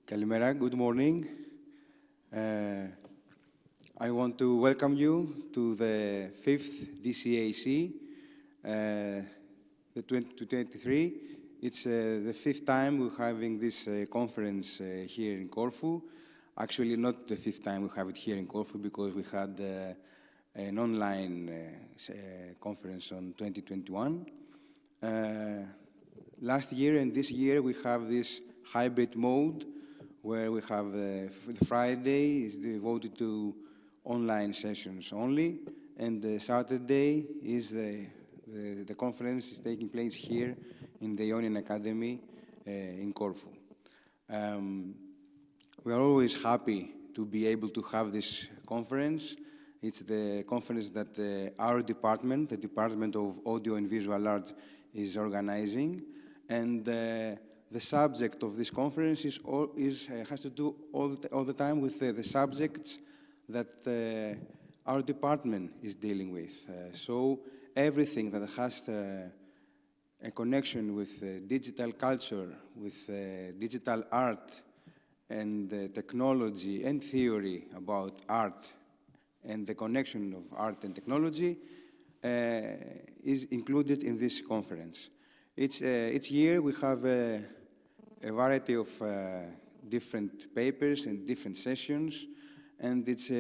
Kalimera, good morning. I want to welcome you to the 5th DCAC, the 2023. It's the 5th time we're having this conference here in Corfu. Actually, not the 5th time we have it here in Corfu because we had an online conference on 2021. Last year and this year we have this hybrid mode where we have the Friday is devoted to online sessions only, and the Saturday is the conference is taking place here in the Ionian Academy in Corfu. We are always happy to be able to have this conference. It's the conference that our department, the Department of Audio and Visual Arts, is organizing, and the subject of this conference has to do all the time with the subjects that our department is dealing with. So everything that has a connection with digital culture, with digital art, and technology and theory about art, and the connection of art and technology is included in this conference. Each year we have a variety of different papers and different sessions, and it's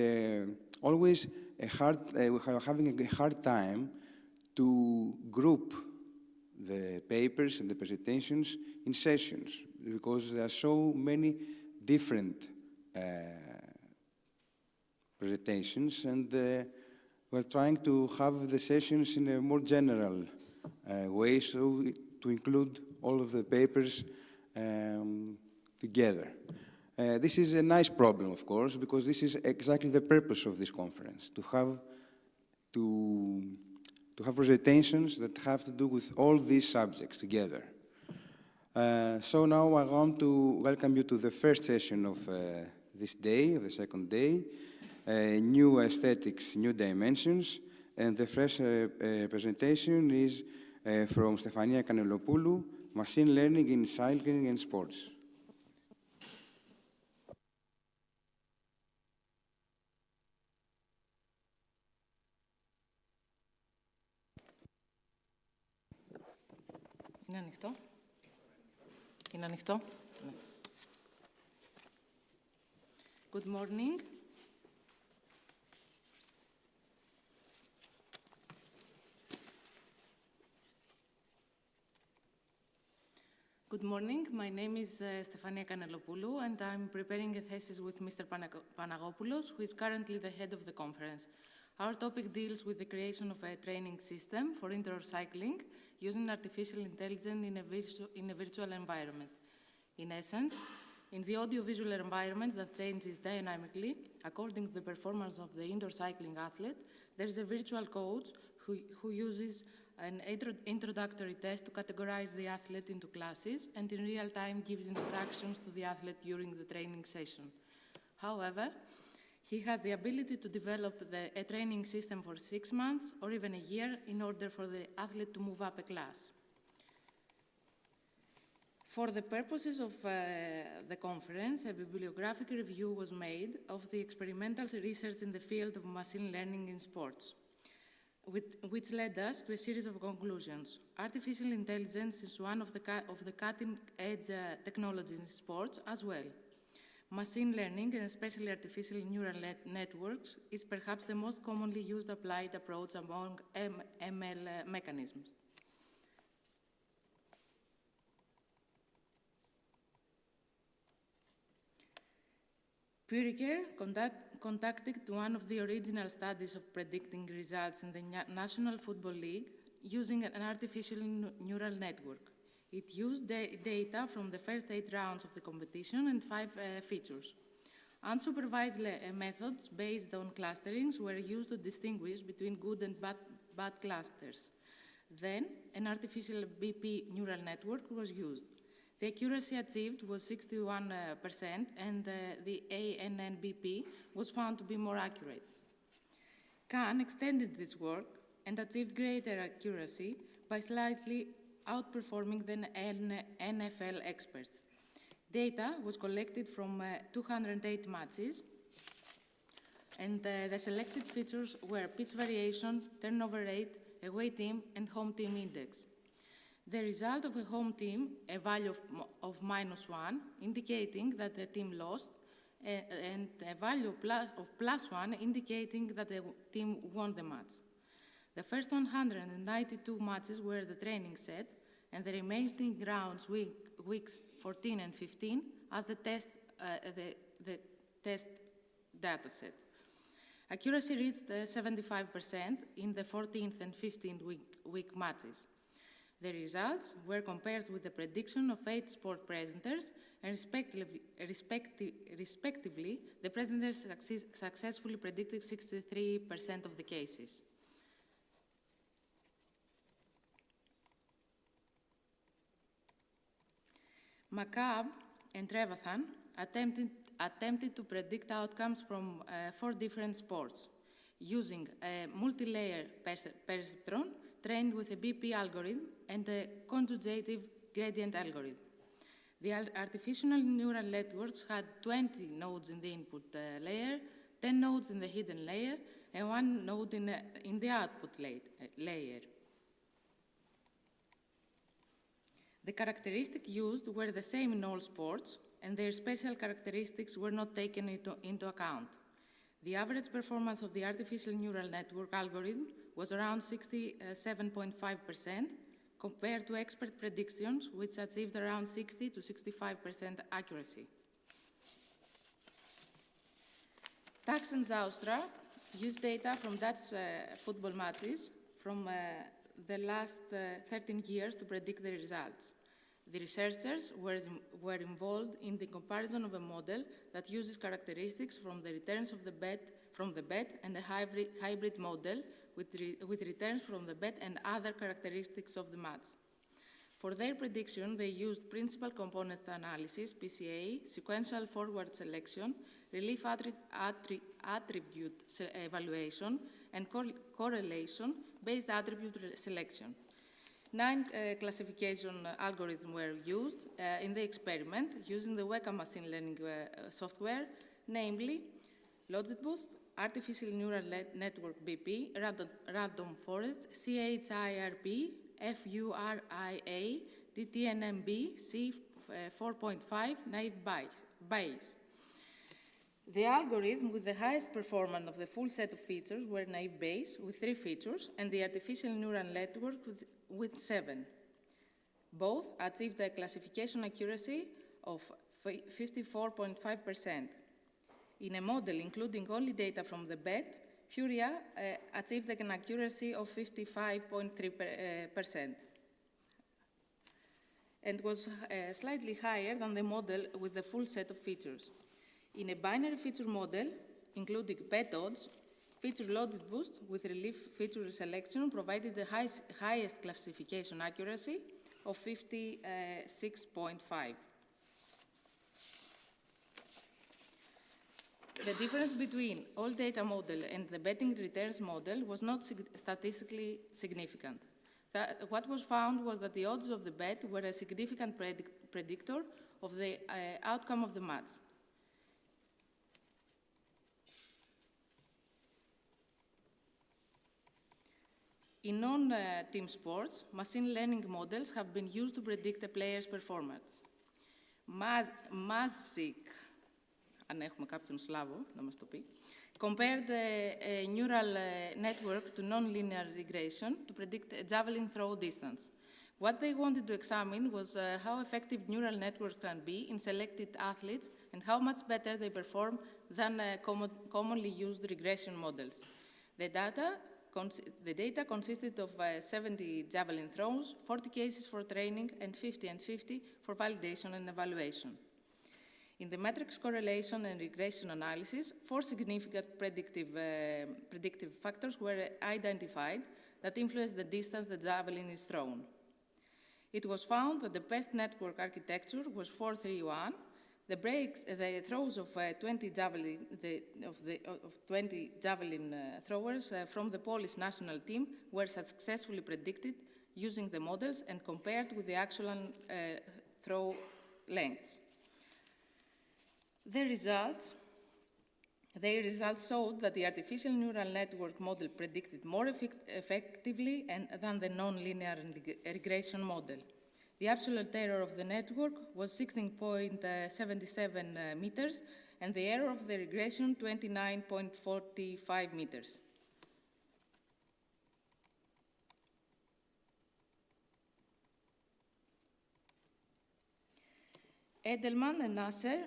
always we're having a hard time to group the papers and the presentations in sessions because there are so many different presentations, and we're trying to have the sessions in a more general way, so to include all of the papers together. This is a nice problem, of course, because this is exactly the purpose of this conference, to have presentations that have to do with all these subjects together. So now I want to welcome you to the first session of this day, of the second day, New Aesthetics, New Dimensions, and the first presentation is from Stefania Kanelopoulou, Machine Learning in Cycling and Sports. Είναι ανοιχτό. Είναι ανοιχτό. Ναι. Good morning. Good morning. My name is Stefania Kanelopoulou, and I'm preparing a thesis with Mr. Panagopoulos, who is currently the head of the conference. Our topic deals with the creation of a training system for indoor cycling using artificial intelligence in a virtual environment. In essence, in the audiovisual environment that changes dynamically according to the performance of the indoor cycling athlete, there is a virtual coach who uses an introductory test to categorize the athlete into classes and in real time gives instructions to the athlete during the training session. However, he has the ability to develop a training system for 6 months or even a year in order for the athlete to move up a class. For the purposes of the conference, a bibliographic review was made of the experimental research in the field of machine learning in sports, which led us to a series of conclusions. Artificial intelligence is one of the cutting-edge technologies in sports as well. Machine learning, and especially artificial neural networks, is perhaps the most commonly used applied approach among ML mechanisms. Puriker conducted one of the original studies of predicting results in the National Football League using an artificial neural network. It used data from the first 8 rounds of the competition and 5 features. Unsupervised methods based on clusterings were used to distinguish between good and bad clusters. Then, an artificial BP neural network was used. The accuracy achieved was 61%, and the ANNBP was found to be more accurate. Khan extended this work and achieved greater accuracy by slightly outperforming the NFL experts. Data was collected from 208 matches, and the selected features were pitch variation, turnover rate, away team, and home team index. The result of a home team, a value of -1, indicating that the team lost, and a value of +1, indicating that the team won the match. The first 192 matches were the training set, and the remaining rounds, weeks 14 and 15, as the test data set. Accuracy reached 75% in the 14th and 15th week matches. The results were compared with the prediction of 8 sport presenters, and respectively, the presenters successfully predicted 63% of the cases. Michail and Trevathan attempted to predict outcomes from 4 different sports using a multi-layer perceptron trained with a BP algorithm and a conjugative gradient algorithm. The artificial neural networks had 20 nodes in the input layer, 10 nodes in the hidden layer, and 1 node in the output layer. The characteristics used were the same in all sports, and their special characteristics were not taken into account. The average performance of the artificial neural network algorithm was around 67.5%, compared to expert predictions, which achieved around 60 to 65% accuracy. Tax and Zoustra used data from Dutch football matches from the last 13 years to predict the results. The researchers were involved in the comparison of a model that uses characteristics from the returns of the bet and a hybrid model with returns from the bet and other characteristics of the match. For their prediction, they used principal components analysis, PCA, sequential forward selection, relief attribute evaluation, and correlation-based attribute selection. 9 classification algorithms were used in the experiment using the Weka machine learning software, namely LogicBoost, Artificial Neural Network BP, Random Forest, CHIRP, FURIA, DTNMB, C4.5, Naive Bayes. The algorithm with the highest performance of the full set of features were Naive Bayes with 3 features, and the artificial neural network with 7. Both achieved a classification accuracy of 54.5%. In a model including only data from the bet, Furia achieved an accuracy of 55.3% and was slightly higher than the model with the full set of features. In a binary feature model, including bet odds, feature loaded boost with relief feature selection provided the highest classification accuracy of 56.5. The difference between all data model and the betting returns model was not statistically significant. What was found was that the odds of the bet were a significant predictor of the outcome of the match. In non-team sports, machine learning models have been used to predict a player's performance. Mazik, αν έχουμε κάποιον Σλάβο να μας το πει, compared a neural network to non-linear regression to predict a javelin throw distance. What they wanted to examine was how effective neural networks can be in selected athletes and how much better they perform than commonly used regression models. The data consisted of 70 javelin throws, 40 cases for training, and 50 and 50 for validation and evaluation. In the matrix correlation and regression analysis, 4 significant predictive factors were identified that influence the distance the javelin is thrown. It was found that the best network architecture was 4-3-1. The throws of 20 javelin throwers from the Polish national team were successfully predicted using the models and compared with the actual throw lengths. Their results showed that the artificial neural network model predicted more effectively than the non-linear regression model. The absolute error of the network was 16.77 meters, and the error of the regression 29.45 meters. Edelman and Nasser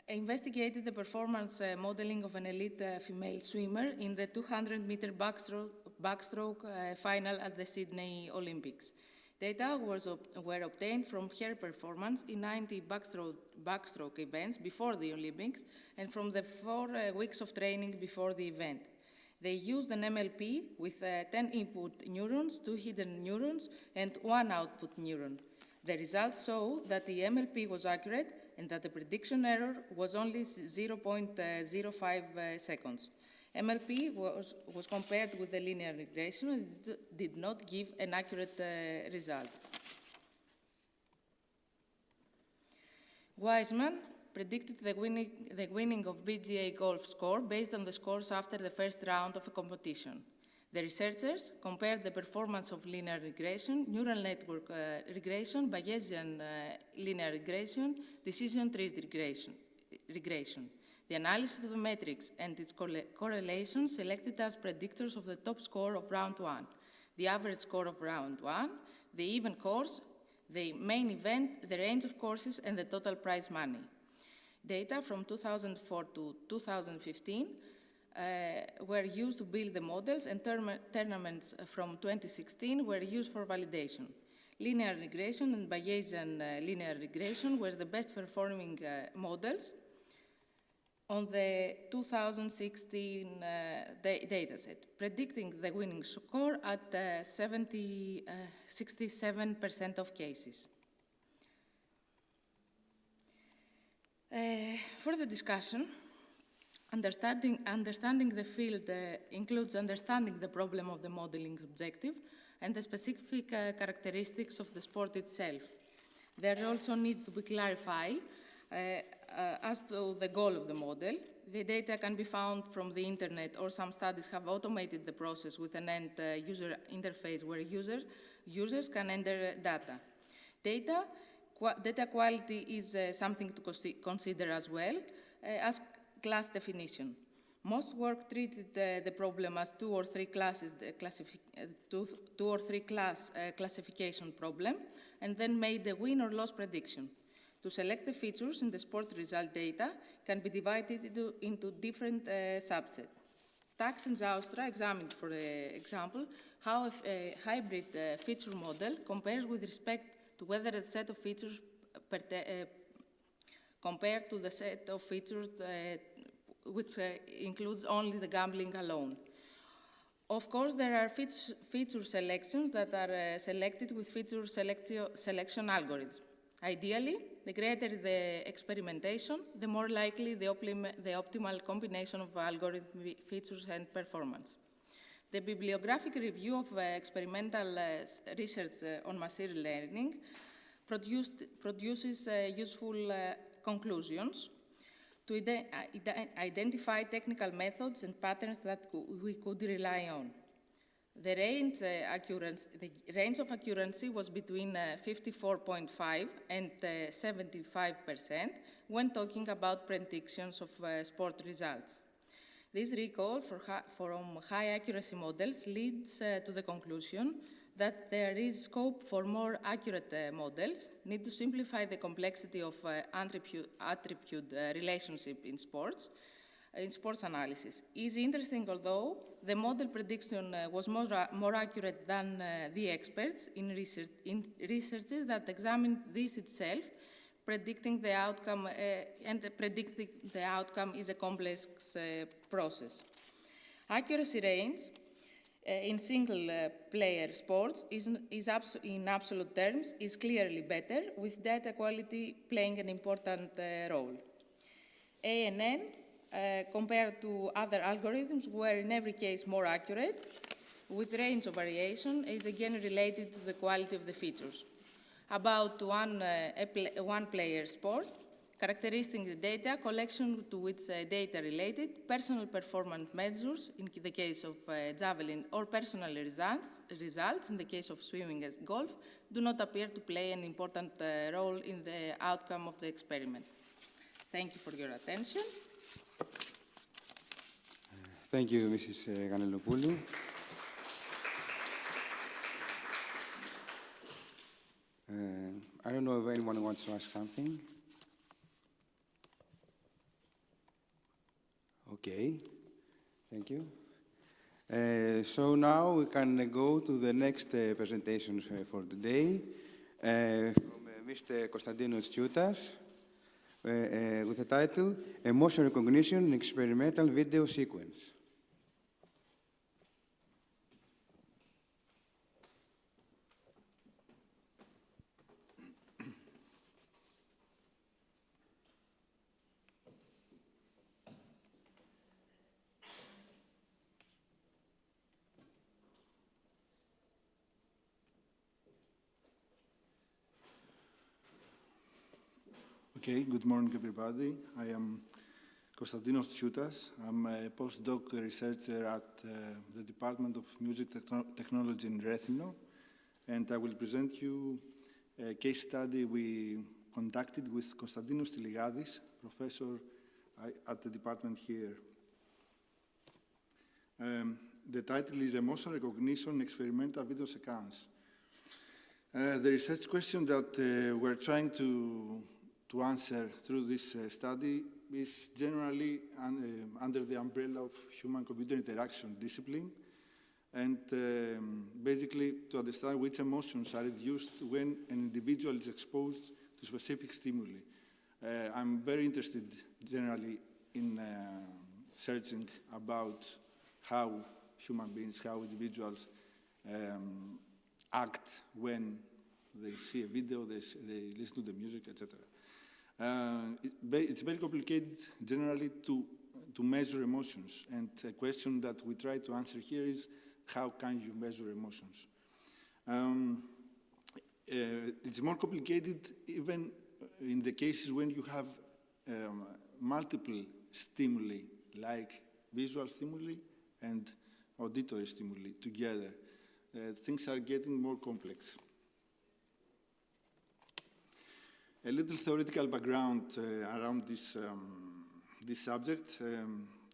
investigated the performance modeling of an elite female swimmer in the 200-meter backstroke final at the Sydney Olympics. Data were obtained from her performance in 90 backstroke events before the Olympics and from the 4 weeks of training before the event. They used an MLP with 10 input neurons, 2 hidden neurons, and 1 output neuron. The results show that the MLP was accurate and that the prediction error was only 0.05 seconds. MLP was compared with the linear regression and did not give an accurate result. Wiseman predicted the winning of BGA golf score based on the scores after the first round of a competition. The researchers compared the performance of linear regression, neural network regression, Bayesian linear regression, decision tree regression. The analysis of the metrics and its correlations selected as predictors of the top score of round 1, the average score of round 1, the event course, the main event, the range of courses, and the total prize money. Data from 2004 to 2015 were used to build the models, and tournaments from 2016 were used for validation. Linear regression and Bayesian linear regression were the best performing models on the 2016 dataset, predicting the winning score at 67% of cases. For the discussion, understanding the field includes understanding the problem of the modeling objective and the specific characteristics of the sport itself. There also needs to be clarified as to the goal of the model. The data can be found from the internet, or some studies have automated the process with an end user interface where users can enter data. Data quality is something to consider as well as class definition. Most work treated the problem as two or three class classification problem, and then made a win or loss prediction. To select the features in the sport result data can be divided into different subsets. Tax and Zaustra examined, for example, how a hybrid feature model compares with respect to whether a set of features compared to the set of features which includes only the gambling alone. Of course, there are feature selections that are selected with feature selection algorithms. Ideally, the greater the experimentation, the more likely the optimal combination of algorithm features and performance. The bibliographic review of experimental research on machine learning produces useful conclusions to identify technical methods and patterns that we could rely on. The range of accuracy was between 54.5 and 75% when talking about predictions of sport results. This recall from high accuracy models leads to the conclusion that there is scope for more accurate models, need to simplify the complexity of attribute relationship in sports analysis. Is interesting, although the model prediction was more accurate than the experts in researches that examined this itself, predicting the outcome, and predicting the outcome is a complex process. Accuracy range in single-player sports in absolute terms is clearly better, with data quality playing an important role. ANN, compared to other algorithms, were in every case more accurate, with range of variation is again related to the quality of the features. About one-player sport, Characteristic data, collection to which data related, personal performance measures in the case of javelin, or personal results in the case of swimming and golf, do not appear to play an important role in the outcome of the experiment. Thank you for your attention. Thank you, Mrs. Kanelopoulou. I don't know if anyone wants to ask something. Okay, thank you. So now we can go to the next presentation for the day from Mr. Konstantinos Tsutas with the title Emotion Recognition in Experimental Video Sequence. Okay, good morning, everybody. I am Konstantinos Tsutas. I'm a postdoc researcher at the Department of Music Technology in Rethymno, and I will present you a case study we conducted with Konstantinos Tiligadis, professor at the department here. The title is Emotion Recognition Experimental Video Sequence. The research question that we're trying to answer through this study is generally under the umbrella of human-computer interaction discipline, and basically to understand which emotions are induced when an individual is exposed to specific stimuli. I'm very interested generally in searching about how human beings, how individuals act when they see a video, they listen to the music, etc. It's very complicated generally to measure emotions, and a question that we try to answer here is how can you measure emotions? It's more complicated even in the cases when you have multiple stimuli, like visual stimuli and auditory stimuli together. Things are getting more complex. A little theoretical background around this subject.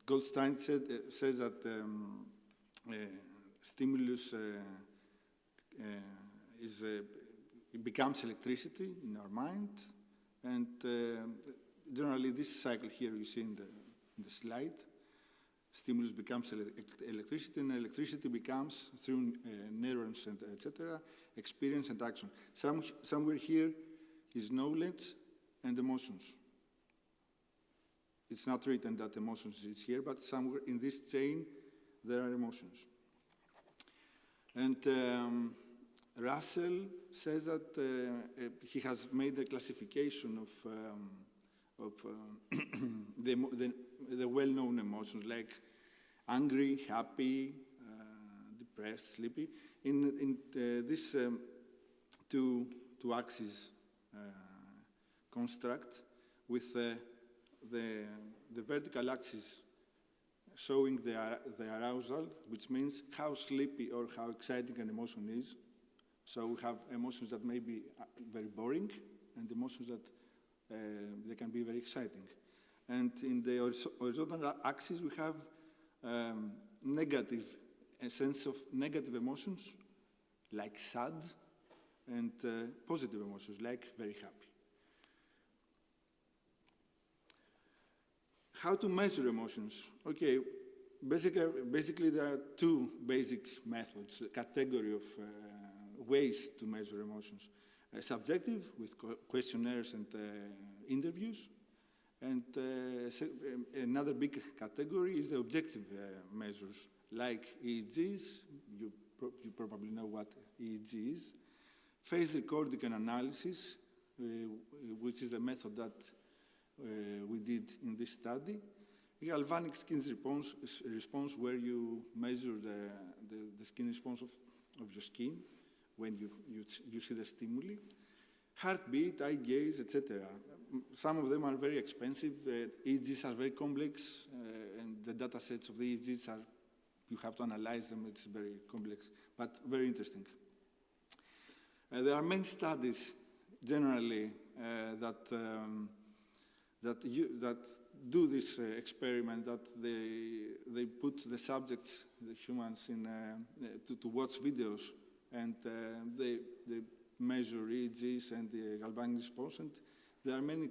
Goldstein says that stimulus it becomes electricity in our mind, and generally this cycle here you see in the slide. Stimulus becomes electricity, and electricity becomes, through neurons and etc., experience and action. Somewhere here is knowledge and emotions. It's not written that emotions is here, but somewhere in this chain there are emotions. And Russell says that he has made a classification of the well-known emotions like angry, happy, depressed, sleepy. In this two axis construct with the vertical axis showing the arousal, which means how sleepy or how exciting an emotion is. So we have emotions that may be very boring and emotions that they can be very exciting. And in the horizontal axis we have a sense of negative emotions like sad, and positive emotions like very happy. How to measure emotions? Okay, basically there are two basic methods, a category of ways to measure emotions. Subjective, with questionnaires and interviews, and another big category is the objective measures, like EEGs. You probably know what EEG is. Phase recording and analysis, which is the method that we did in this study. Galvanic skin response, where you measure the skin response of your skin when you see the stimuli. heartbeat, eye gaze, etc. Some of them are very expensive. EEGs are very complex, and the data sets of the EEGs are, you have to analyze them. It's very complex, but very interesting. There are many studies, generally, that do this experiment, that they put the subjects, the humans, to watch videos, and they measure EEGs and the galvanic response, and there are many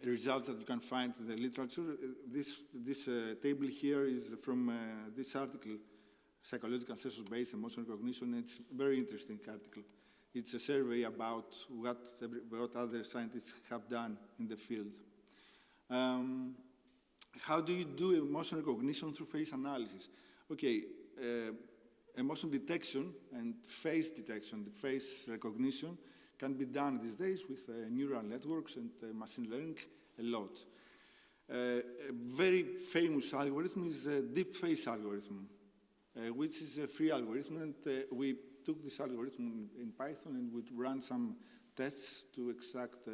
results that you can find in the literature. This table here is from this article, Psychological Sensors-Based Emotion Recognition. It's a very interesting article. It's a survey about what other scientists have done in the field. How do you do emotion recognition through face analysis? Okay, emotion detection and face detection, the face recognition, can be done these days with neural networks and machine learning a lot. A very famous algorithm is a deep face algorithm, which is a free algorithm, and we took this algorithm in Python and would run some tests to extract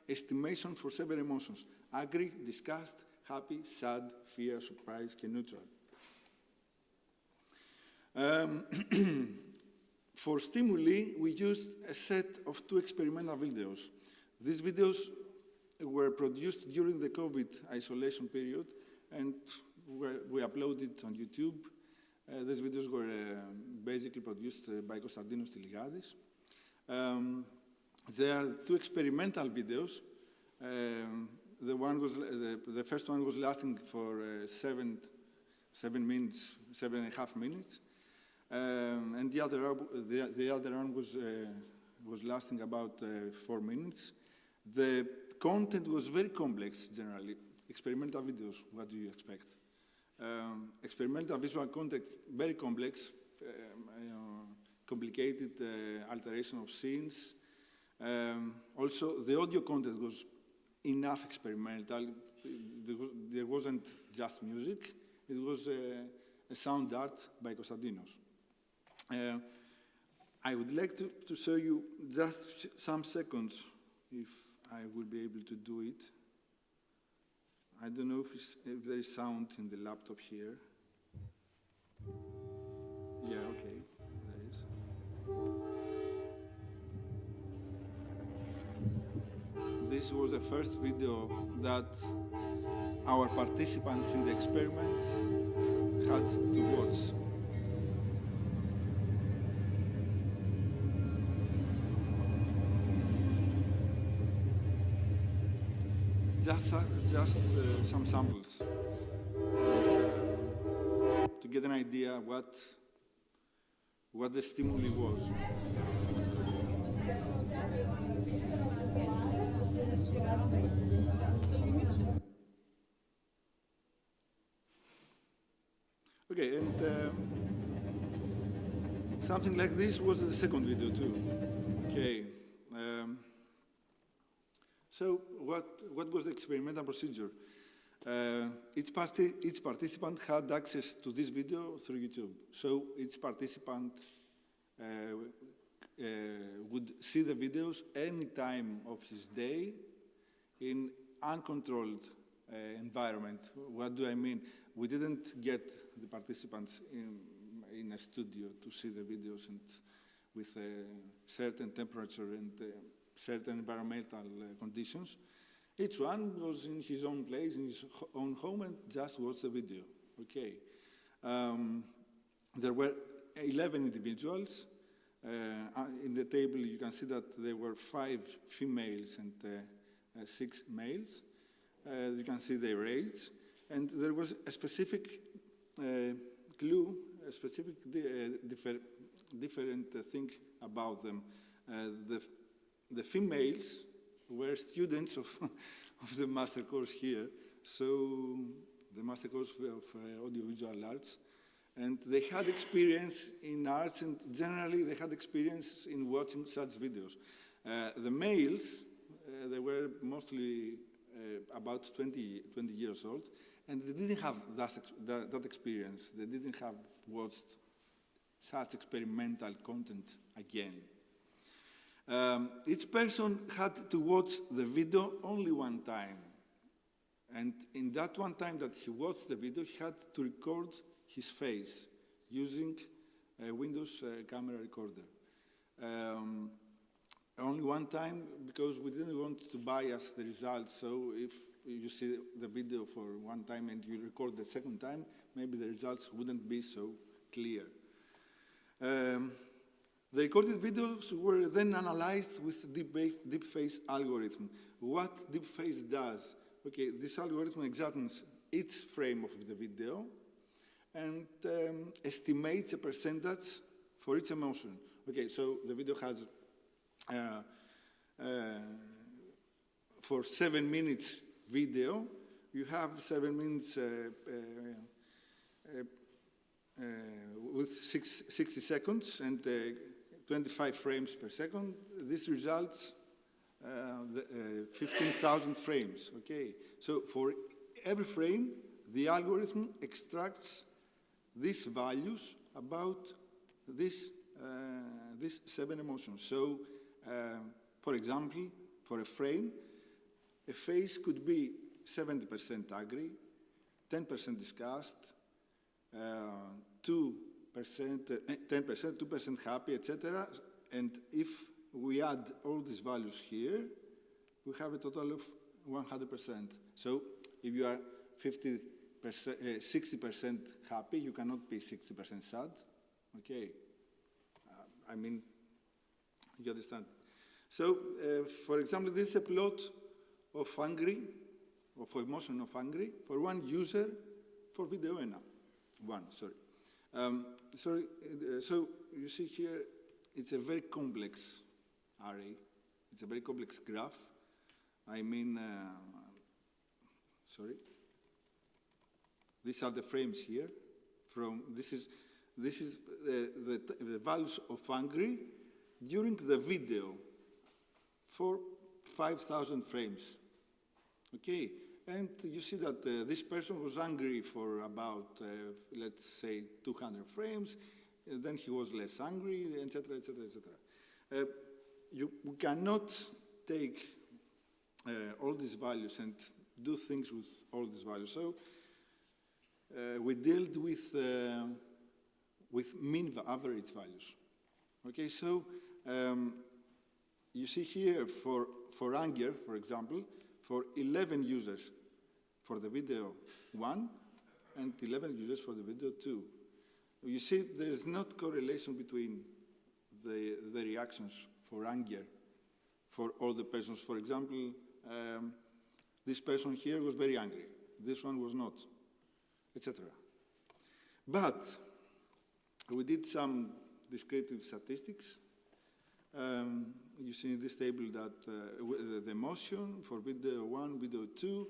estimation for seven emotions: angry, disgust, happy, sad, fear, surprise, and neutral. For stimuli, we used a set of 2 experimental videos. These videos were produced during the COVID isolation period, and we uploaded on YouTube. These videos were basically produced by Konstantinos Tiligadis. There are 2 experimental videos. The first one was lasting for 7.5 minutes. And the other one was lasting about 4 minutes. The content was very complex, generally. Experimental videos, what do you expect? Experimental visual content, very complex, complicated alteration of scenes. Also, the audio content was enough experimental. There wasn't just music. It was a sound art by Konstantinos. I would like to show you just some seconds, if I will be able to do it. I don't know if there is sound in the laptop here. Yeah, okay, there is. This was the first video that our participants in the experiment had to watch. Just some samples to get an idea what the stimuli was. Okay, and something like this was the second video too. Okay. So what was the experimental procedure? Each participant had access to this video through YouTube. So each participant would see the videos any time of his day in uncontrolled environment. What do I mean? We didn't get the participants in a studio to see the videos and with a certain temperature and certain environmental conditions. Each one was in his own place, in his own home, and just watched the video. Okay. There were 11 individuals. In the table, you can see that there were 5 females and 6 males. You can see their age. And there was a specific clue, a specific different thing about them. The females were students of the master course here, so the master course of audiovisual arts, and they had experience in arts, and generally they had experience in watching such videos. The males, they were mostly about 20 years old, and they didn't have that experience. They didn't have watched such experimental content again. Each person had to watch the video only one time. And in that one time that he watched the video, he had to record his face using a Windows camera recorder. Only one time, because we didn't want to bias the results. So if you see the video for one time and you record the second time, maybe the results wouldn't be so clear. The recorded videos were then analyzed with deepface algorithm. What deepface does? Okay, this algorithm examines each frame of the video and estimates a percentage for each emotion. Okay, so the video has, for 7 minutes video, you have 7 minutes with 60 seconds and 25 frames per second. This results 15,000 frames, okay? So for every frame, the algorithm extracts these values about these 7 emotions. So, for example, for a frame, a face could be 70% angry, 10% disgust, 2%, 10%, 2% happy, etc. And if we add all these values here, we have a total of 100%. So if you are 60% happy, you cannot be 60% sad. Okay. I mean, you understand. So, for example, this is a plot of angry, of emotion of angry, for one user for video one, sorry. So you see here, it's a very complex array. It's a very complex graph. I mean, sorry. These are the frames here. This is the values of angry during the video for 5,000 frames. Okay, and you see that this person was angry for about, let's say, 200 frames. Then he was less angry, etc., etc., etc. We cannot take all these values and do things with all these values. So we dealt with mean average values. Okay, so you see here for anger, for example, for 11 users for the video 1 and 11 users for the video 2. You see there is not correlation between the reactions for anger for all the persons. For example, this person here was very angry. This one was not, etc. But we did some descriptive statistics. You see in this table that the emotion for video 1, video 2,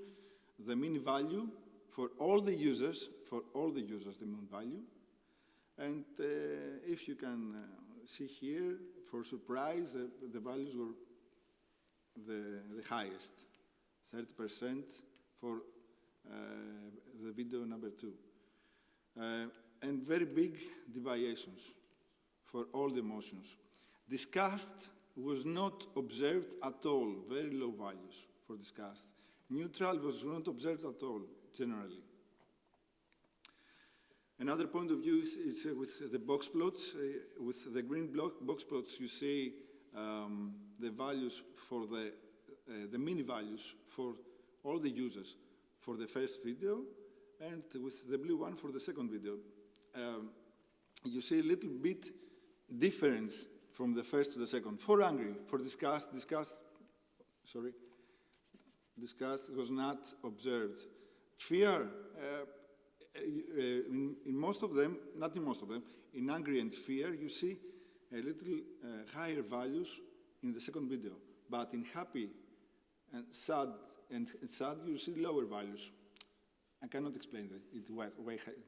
the mean value for all the users, the mean value. And if you can see here, for surprise, the values were the highest, 30% for the video number 2. And very big deviations for all the emotions. Disgust was not observed at all, very low values for disgust. Neutral was not observed at all, generally. Another point of view is with the box plots. With the green box plots, you see the values for the mean values for all the users for the first video, and with the blue one for the second video. You see a little bit difference from the first to the second. For angry, for disgust was not observed. Fear, in most of them, not in most of them, in angry and fear, you see a little higher values in the second video. But in happy and sad, you see lower values. I cannot explain why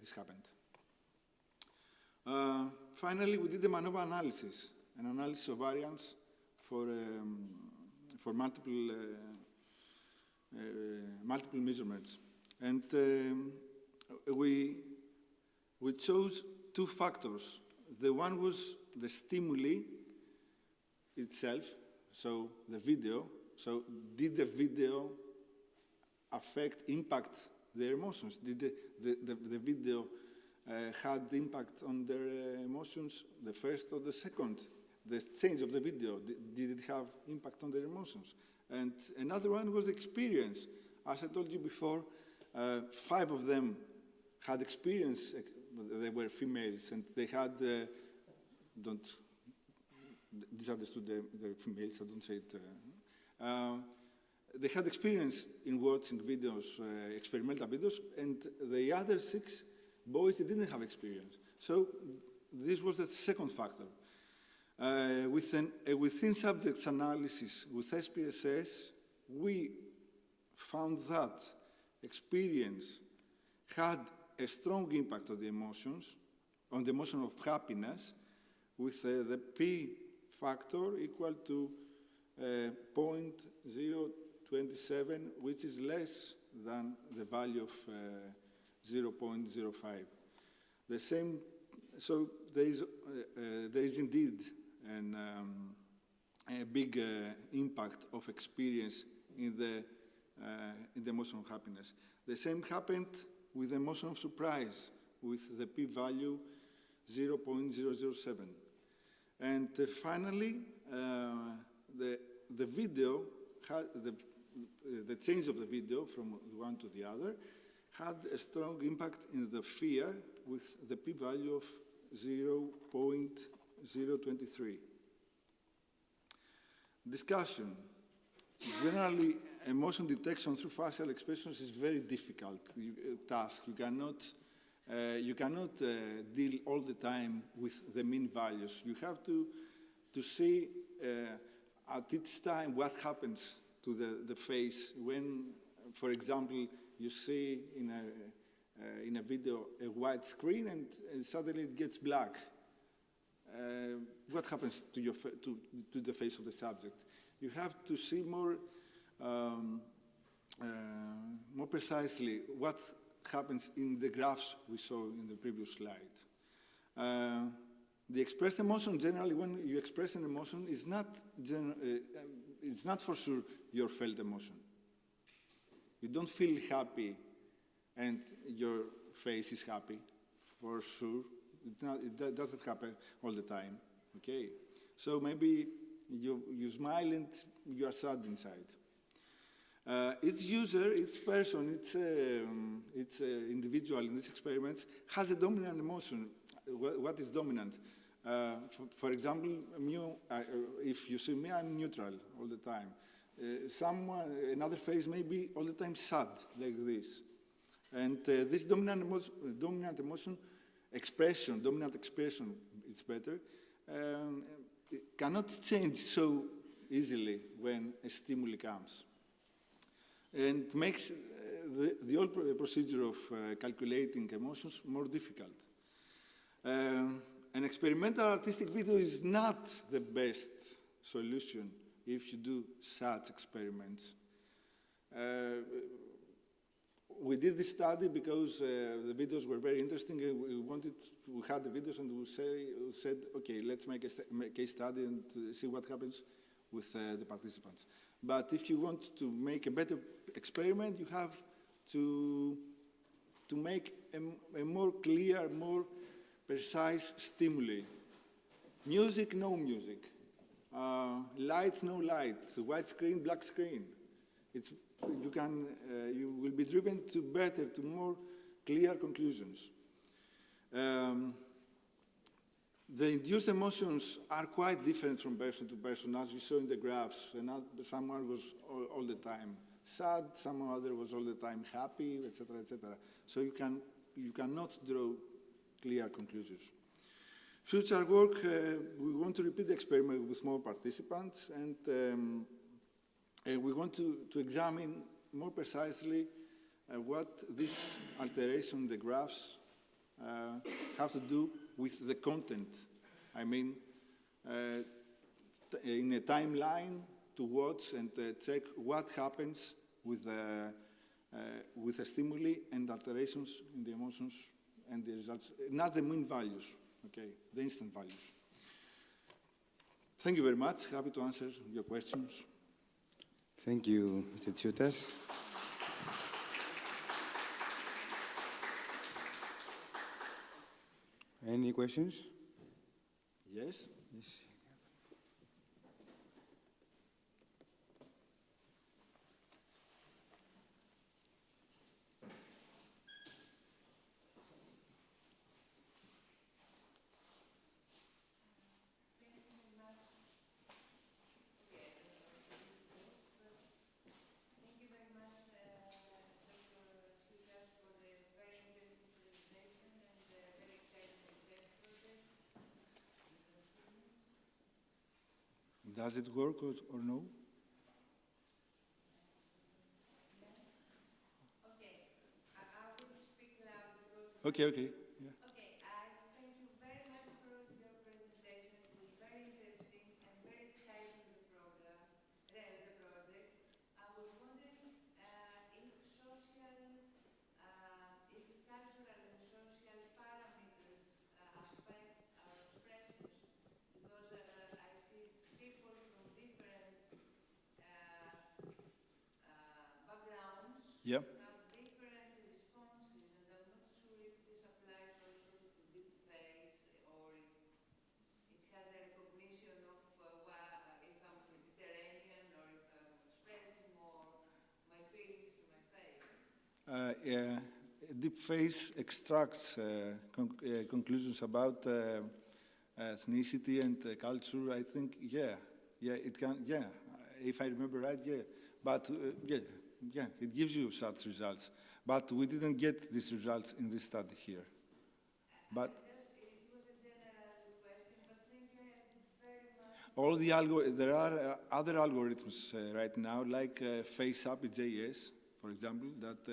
this happened. Finally, we did a MANOVA analysis, an analysis of variance for multiple measurements. And we chose 2 factors The one was the stimuli itself, so the video. So did the video impact their emotions? Did the video had impact on their emotions, the first or the second? The change of the video, did it have impact on their emotions? And another one was the experience. As I told you before, 5 of them had experience. They were females, and they had, don't misunderstood the females, I don't say it. They had experience in watching videos, experimental videos, and the other 6 boys, they didn't have experience. So this was the second factor. Within subjects analysis with SPSS, we found that experience had a strong impact on the emotions, on the emotion of happiness, with the P factor equal to 0.027, which is less than the value of 0.05. The same, so there is indeed a big impact of experience in the emotion of happiness. The same happened with the emotion of surprise, with the p-value 0.007. And finally, the video had the change of the video from one to the other had a strong impact in the fear, with the p-value of 0.023. Discussion. Generally, emotion detection through facial expressions is very difficult task. You cannot deal all the time with the mean values. You have to see at each time what happens to the face when, for example, you see in a video a white screen and suddenly it gets black. What happens to the face of the subject? You have to see more precisely what happens in the graphs we saw in the previous slide. The expressed emotion, generally, when you express an emotion, is not for sure your felt emotion. You don't feel happy and your face is happy, for sure. It doesn't happen all the time, okay? So maybe you smile and you are sad inside. Each user, each person, each individual in these experiments has a dominant emotion. What is dominant? For example, if you see me, I'm neutral all the time. Another face may be all the time sad, like this. And this dominant emotion expression, dominant expression, it's better, it cannot change so easily when a stimuli comes. And makes the whole procedure of calculating emotions more difficult. An experimental artistic video is not the best solution if you do such experiments. We did this study because the videos were very interesting, and we had the videos, and we said, okay, let's make a case study and see what happens with the participants. But if you want to make a better experiment, you have to make a more clear, more precise stimuli. Music, no music. Light, no light. White screen, black screen. You will be driven to more clear conclusions. The induced emotions are quite different from person to person, as you saw in the graphs. Someone was all the time sad, some other was all the time happy, etc., etc. So you cannot draw clear conclusions. Future work, we want to repeat the experiment with more participants, and we want to examine more precisely what this alteration in the graphs have to do with the content. I mean, in a timeline to watch and check what happens with the stimuli and alterations in the emotions and the results, not the mean values. okay, the instant values. Thank you very much. Happy to answer your questions. Thank you, Mr. Tsutas. Any questions? Yes? Yes. Does it work or no? Okay, I will speak loud because... Okay, okay. Yeah. Okay, I thank you very much for your presentation. It was very interesting and very exciting, the program, the project. I was wondering if cultural and social parameters affect our expressions, because I see people from different backgrounds Yeah. have different responses, and I'm not sure if this applies also to deepfakes or if it has a recognition of if I'm Mediterranean or if I'm expressing more my feelings to my face. Deepfake extracts conclusions about ethnicity and culture. I think, yeah, it can, yeah. If I remember right, yeah. But yeah, it gives you such results. But we didn't get these results in this study here. But It was a general question, but thank you very much. all the there are other algorithms right now, like FaceApp.js, for example, that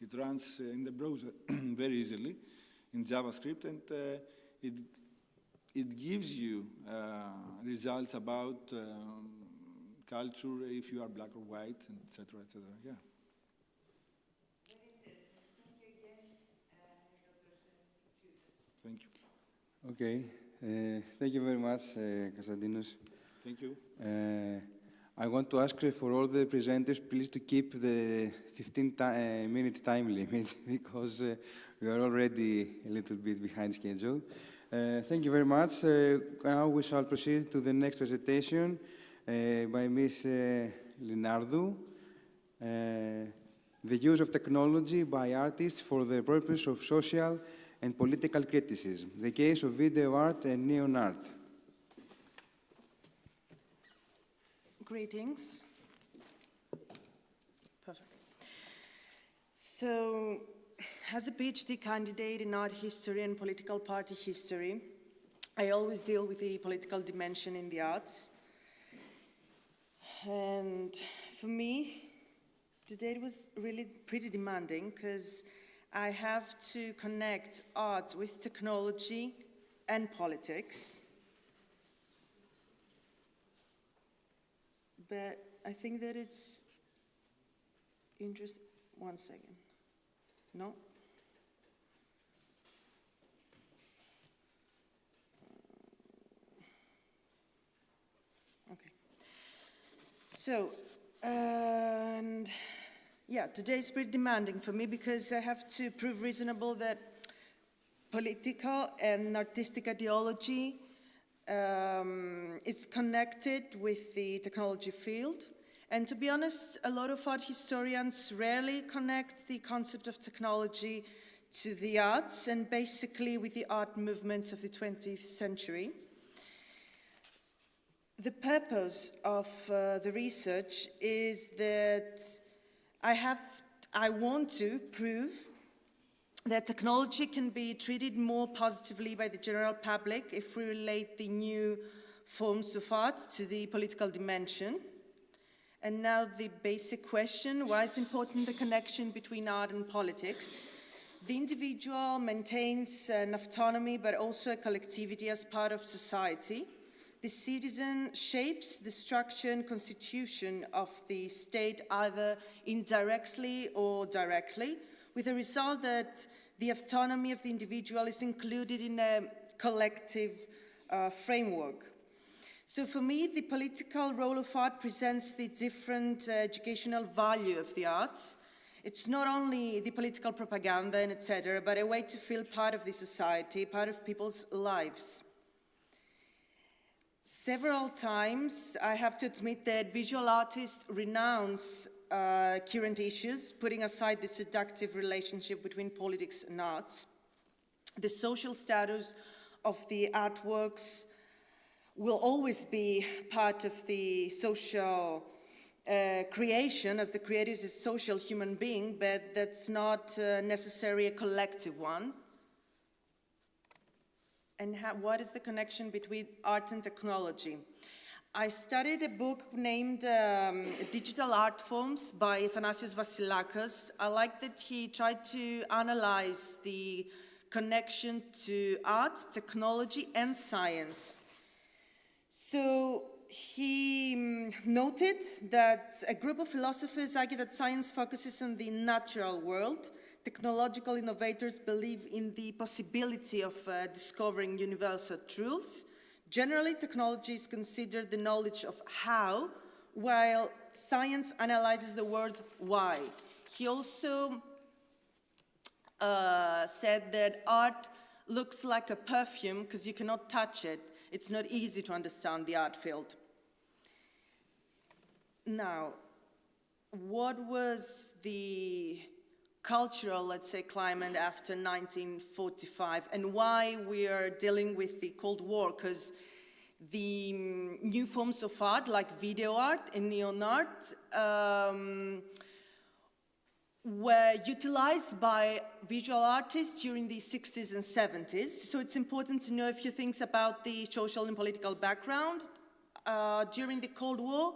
it runs in the browser very easily in JavaScript, and it gives you results about culture, if you are black or white, etc., etc. Yeah. Very interesting. Thank you again, Dr. Tsutas. Thank you. Okay. Thank you very much, Konstantinos. Thank you. I want to ask for all the presenters, please, to keep the 15-minute time limit because we are already a little bit behind schedule. Thank you very much. Now we shall proceed to the next presentation by Ms. Linardou. The use of technology by artists for the purpose of social and political criticism. The case of video art and neon art. Greetings. Perfect. So, as a PhD candidate in art history and political party history, I always deal with the political dimension in the arts. And for me, today was really pretty demanding because I have to connect art with technology and politics. But I think that it's interesting. One second. No? Okay. So, and yeah, today's pretty demanding for me because I have to prove reasonable that political and artistic ideology is connected with the technology field. And to be honest, a lot of art historians rarely connect the concept of technology to the arts and basically with the art movements of the 20th century. The purpose of the research is that I want to prove that technology can be treated more positively by the general public if we relate the new forms of art to the political dimension. And now the basic question, why is important the connection between art and politics? The individual maintains an autonomy but also a collectivity as part of society. The citizen shapes the structure and constitution of the state either indirectly or directly, with the result that the autonomy of the individual is included in a collective framework. So for me, the political role of art presents the different educational value of the arts. It's not only the political propaganda and etc., but a way to feel part of the society, part of people's lives. Several times, I have to admit that visual artists renounce current issues, putting aside the seductive relationship between politics and arts. The social status of the artworks will always be part of the social creation, as the creator is a social human being, but that's not necessarily a collective one. And what is the connection between art and technology? I studied a book named Digital Art Forms by Athanasios Vassilakos. I like that he tried to analyze the connection to art, technology, and science. So he noted that a group of philosophers argue that science focuses on the natural world. Technological innovators believe in the possibility of discovering universal truths. Generally, technology is considered the knowledge of how, while science analyzes the word why. He also said that art looks like a perfume because you cannot touch it. It's not easy to understand the art field. Now, what was the cultural, let's say, climate after 1945, and why we are dealing with the Cold War? Because the new forms of art, like video art and neon art, were utilized by visual artists during the 60s and 70s. So it's important to know a few things about the social and political background. During the Cold War,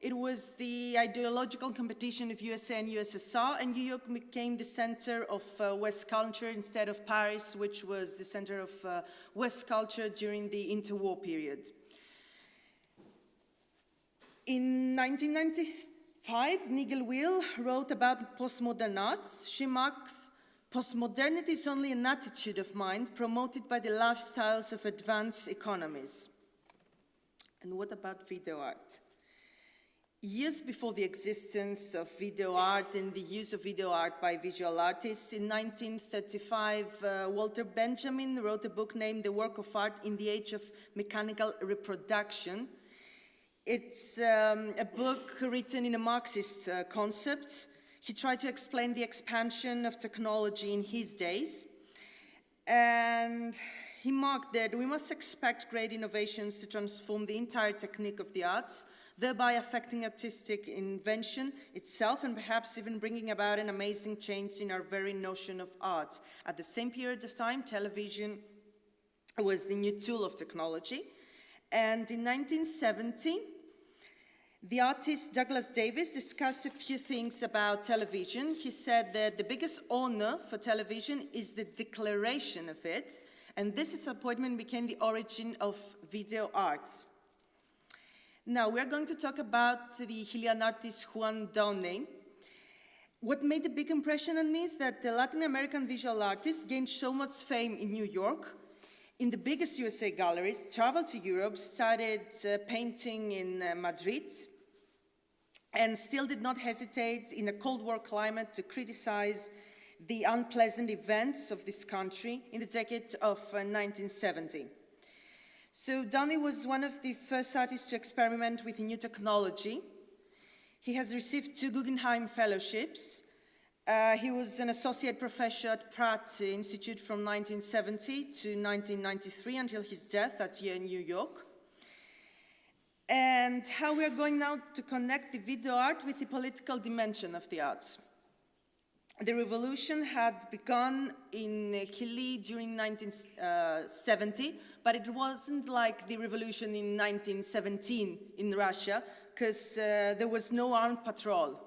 it was the ideological competition of USA and USSR, and New York became the center of West culture instead of Paris, which was the center of West culture during the interwar period. In 1995, Nigel Will wrote about postmodern arts. She marks postmodernity is only an attitude of mind promoted by the lifestyles of advanced economies. And what about video art? Years before the existence of video art and the use of video art by visual artists, in 1935, Walter Benjamin wrote a book named The Work of Art in the Age of Mechanical Reproduction. It's a book written in a Marxist concept. He tried to explain the expansion of technology in his days, and he marked that we must expect great innovations to transform the entire technique of the arts, thereby affecting artistic invention itself and perhaps even bringing about an amazing change in our very notion of art. At the same period of time, television was the new tool of technology. And in 1970, the artist Douglas Davis discussed a few things about television. He said that the biggest honor for television is the declaration of it, and this disappointment became the origin of video art. Now, we're going to talk about the Chilean artist Juan Daune. What made a big impression on me is that the Latin American visual artists gained so much fame in New York, in the biggest USA galleries, traveled to Europe, started painting in Madrid, and still did not hesitate in a Cold War climate to criticize the unpleasant events of this country in the decade of 1970. So Daune was one of the first artists to experiment with a new technology. He has received 2 Guggenheim fellowships. He was an associate professor at Pratt Institute from 1970 to 1993 until his death that year in New York. And how we are going now to connect the video art with the political dimension of the arts. The revolution had begun in Chile during 1970, but it wasn't like the revolution in 1917 in Russia, because there was no armed patrol.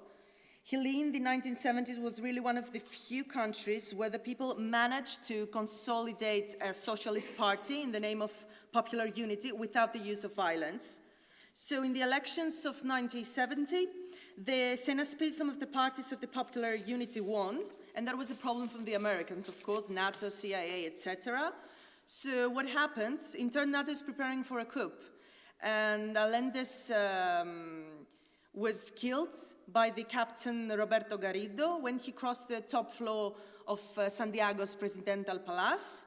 Chile in the 1970s was really one of the few countries where the people managed to consolidate a socialist party in the name of popular unity without the use of violence. So in the elections of 1970, the cenaspism of the parties of the popular unity won, and that was a problem from the Americans, of course, NATO, CIA, etc. So what happened? In turn, NATO is preparing for a coup, and Allende's was killed by the captain Roberto Garrido when he crossed the top floor of Santiago's Presidential Palace.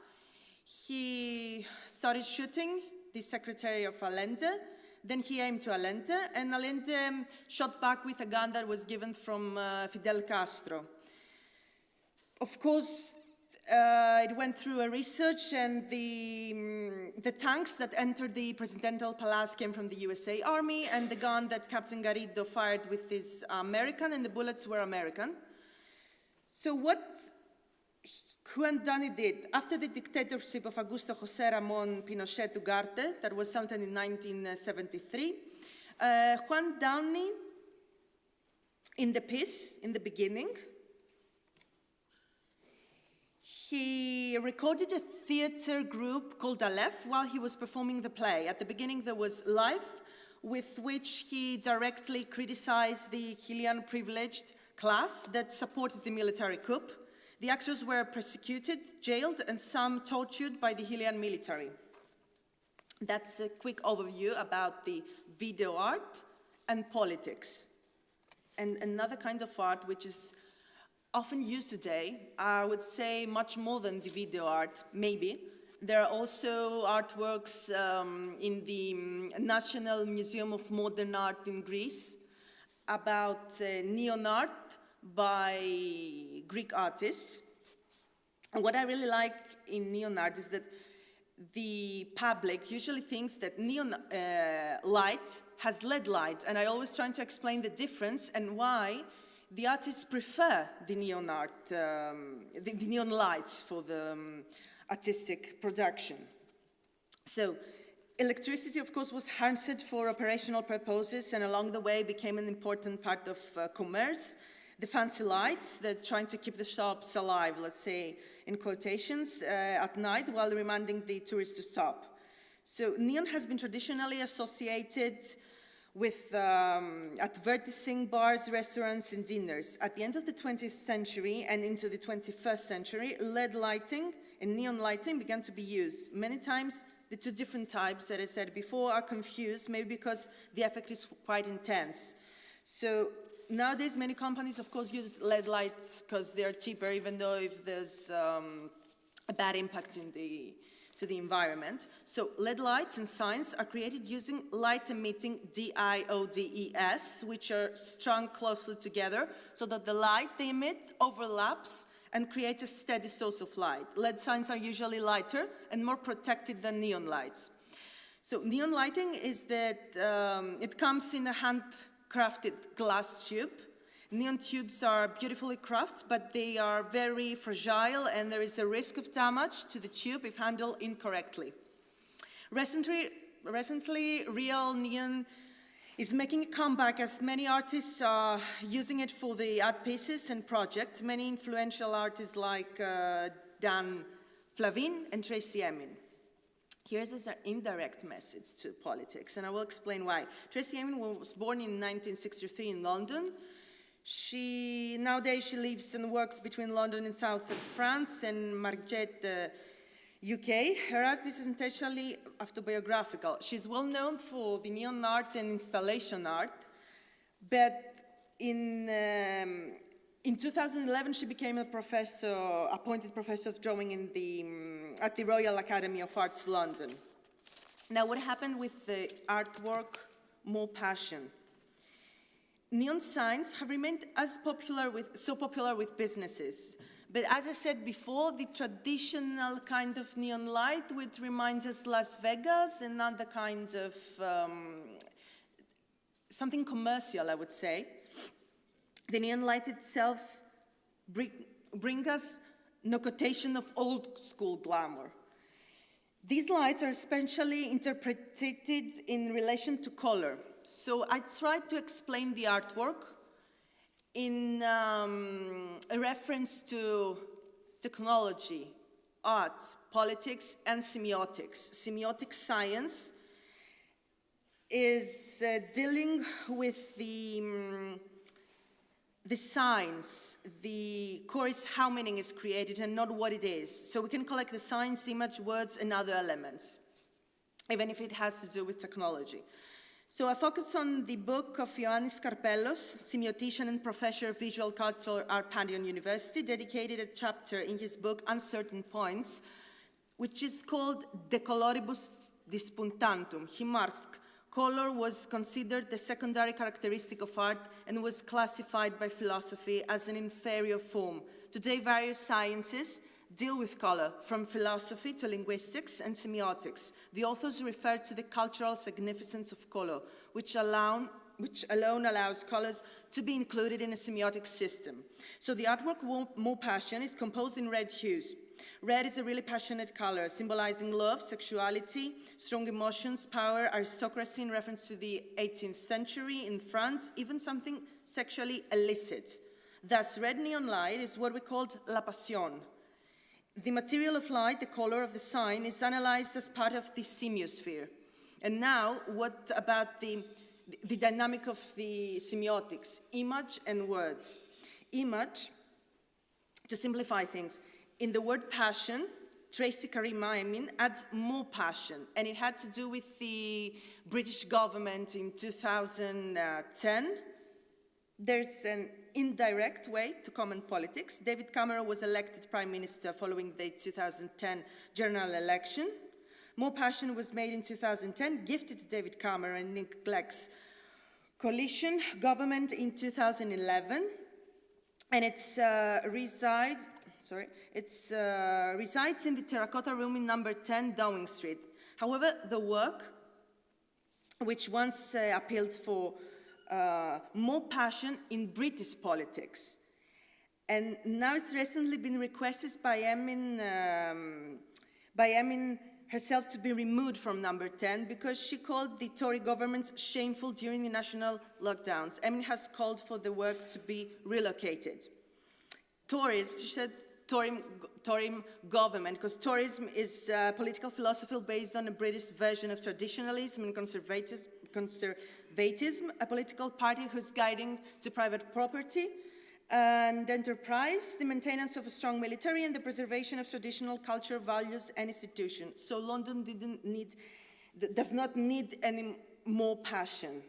He started shooting the secretary of Allende, then he aimed to Allende, and Allende shot back with a gun that was given from Fidel Castro. Of course, it went through a research, and the tanks that entered the Presidential Palace came from the USA Army, and the gun that Captain Garrido fired with is American, and the bullets were American. So what Juan Downey did, after the dictatorship of Augusto José Ramón Pinochet Ugarte, that was started in 1973, Juan Downey, in the piece, in the beginning, he recorded a theater group called Aleph while he was performing the play. At the beginning, there was Life, with which he directly criticized the Chilean privileged class that supported the military coup. The actors were persecuted, jailed, and some tortured by the Chilean military. That's a quick overview about the video art and politics. And another kind of art which is often used today, I would say much more than the video art, maybe. There are also artworks in the National Museum of Modern Art in Greece about neon art by Greek artists. And what I really like in neon art is that the public usually thinks that neon light has LED light, and I always try to explain the difference and why the artists prefer the neon art, the neon lights for the artistic production. So electricity, of course, was harnessed for operational purposes, and along the way became an important part of commerce. The fancy lights that trying to keep the shops alive, let's say, in quotations, at night while reminding the tourists to stop. So neon has been traditionally associated with advertising bars, restaurants, and dinners. At the end of the 20th century and into the 21st century, LED lighting and neon lighting began to be used. Many times, the two different types that I said before are confused, maybe because the effect is quite intense. So nowadays, many companies, of course, use LED lights because they are cheaper, even though if there's a bad impact to the environment. So LED lights and signs are created using light-emitting diodes, which are strung closely together so that the light they emit overlaps and creates a steady source of light. LED signs are usually lighter and more protected than neon lights. So neon lighting is that it comes in a handcrafted glass tube. Neon tubes are beautifully crafted, but they are very fragile, and there is a risk of damage to the tube if handled incorrectly. Recently, real neon is making a comeback as many artists are using it for the art pieces and projects. Many influential artists like Dan Flavin and Tracy Emin. Here's an indirect message to politics, and I will explain why. Tracy Emin was born in 1963 in London. Nowadays she lives and works between London and south of France and Margate, UK. Her art is essentially autobiographical. She's well known for the neon art and installation art, but in 2011 she became a appointed professor of drawing at the Royal Academy of Arts, London. Now, what happened with the artwork? More passion. Neon signs have remained so popular with businesses. But as I said before, the traditional kind of neon light, which reminds us Las Vegas, another kind of something commercial, I would say. The neon light itself brings us no quotation of old school glamour. These lights are especially interpreted in relation to color. So I tried to explain the artwork in a reference to technology, art, politics, and semiotics. Semiotic science is dealing with the the signs, the core is how meaning is created and not what it is. So we can collect the signs, image, words, and other elements, even if it has to do with technology. So I focus on the book of Ioannis Karpelos, semiotician and professor of visual culture at Panagopoulos University, dedicated a chapter in his book Uncertain Points, which is called De Coloribus Dispuntantum. He marked color was considered the secondary characteristic of art and was classified by philosophy as an inferior form. Today, various sciences deal with color, from philosophy to linguistics and semiotics. The authors refer to the cultural significance of color, which alone allows colors to be included in a semiotic system. So the artwork More Passion is composed in red hues. Red is a really passionate color, symbolizing love, sexuality, strong emotions, power, aristocracy in reference to the 18th century in France, even something sexually illicit. Thus, red neon light is what we called la passion. The material of light, the color of the sign, is analyzed as part of the semiosphere. And now, what about the dynamic of the semiotics? Image and words. Image, to simplify things, in the word passion, Tracy Karim adds more passion, and it had to do with the British government in 2010. There's an indirect way to comment politics. David Cameron was elected Prime Minister following the 2010 general election. More Passion was made in 2010, gifted to David Cameron and Nick Clegg's coalition government in 2011, and it resides in the terracotta room in number 10 Downing Street. However, the work, which once appealed for more passion in British politics, and now it's recently been requested by Emin herself to be removed from number 10 because she called the Tory government shameful during the national lockdowns. Emin has called for the work to be relocated. Tourism, she said, Tory government, because tourism is political philosophy based on a British version of traditionalism and conservatism, a political party whose guiding to private property and enterprise, the maintenance of a strong military and the preservation of traditional culture, values and institutions. So London does not need any more passion.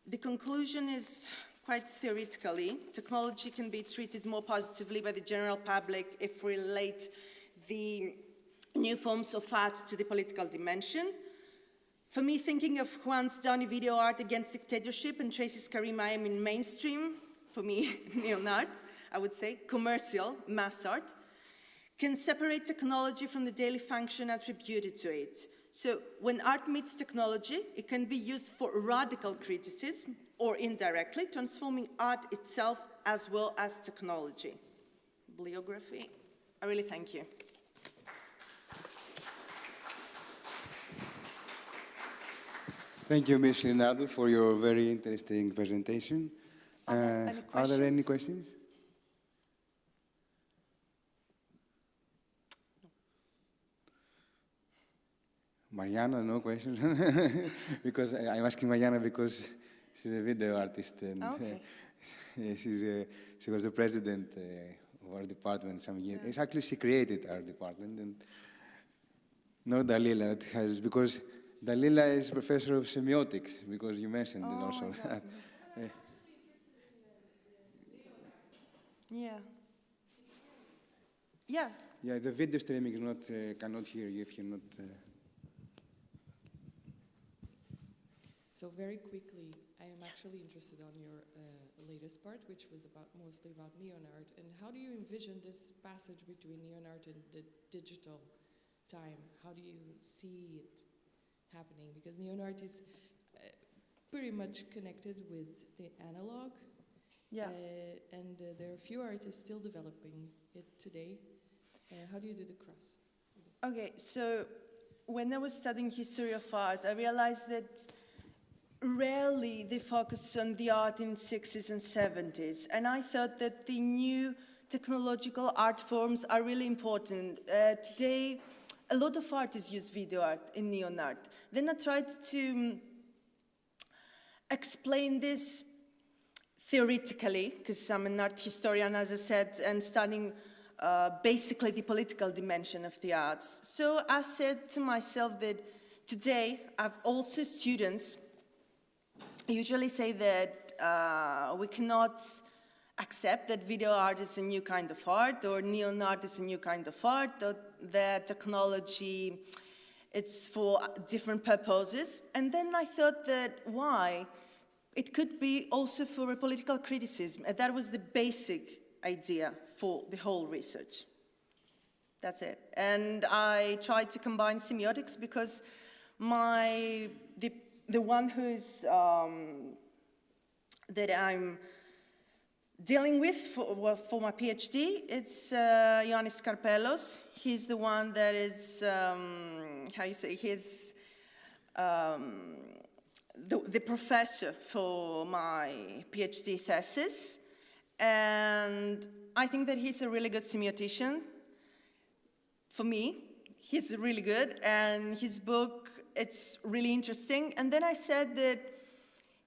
The conclusion is quite theoretically, technology can be treated more positively by the general public if we relate the new forms of art to the political dimension. For me, thinking of Juan's Downey video art against dictatorship and Tracy's Karim in mainstream, for me, neon art, I would say, commercial, mass art, can separate technology from the daily function attributed to it. So when art meets technology, it can be used for radical criticism or indirectly, transforming art itself as well as technology. Bibliography, I really thank you. Thank you, Ms. Leonardo, for your very interesting presentation. Are there any questions? Marianne, no questions? Because I'm asking Marianne because she's a video artist and she was the president of our department some years. Yeah. Actually, she created our department, and not Dalila. Because Dalila is professor of semiotics, because you mentioned it also. Yeah. Yeah. Yeah, the video streaming is not, cannot hear you if you're not... So very quickly, I am actually interested on your latest part, which was mostly about neon art. And how do you envision this passage between neon art and the digital time? How do you see it happening? Because neon art is pretty much connected with the analog. Yeah. And there are a few artists still developing it today. How do you do the cross? Okay, so when I was studying history of art, I realized that rarely they focus on the art in the 60s and 70s. And I thought that the new technological art forms are really important. Today, a lot of artists use video art in neon art. Then I tried to explain this theoretically, because I'm an art historian, as I said, and studying basically the political dimension of the arts. So I said to myself that today I've also students usually say that we cannot accept that video art is a new kind of art, or neon art is a new kind of art, or that technology, it's for different purposes. And then I thought that why? It could be also for a political criticism, and that was the basic idea for the whole research. That's it. And I tried to combine semiotics because the one who is that I'm dealing with for my PhD, it's Ioannis Karpelos. He's the one that is, he's the professor for my PhD thesis. And I think that he's a really good semiotician. For me, he's really good, and his book, it's really interesting. And then I said that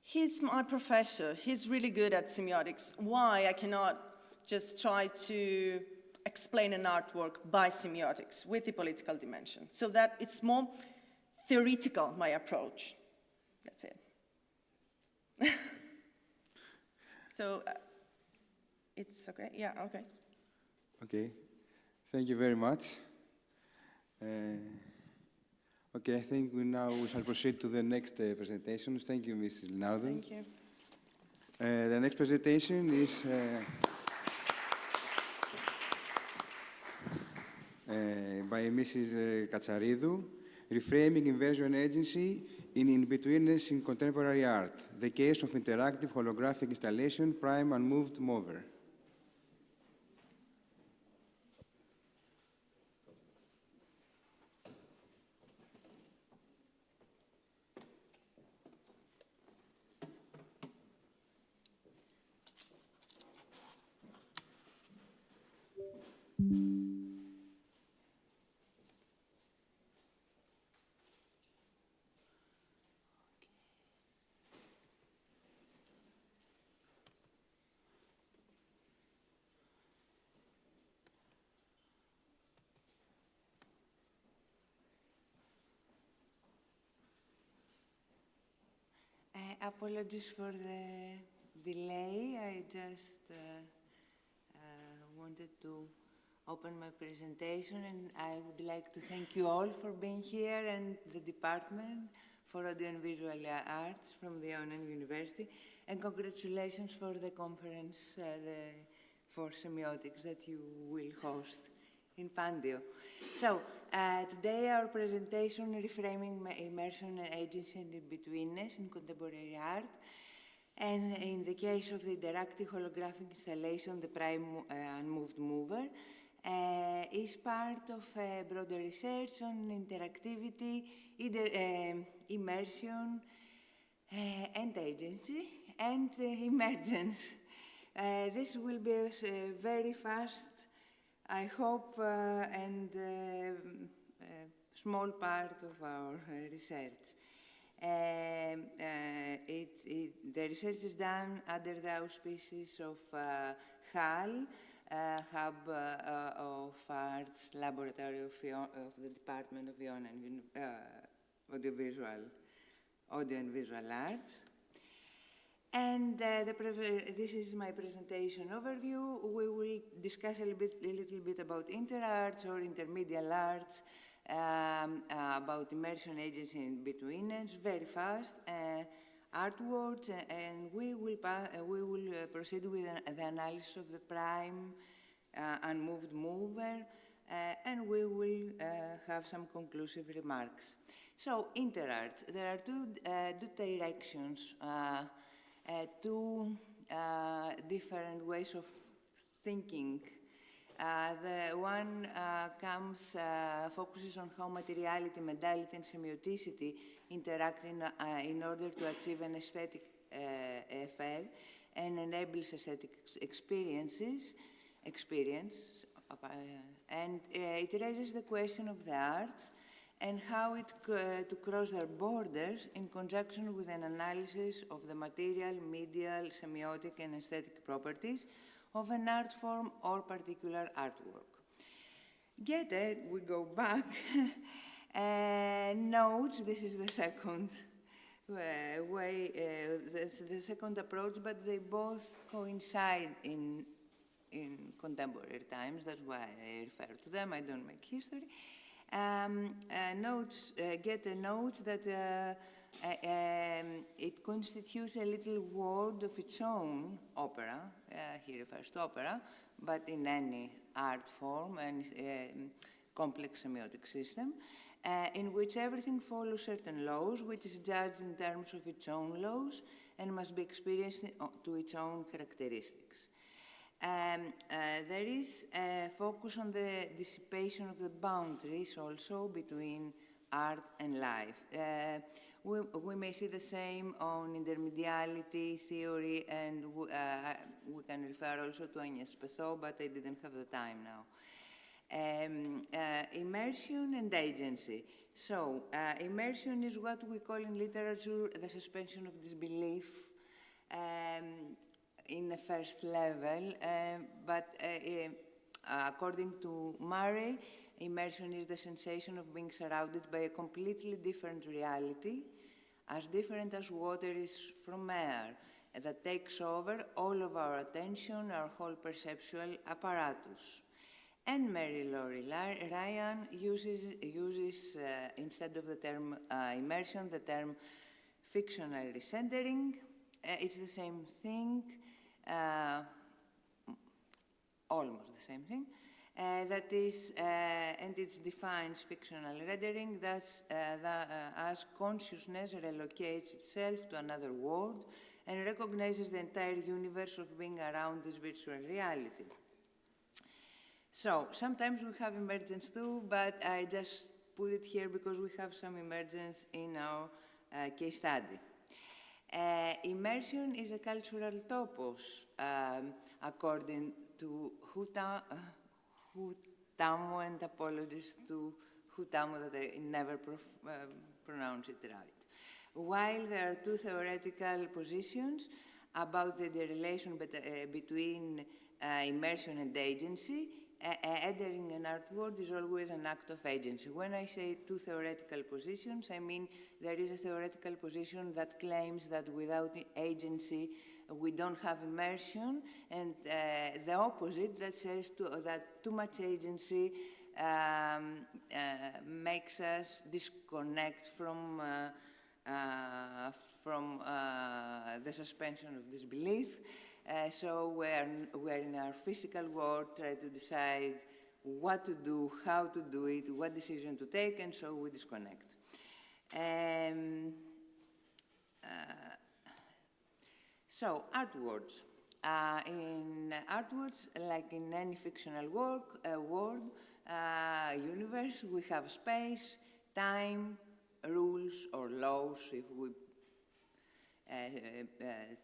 he's my professor, he's really good at semiotics. Why I cannot just try to explain an artwork by semiotics with the political dimension? So that it's more theoretical, my approach. That's it. So, it's okay? Yeah, okay. Okay, thank you very much. Okay, I think we shall proceed to the next presentation. Thank you, Mrs. Leonardo. Thank you. The next presentation is by Mrs. Katsaridou, Reframing Inversion Agency in In-Betweenness in Contemporary Art, the case of interactive holographic installation, prime and moved mover. Apologies for the delay. I just wanted to open my presentation, and I would like to thank you all for being here, and the Department for Audio and Visual Arts from the Ionian University, and congratulations for the conference for semiotics that you will host in Pandio. So, today our presentation, Reframing Immersion and Agency and In-Betweenness in Contemporary Art, and in the case of the interactive holographic installation, the prime unmoved mover, is part of a broader research on interactivity, immersion, and agency, and emergence. This will be a very fast, I hope, and small part of our research. The research is done under the auspices of HAL, Hub of Arts Laboratory of the Department of Audio and Visual Arts. And this is my presentation overview. We will discuss a little bit about interarts or intermediate arts, about immersion agency and betweenness, very fast, artworks, and we will proceed with the analysis of the prime unmoved mover, and we will have some conclusive remarks. So, interarts, there are two directions, two different ways of thinking. The one focuses on how materiality, modality, and semioticity interact in order to achieve an aesthetic effect and enables aesthetic experience. And it raises the question of the arts and how to cross their borders in conjunction with an analysis of the material, medial, semiotic, and aesthetic properties of an art form or particular artwork. Goethe, we go back, notes, this is the second the second approach, but they both coincide in contemporary times. That's why I refer to them. I don't make history. Goethe notes that it constitutes a little world of its own, opera. He refers to opera, but in any art form and complex semiotic system, in which everything follows certain laws, which is judged in terms of its own laws and must be experienced to its own characteristics. There is a focus on the dissipation of the boundaries also between art and life. We may see the same on intermediality theory, and we can refer also to Agnès Pessot, but I didn't have the time now. Immersion and agency. So, immersion is what we call in literature the suspension of disbelief in the first level, but according to Murray, immersion is the sensation of being surrounded by a completely different reality, as different as water is from air, that takes over all of our attention, our whole perceptual apparatus. And Mary Laurie Ryan uses instead of the term immersion, the term fictional recentering. It's the same thing, almost the same thing. That is, and it defines fictional rendering as consciousness relocates itself to another world and recognizes the entire universe of being around this virtual reality. So, sometimes we have emergence too, but I just put it here because we have some emergence in our case study. Immersion is a cultural topos, according to Hutamo, and apologies to Hutamo that I never pronounce it right. While there are two theoretical positions about the relation between immersion and agency, entering an art world is always an act of agency. When I say two theoretical positions, I mean there is a theoretical position that claims that without agency we don't have immersion, and the opposite that says that too much agency makes us disconnect from the suspension of disbelief. So we're in our physical world, try to decide what to do, how to do it, what decision to take, and so we disconnect. So artworks. In artworks, like in any fictional world, universe, we have space, time, rules or laws, if we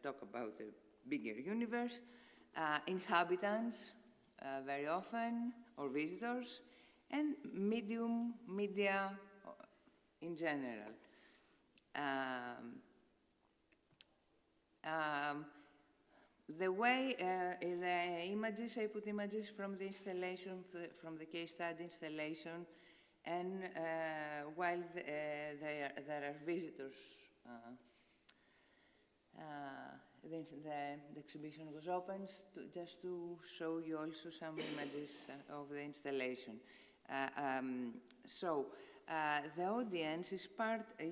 talk about a bigger universe, inhabitants very often, or visitors, and media in general. The way the images, I put images from the installation, from the case study installation, and while there are visitors, the exhibition was open just to show you also some images of the installation. So the audience is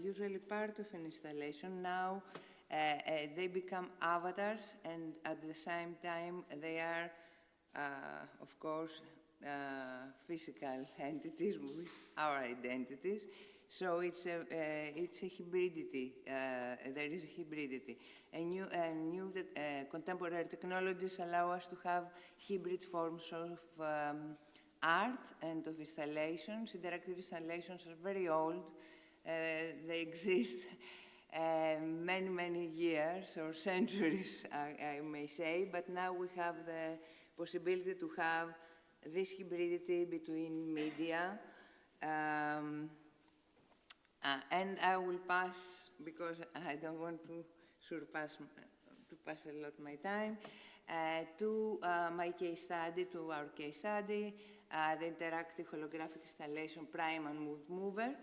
usually part of an installation. Now they become avatars, and at the same time they are, of course, physical entities with our identities. So it's a hybridity. There is a hybridity. Contemporary technologies allow us to have hybrid forms of art and of installations. Interactive installations are very old. They exist many, many years or centuries, I may say. But now we have the possibility to have this hybridity between media And I will pass, because I don't want to surpass, to pass a lot my time, to my case study, to our case study, the interactive holographic installation Prime and Mover,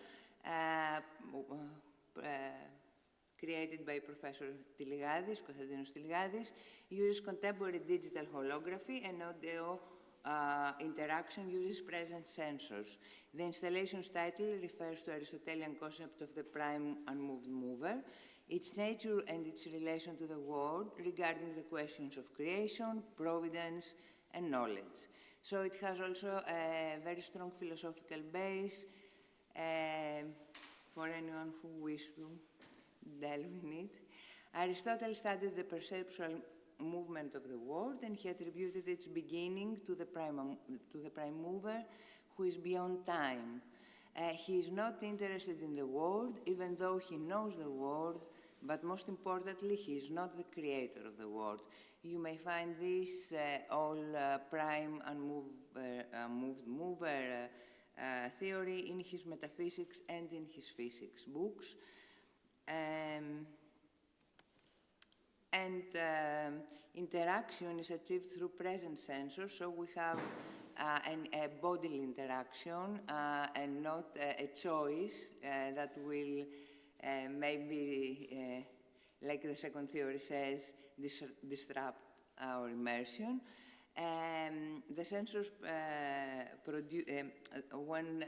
created by Professor Konstantinos Tiligadis, uses contemporary digital holography and audio interaction uses presence sensors. The installation's title refers to Aristotelian concept of the prime unmoved mover, its nature and its relation to the world regarding the questions of creation, providence, and knowledge. So it has also a very strong philosophical base for anyone who wishes to delve in it. Aristotle studied the perceptual movement of the world, and he attributed its beginning to the prime mover, who is beyond time. He is not interested in the world, even though he knows the world, but most importantly, he is not the creator of the world. You may find this all prime and moved mover theory in his metaphysics and in his physics books. Interaction is achieved through presence sensors, so we have a bodily interaction and not a choice that will maybe, like the second theory says, disrupt our immersion. The sensors when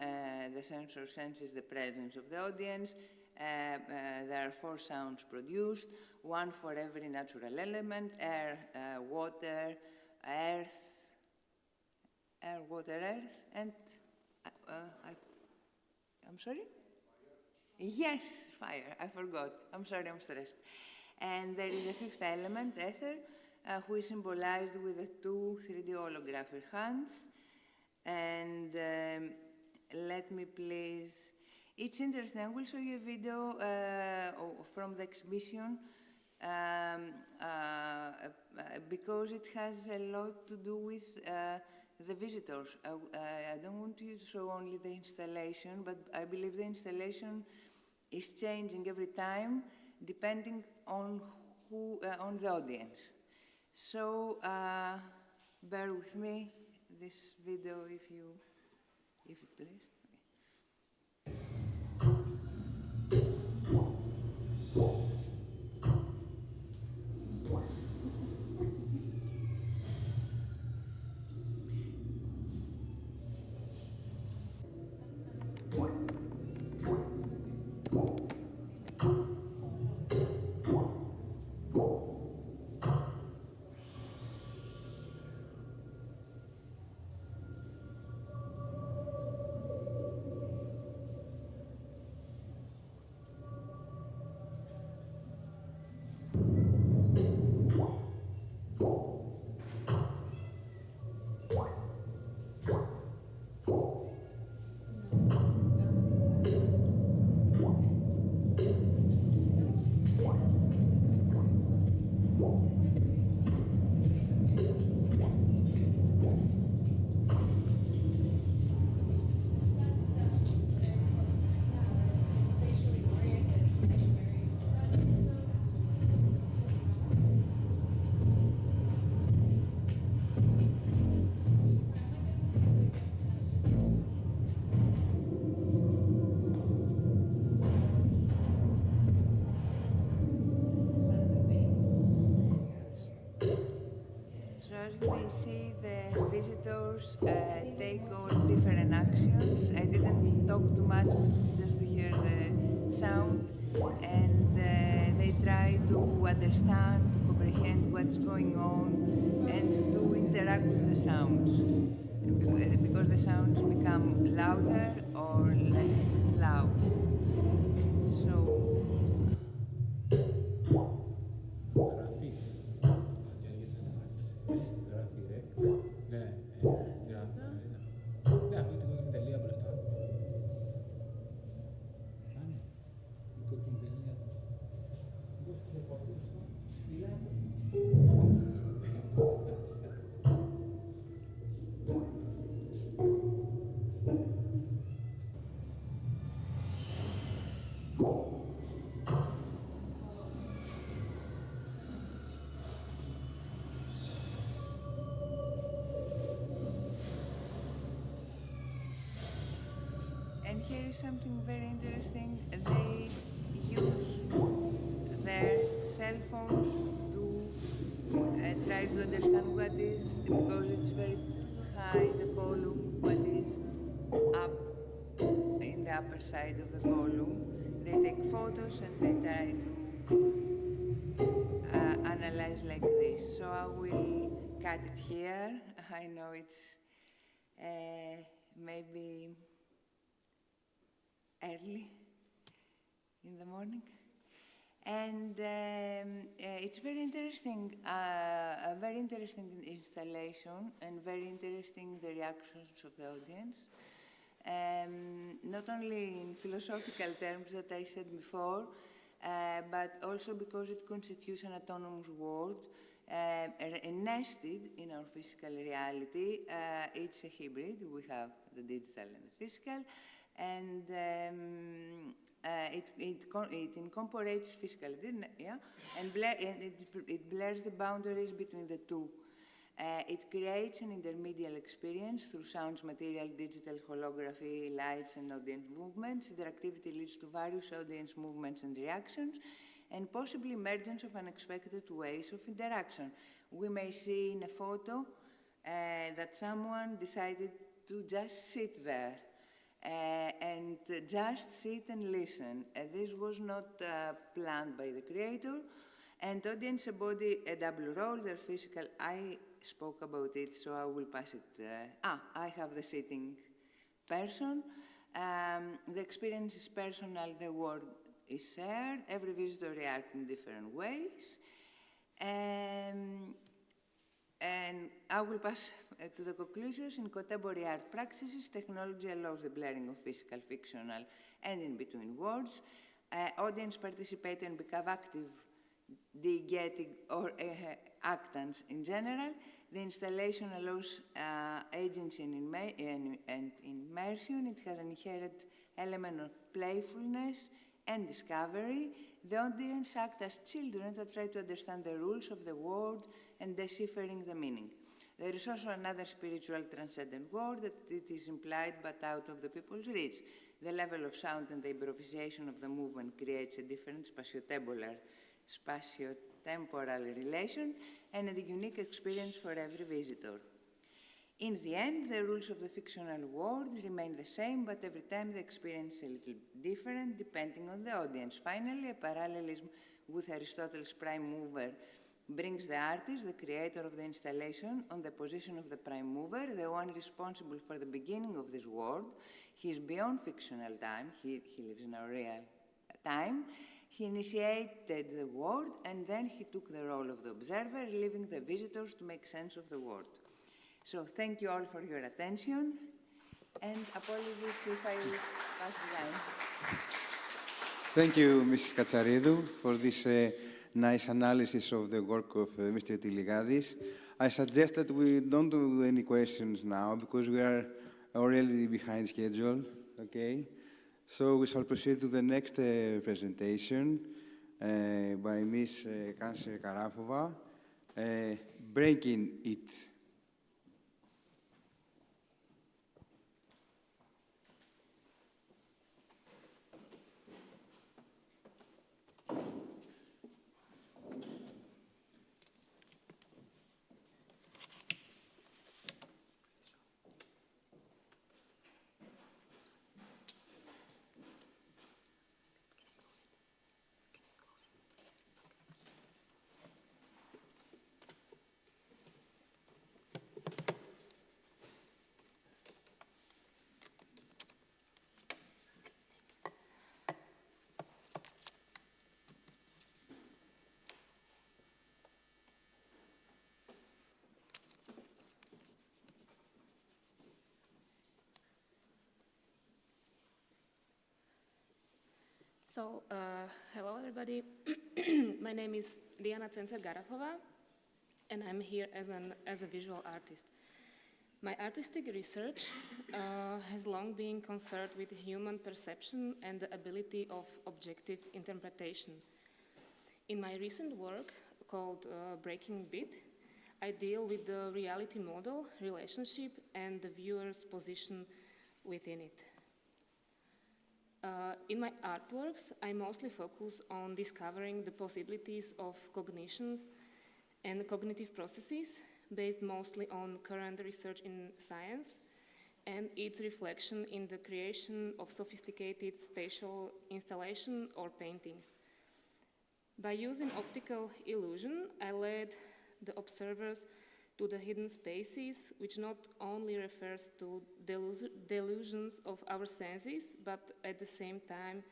the sensor senses the presence of the audience, there are 4 sounds produced, one for every natural element: air, water, earth, and I'm sorry? Yes, fire, I forgot. I'm sorry, I'm stressed. And there is a 5th element, ether, who is symbolized with the 2 3D holographic hands. And let me please, it's interesting, I will show you a video from the exhibition because it has a lot to do with the visitors. I don't want you to show only the installation, but I believe the installation is changing every time depending on on the audience. So bear with me, this video, if it please. See the visitors take all different actions. I didn't talk too much just to hear the sound, and they try to understand, to comprehend what's going on, and to interact with the sounds, because the sounds become louder or less loud. So. And here is something very interesting. They use their cell phones to try to understand what is, because it's very high, the column, what is up in the upper side of the column. They take photos and they try to analyze like this. So I will cut it here. I know it's maybe early in the morning. And it's very interesting, a very interesting installation, and very interesting the reactions of the audience. Not only in philosophical terms that I said before, but also because it constitutes an autonomous world, nested in our physical reality. It's a hybrid. We have the digital and the physical, and it incorporates physicality, yeah, and it blurs the boundaries between the two. It creates an intermediate experience through sounds, material, digital, holography, lights, and audience movements. Interactivity leads to various audience movements and reactions, and possibly emergence of unexpected ways of interaction. We may see in a photo that someone decided to just sit there and just sit and listen. This was not planned by the creator. And audience embody a double role, their physical. I spoke about it, so I will pass it. I have the sitting person. The experience is personal, the word is shared. Every visitor reacts in different ways. And I will pass to the conclusions. In contemporary art practices, technology allows the blurring of physical, fictional, and in-between worlds. Audience participate and become active diegetic or actants in general. The installation allows agency and immersion. It has an inherent element of playfulness and discovery. The audience act as children that try to understand the rules of the world and deciphering the meaning. There is also another spiritual transcendent world that it is implied but out of the people's reach. The level of sound and the improvisation of the movement creates a different spatio-temporal relation and a unique experience for every visitor. In the end, the rules of the fictional world remain the same, but every time the experience is a little different depending on the audience. Finally, a parallelism with Aristotle's prime mover brings the artist, the creator of the installation, on the position of the prime mover, the one responsible for the beginning of this world. He is beyond fictional time. He lives in our real time. He initiated the world, and then he took the role of the observer, leaving the visitors to make sense of the world. So thank you all for your attention, and apologies if I pass the line. Thank you, Mrs. Katsaridou, for this nice analysis of the work of Mr. Tiligadis. I suggest that we don't do any questions now, because we are already behind schedule, okay? So we shall proceed to the next presentation by Ms. Kanser Karafova, Breaking It. So, hello everybody. My name is Liana Cencer-Garafova, and I'm here as a visual artist. My artistic research has long been concerned with human perception and the ability of objective interpretation. In my recent work called Breaking Bit, I deal with the reality model, relationship, and the viewer's position within it. In my artworks, I mostly focus on discovering the possibilities of cognition and cognitive processes based mostly on current research in science and its reflection in the creation of sophisticated spatial installation or paintings. By using optical illusion, I led the observers to the hidden spaces, which not only refers to delusions of our senses, but at the same time,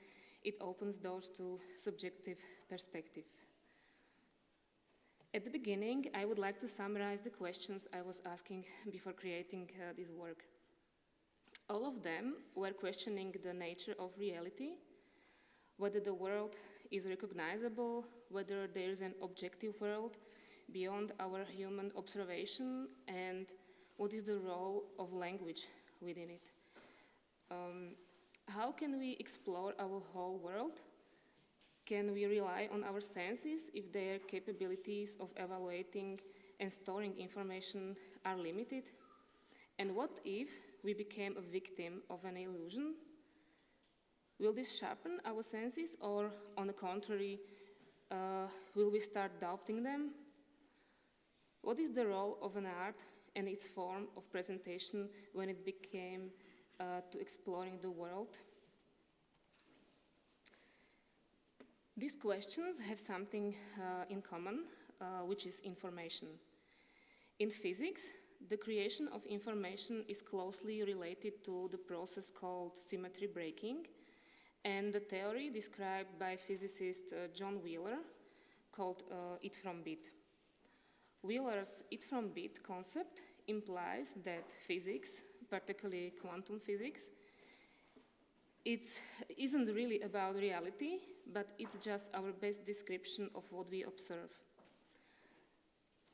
it opens doors to subjective perspective. At the beginning, I would like to summarize the questions I was asking before creating this work. All of them were questioning the nature of reality, whether the world is recognizable, whether there is an objective world beyond our human observation, and what is the role of language within it. How can we explore our whole world? Can we rely on our senses if their capabilities of evaluating and storing information are limited? And what if we became a victim of an illusion? Will this sharpen our senses, or on the contrary, will we start doubting them? What is the role of an art and its form of presentation when it became to exploring the world? These questions have something in common, which is information. In physics, the creation of information is closely related to the process called symmetry breaking, and the theory described by physicist John Wheeler called it from bit. Wheeler's it from bit concept implies that physics, particularly quantum physics, it isn't really about reality, but it's just our best description of what we observe.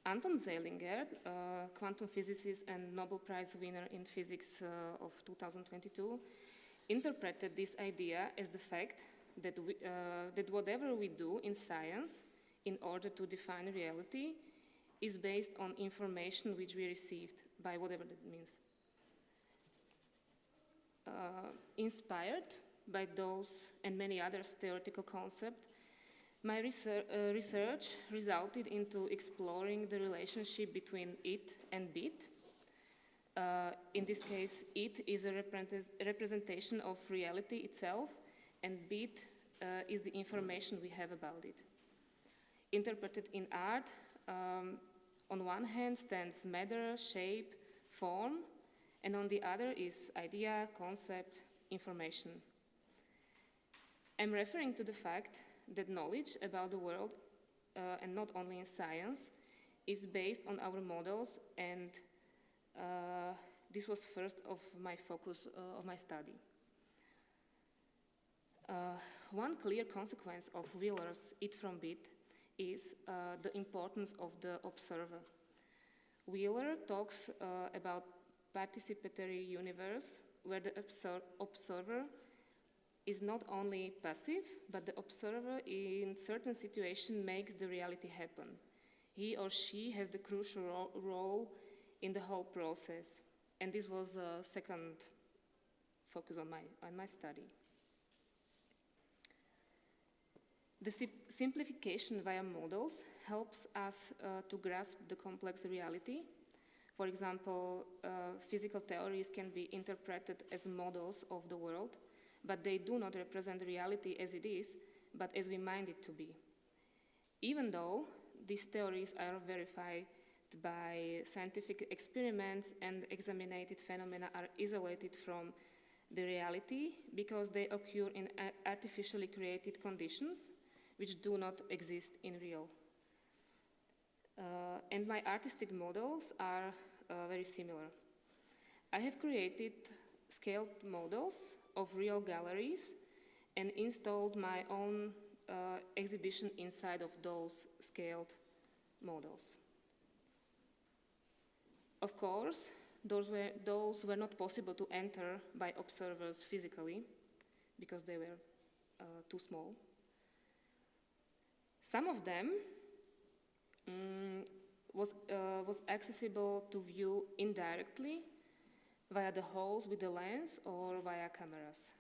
Anton Zeilinger, quantum physicist and Nobel Prize winner in physics of 2022, interpreted this idea as the fact that, that whatever we do in science in order to define reality is based on information which we received, by whatever that means. Inspired by those and many other theoretical concepts, my research resulted into exploring the relationship between it and bit. In this case, it is a representation of reality itself, and bit is the information we have about it. Interpreted in art, on one hand stands matter, shape, form, and on the other is idea, concept, information. I'm referring to the fact that knowledge about the world, and not only in science, is based on our models, and this was first of my focus of my study. One clear consequence of Wheeler's it from bit is the importance of the observer. Wheeler talks about participatory universe where the observer is not only passive, but the observer in certain situation makes the reality happen. He or she has the crucial role in the whole process. And this was a second focus on my study. The simplification via models helps us to grasp the complex reality. For example, physical theories can be interpreted as models of the world, but they do not represent reality as it is, but as we mind it to be. Even though these theories are verified by scientific experiments and examined phenomena are isolated from the reality because they occur in artificially created conditions which do not exist in real. And my artistic models are very similar. I have created scaled models of real galleries and installed my own exhibition inside of those scaled models. Of course, those were not possible to enter by observers physically because they were too small. Some of them was accessible to view indirectly via the holes with the lens or via cameras.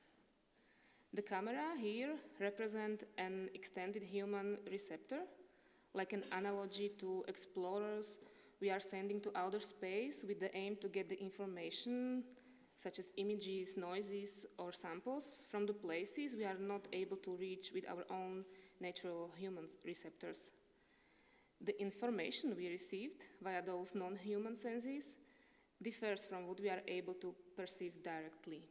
The camera here represents an extended human receptor, like an analogy to explorers we are sending to outer space with the aim to get the information, such as images, noises, or samples from the places we are not able to reach with our own natural human receptors. The information we received via those non-human senses differs from what we are able to perceive directly.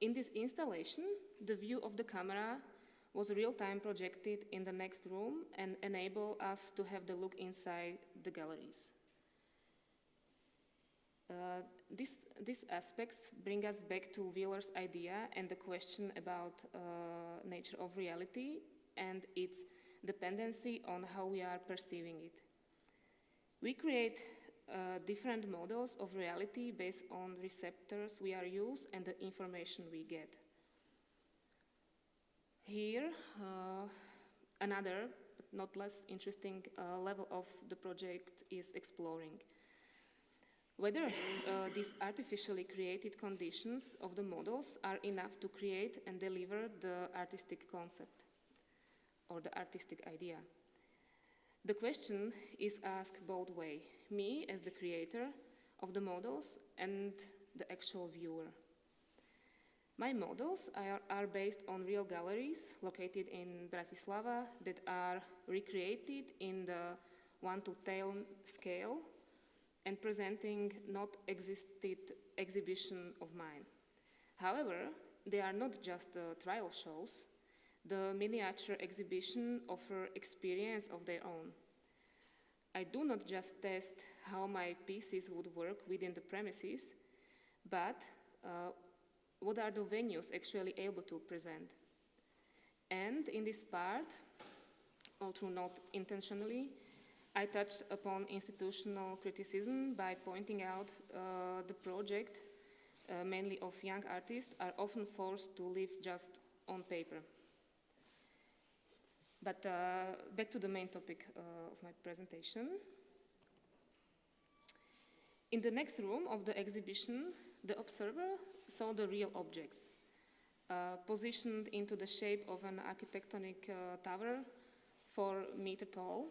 In this installation, the view of the camera was real-time projected in the next room and enabled us to have the look inside the galleries. These aspects bring us back to Wheeler's idea and the question about nature of reality and its dependency on how we are perceiving it. We create different models of reality based on receptors we are used and the information we get. Here, another, but not less interesting level of the project is exploring whether these artificially created conditions of the models are enough to create and deliver the artistic concept or the artistic idea. The question is asked both ways, me as the creator of the models and the actual viewer. My models are based on real galleries located in Bratislava that are recreated in the 1:10 scale and presenting not existed exhibition of mine. However, they are not just trial shows. The miniature exhibition offer experience of their own. I do not just test how my pieces would work within the premises, but what are the venues actually able to present. And in this part, although not intentionally, I touched upon institutional criticism by pointing out the project, mainly of young artists, are often forced to live just on paper. But back to the main topic of my presentation. In the next room of the exhibition, the observer saw the real objects, positioned into the shape of an architectonic tower 4 meters tall.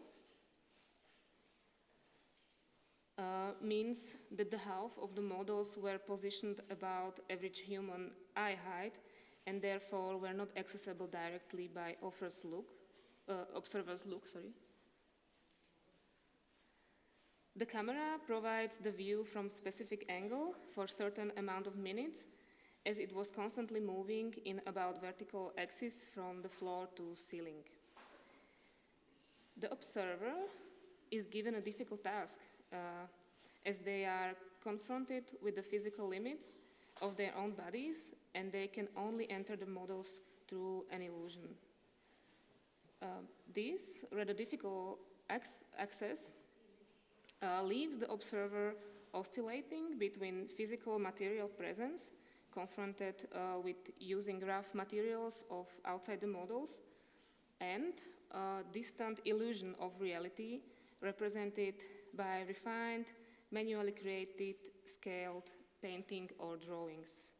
Means that the half of the models were positioned about average human eye height and therefore were not accessible directly by observer's look. The camera provides the view from specific angle for certain amount of minutes, as it was constantly moving in about vertical axis from the floor to ceiling. The observer is given a difficult task, as they are confronted with the physical limits of their own bodies, and they can only enter the models through an illusion. This rather difficult access leaves the observer oscillating between physical material presence, confronted with using rough materials of outside the models, and distant illusion of reality represented by refined, manually created, scaled painting or drawings.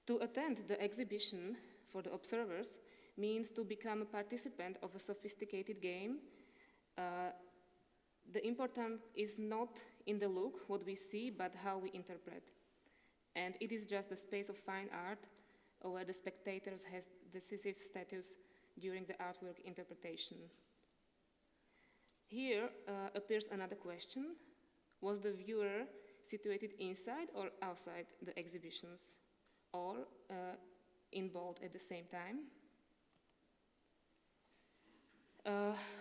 To attend the exhibition for the observers means to become a participant of a sophisticated game. The important is not in the look, what we see, but how we interpret. And it is just the space of fine art where the spectators has decisive status during the artwork interpretation. Here appears another question. Was the viewer situated inside or outside the exhibitions, or in both at the same time?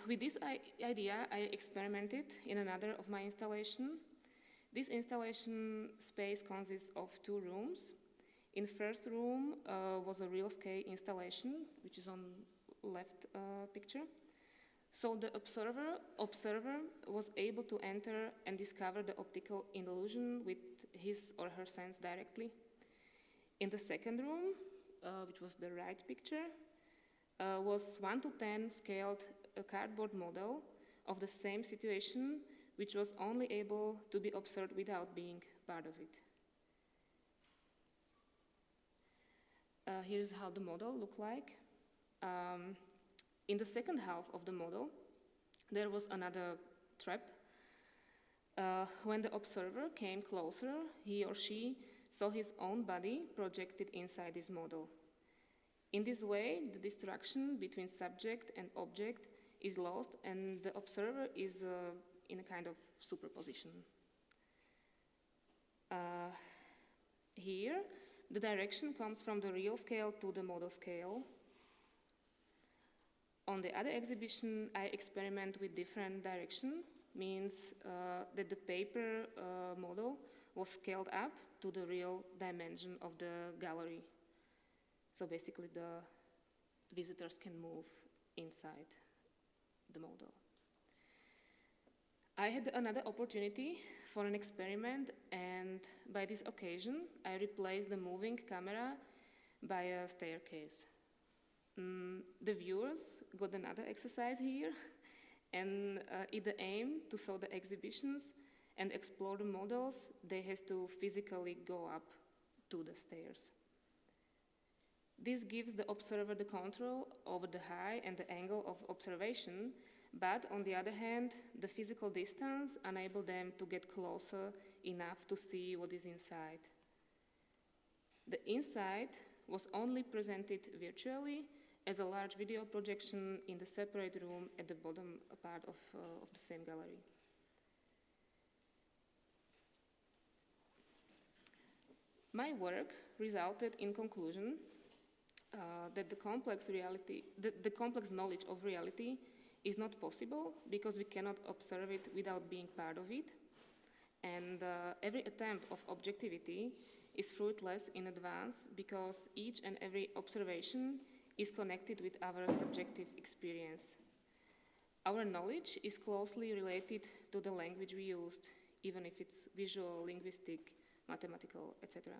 With this idea, I experimented in another of my installation. This installation space consists of 2 rooms. In first room was a real scale installation, which is on left picture. So the observer was able to enter and discover the optical illusion with his or her sense directly. In the second room, which was the right picture, was 1 to 10 scaled a cardboard model of the same situation, which was only able to be observed without being part of it. Here's how the model looked like. In the second half of the model, there was another trap. When the observer came closer, he or she saw his own body projected inside this model. In this way, the distraction between subject and object is lost, and the observer is in a kind of superposition. Here, the direction comes from the real scale to the model scale. On the other exhibition, I experiment with different direction, means that the paper model was scaled up to the real dimension of the gallery. So basically the visitors can move inside the model. I had another opportunity for an experiment, and by this occasion, I replaced the moving camera by a staircase. The viewers got another exercise here, and in the aim to saw the exhibitions and explore the models, they have to physically go up to the stairs. This gives the observer the control over the height and the angle of observation, but on the other hand, the physical distance enables them to get closer enough to see what is inside. The inside was only presented virtually as a large video projection in the separate room at the bottom part of the same gallery. My work resulted in conclusion that the complex knowledge of reality is not possible because we cannot observe it without being part of it. And every attempt of objectivity is fruitless in advance because each and every observation is connected with our subjective experience. Our knowledge is closely related to the language we used, even if it's visual, linguistic, mathematical, etc.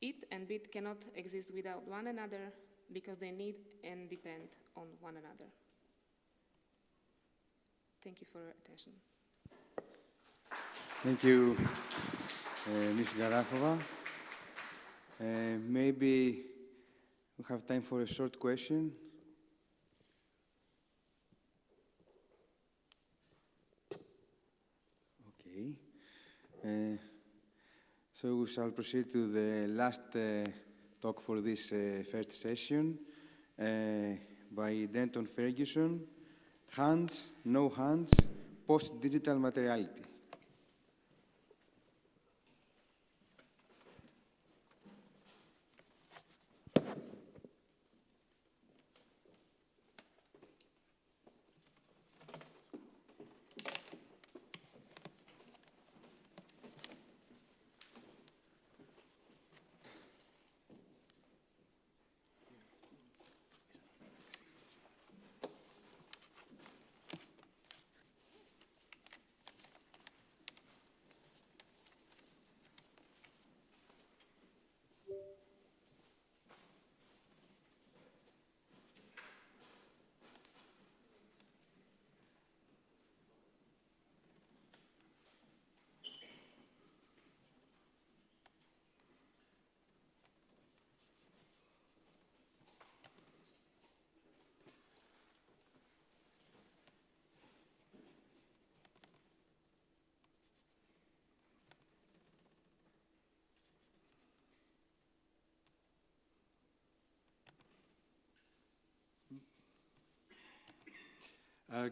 It and bit cannot exist without one another because they need and depend on one another. Thank you for your attention. Thank you, Ms. Garafova. Maybe we have time for a short question. Okay. So we shall proceed to the last talk for this first session by Denton Ferguson, Hands, No Hands, Post-Digital Materiality.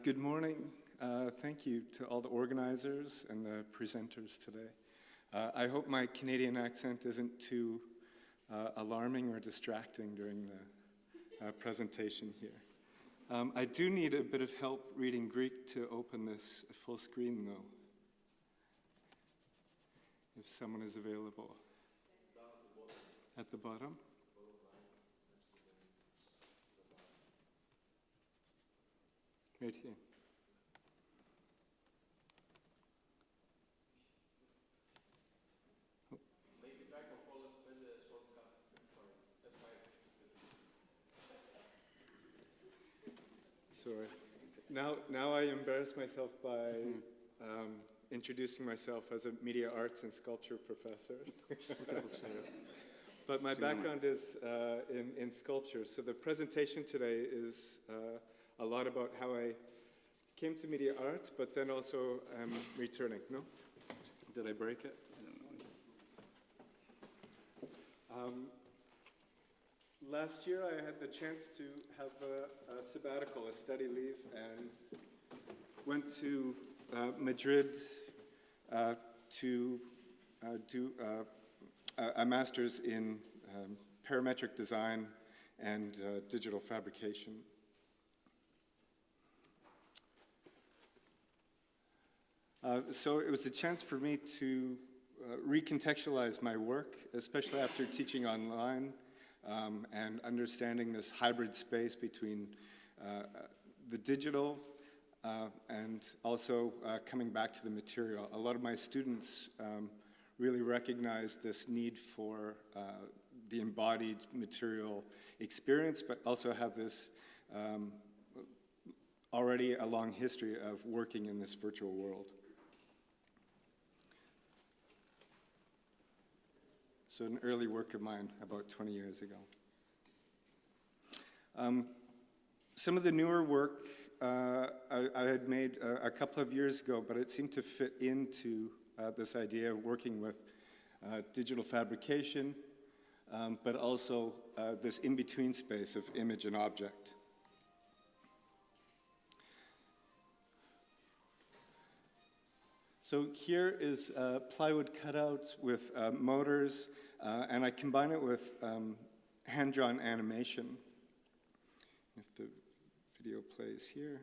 Good morning. Thank you to all the organizers and the presenters today. I hope my Canadian accent isn't too alarming or distracting during the presentation here. I do need a bit of help reading Greek to open this full screen, though. If someone is available. At the bottom? Right here. Sorry. Now I embarrass myself by introducing myself as a media arts and sculpture professor. But my background is in sculpture, so the presentation today is a lot about how I came to media arts, but then also I'm returning. No? Did I break it? Last year I had the chance to have a sabbatical, a study leave, and went to Madrid to do a master's in parametric design and digital fabrication. So it was a chance for me to recontextualize my work, especially after teaching online and understanding this hybrid space between the digital and also coming back to the material. A lot of my students really recognize this need for the embodied material experience, but also have this already a long history of working in this virtual world. So an early work of mine about 20 years ago. Some of the newer work I had made a couple of years ago, but it seemed to fit into this idea of working with digital fabrication, but also this in-between space of image and object. So here is plywood cutouts with motors, and I combine it with hand-drawn animation. If the video plays here.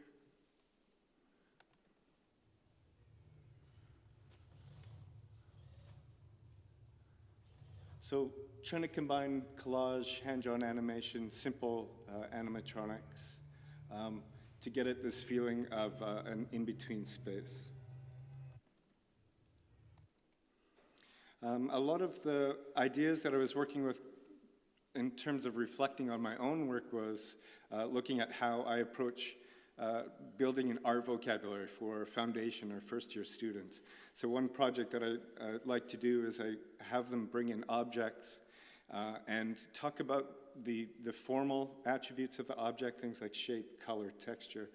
So trying to combine collage, hand-drawn animation, simple animatronics to get at this feeling of an in-between space. A lot of the ideas that I was working with in terms of reflecting on my own work was looking at how I approach building an art vocabulary for foundation or first-year students. So one project that I like to do is I have them bring in objects and talk about the formal attributes of the object, things like shape, color, texture,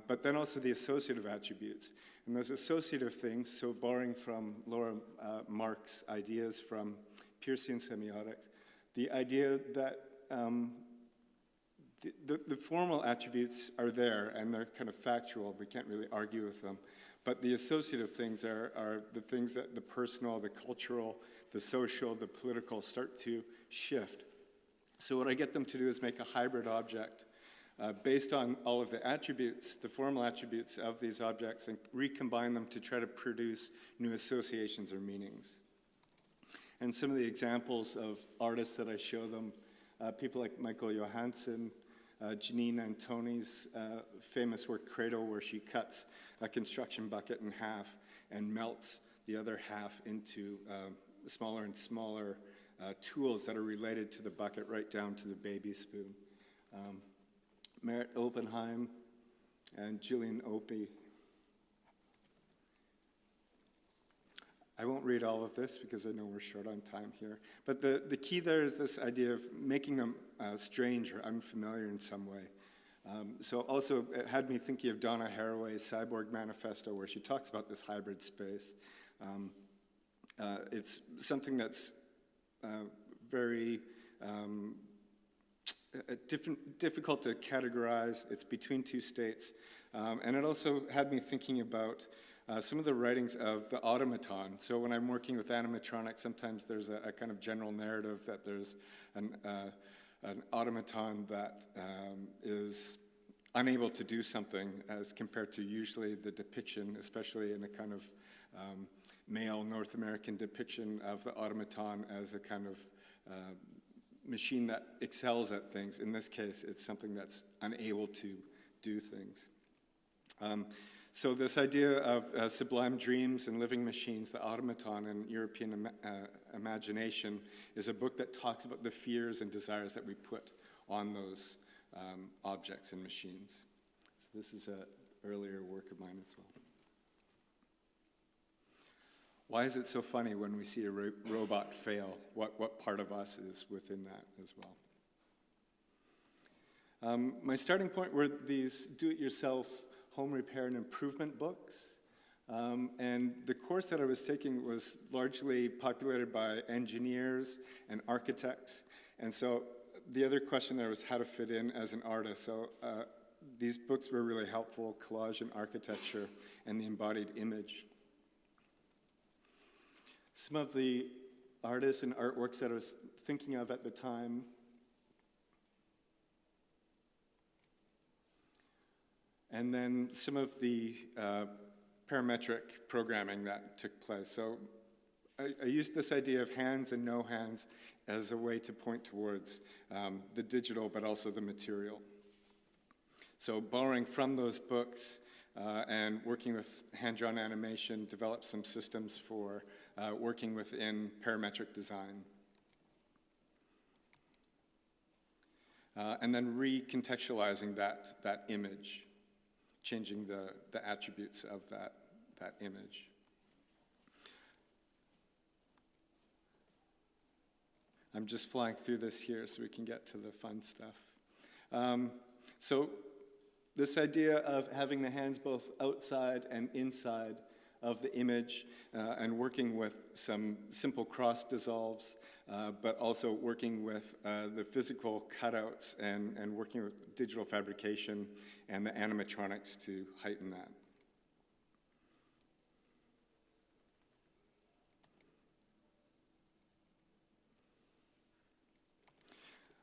but then also the associative attributes. And those associative things, so borrowing from Laura Mark's ideas from Peircean semiotics, the idea that the formal attributes are there and they're kind of factual, we can't really argue with them, but the associative things are the things that the personal, the cultural, the social, the political start to shift. So what I get them to do is make a hybrid object based on all of the attributes, the formal attributes of these objects, and recombine them to try to produce new associations or meanings. And some of the examples of artists that I show them, people like Michail Johansson, Janine Antoni's famous work Cradle, where she cuts a construction bucket in half and melts the other half into smaller and smaller tools that are related to the bucket right down to the baby spoon. Merritt Oppenheim and Gillian Opie. I won't read all of this because I know we're short on time here. But the key there is this idea of making them strange or unfamiliar in some way. So also it had me thinking of Donna Haraway's Cyborg Manifesto, where she talks about this hybrid space. It's something that's very difficult to categorize. It's between two states. And it also had me thinking about some of the writings of the automaton. So when I'm working with animatronics, sometimes there's a kind of general narrative that there's an automaton that is unable to do something as compared to usually the depiction, especially in a kind of male North American depiction of the automaton as a kind of machine that excels at things. In this case, it's something that's unable to do things. So this idea of sublime dreams and living machines, the automaton in European imagination, is a book that talks about the fears and desires that we put on those objects and machines. So this is an earlier work of mine as well. Why is it so funny when we see a robot fail? What part of us is within that as well? My starting point were these do-it-yourself home repair and improvement books. And the course that I was taking was largely populated by engineers and architects. And so the other question there was how to fit in as an artist. So these books were really helpful, Collage and Architecture and the Embodied Image. Some of the artists and artworks that I was thinking of at the time. And then some of the parametric programming that took place. So I used this idea of hands and no hands as a way to point towards the digital, but also the material. So borrowing from those books and working with hand-drawn animation, developed some systems for working within parametric design. And then recontextualizing that image, changing the attributes of that image. I'm just flying through this here so we can get to the fun stuff. So this idea of having the hands both outside and inside of the image and working with some simple cross dissolves, but also working with the physical cutouts and working with digital fabrication and the animatronics to heighten that.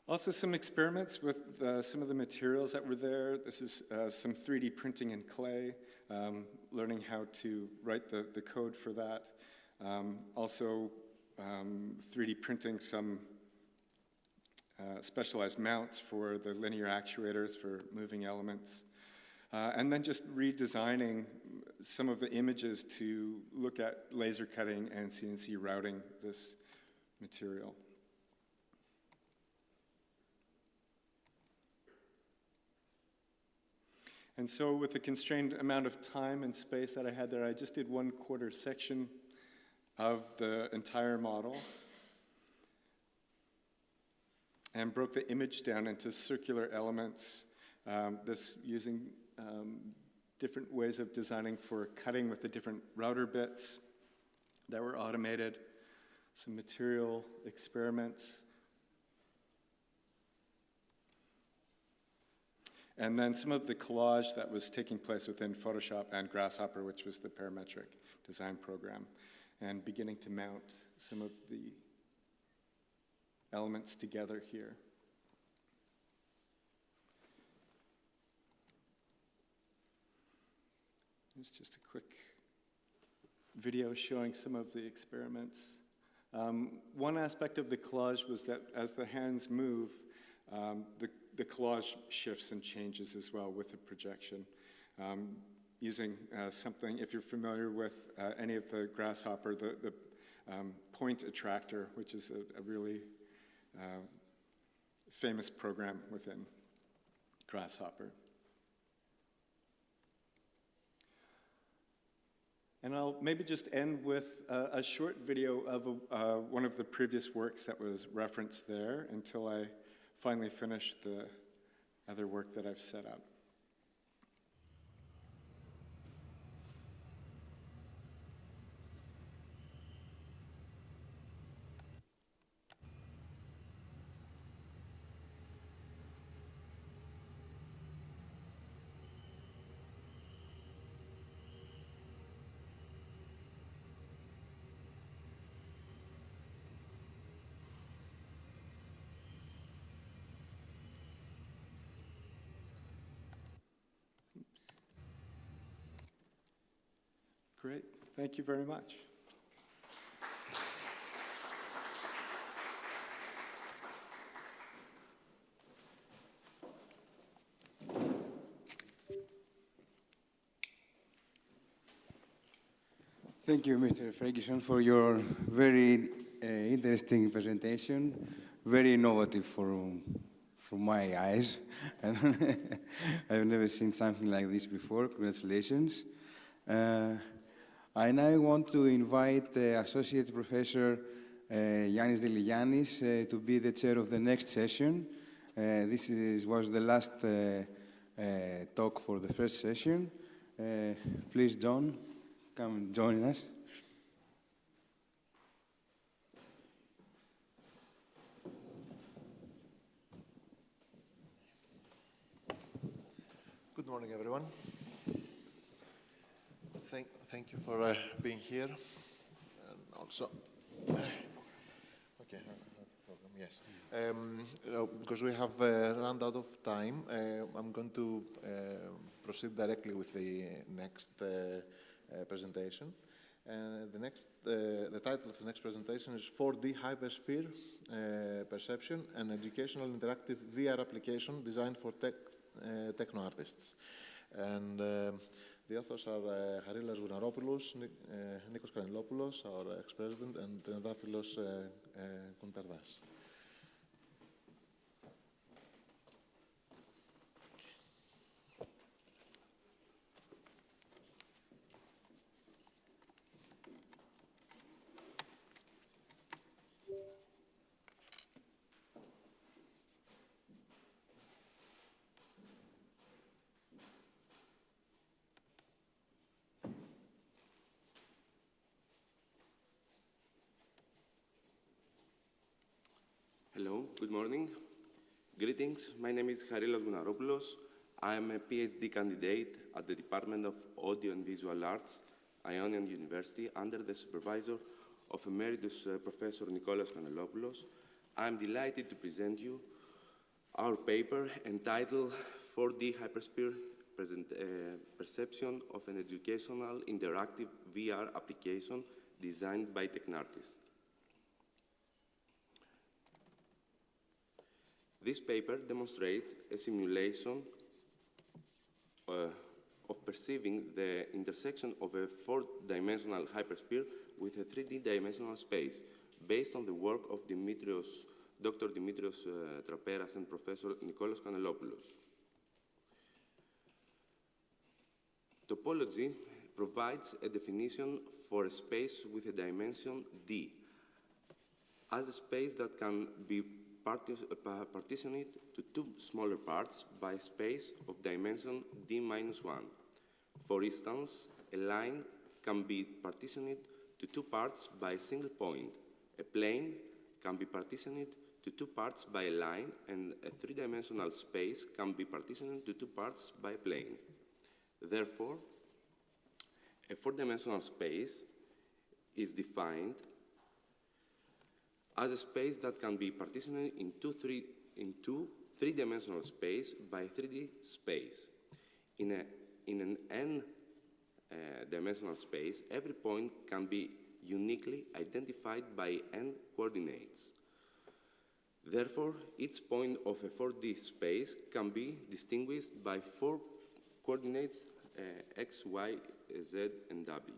Also some experiments with some of the materials that were there. This is some 3D printing in clay, learning how to write the code for that. Also 3D printing some specialized mounts for the linear actuators for moving elements. And then just redesigning some of the images to look at laser cutting and CNC routing this material. And so with the constrained amount of time and space that I had there, I just did 1/4 section of the entire model and broke the image down into circular elements, this using different ways of designing for cutting with the different router bits that were automated, some material experiments, and then some of the collage that was taking place within Photoshop and Grasshopper, which was the parametric design program, and beginning to mount some of the elements together here. Here's just a quick video showing some of the experiments. One aspect of the collage was that as the hands move, the collage shifts and changes as well with the projection. Using something, if you're familiar with any of the Grasshopper, the point attractor, which is a really famous program within Grasshopper. And I'll maybe just end with a short video of one of the previous works that was referenced there until I finally finish the other work that I've set up. Great. Thank you very much. Thank you, Mr. Ferguson, for your very interesting presentation, very innovative from my eyes. I've never seen something like this before. Congratulations. I now want to invite Associate Professor Yannis Deligiannis to be the chair of the next session. This was the last talk for the first session. Please, John, come and join us. Good morning, everyone. Thank you for being here. And also, okay, I have a problem, yes. Because we have run out of time, I'm going to proceed directly with the next presentation. The title of the next presentation is 4D Hypersphere Perception, an educational interactive VR application designed for techno artists. And the authors are Harilas Gounaropoulos, Nikos Kanellopoulos, our ex-president, and Panagopoulos Kontardas. Hello, good morning. Greetings, my name is Harilas Gounaropoulos. I am a PhD candidate at the Department of Audio and Visual Arts, Ionian University, under the supervisor of Emeritus Professor Nikos Kanellopoulos. I am delighted to present you our paper entitled 4D Hypersphere Perception of an Educational Interactive VR Application Designed by Technartists. This paper demonstrates a simulation of perceiving the intersection of a four-dimensional hypersphere with a 3D-dimensional space, based on the work of Dr. Dimitrios Traperas and Professor Nikos Kanellopoulos. Topology provides a definition for a space with a dimension D, as a space that can be partitioned to two smaller parts by a space of dimension d-1. For instance, a line can be partitioned to two parts by a single point. A plane can be partitioned to two parts by a line, and a three-dimensional space can be partitioned to two parts by a plane. Therefore, a four-dimensional space is defined as a space that can be partitioned into three-dimensional space by 3D space. In an n-dimensional space, every point can be uniquely identified by n coordinates. Therefore, each point of a 4D space can be distinguished by 4 coordinates x, y, z, and w.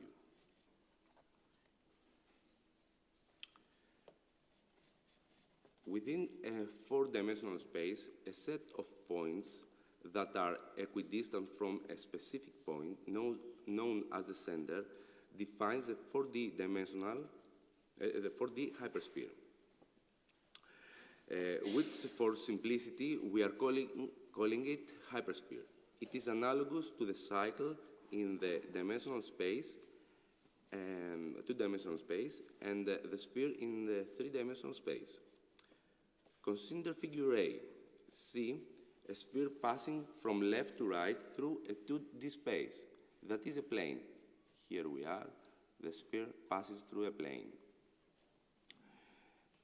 Within a 4-dimensional space, a set of points that are equidistant from a specific point, known as the center, defines the 4D hypersphere, which, for simplicity, we are calling it hypersphere. It is analogous to the cycle in the dimensional space, two-dimensional space, and the sphere in the three-dimensional space. Consider figure A. See a sphere passing from left to right through a 2D space. That is a plane. Here we are. The sphere passes through a plane.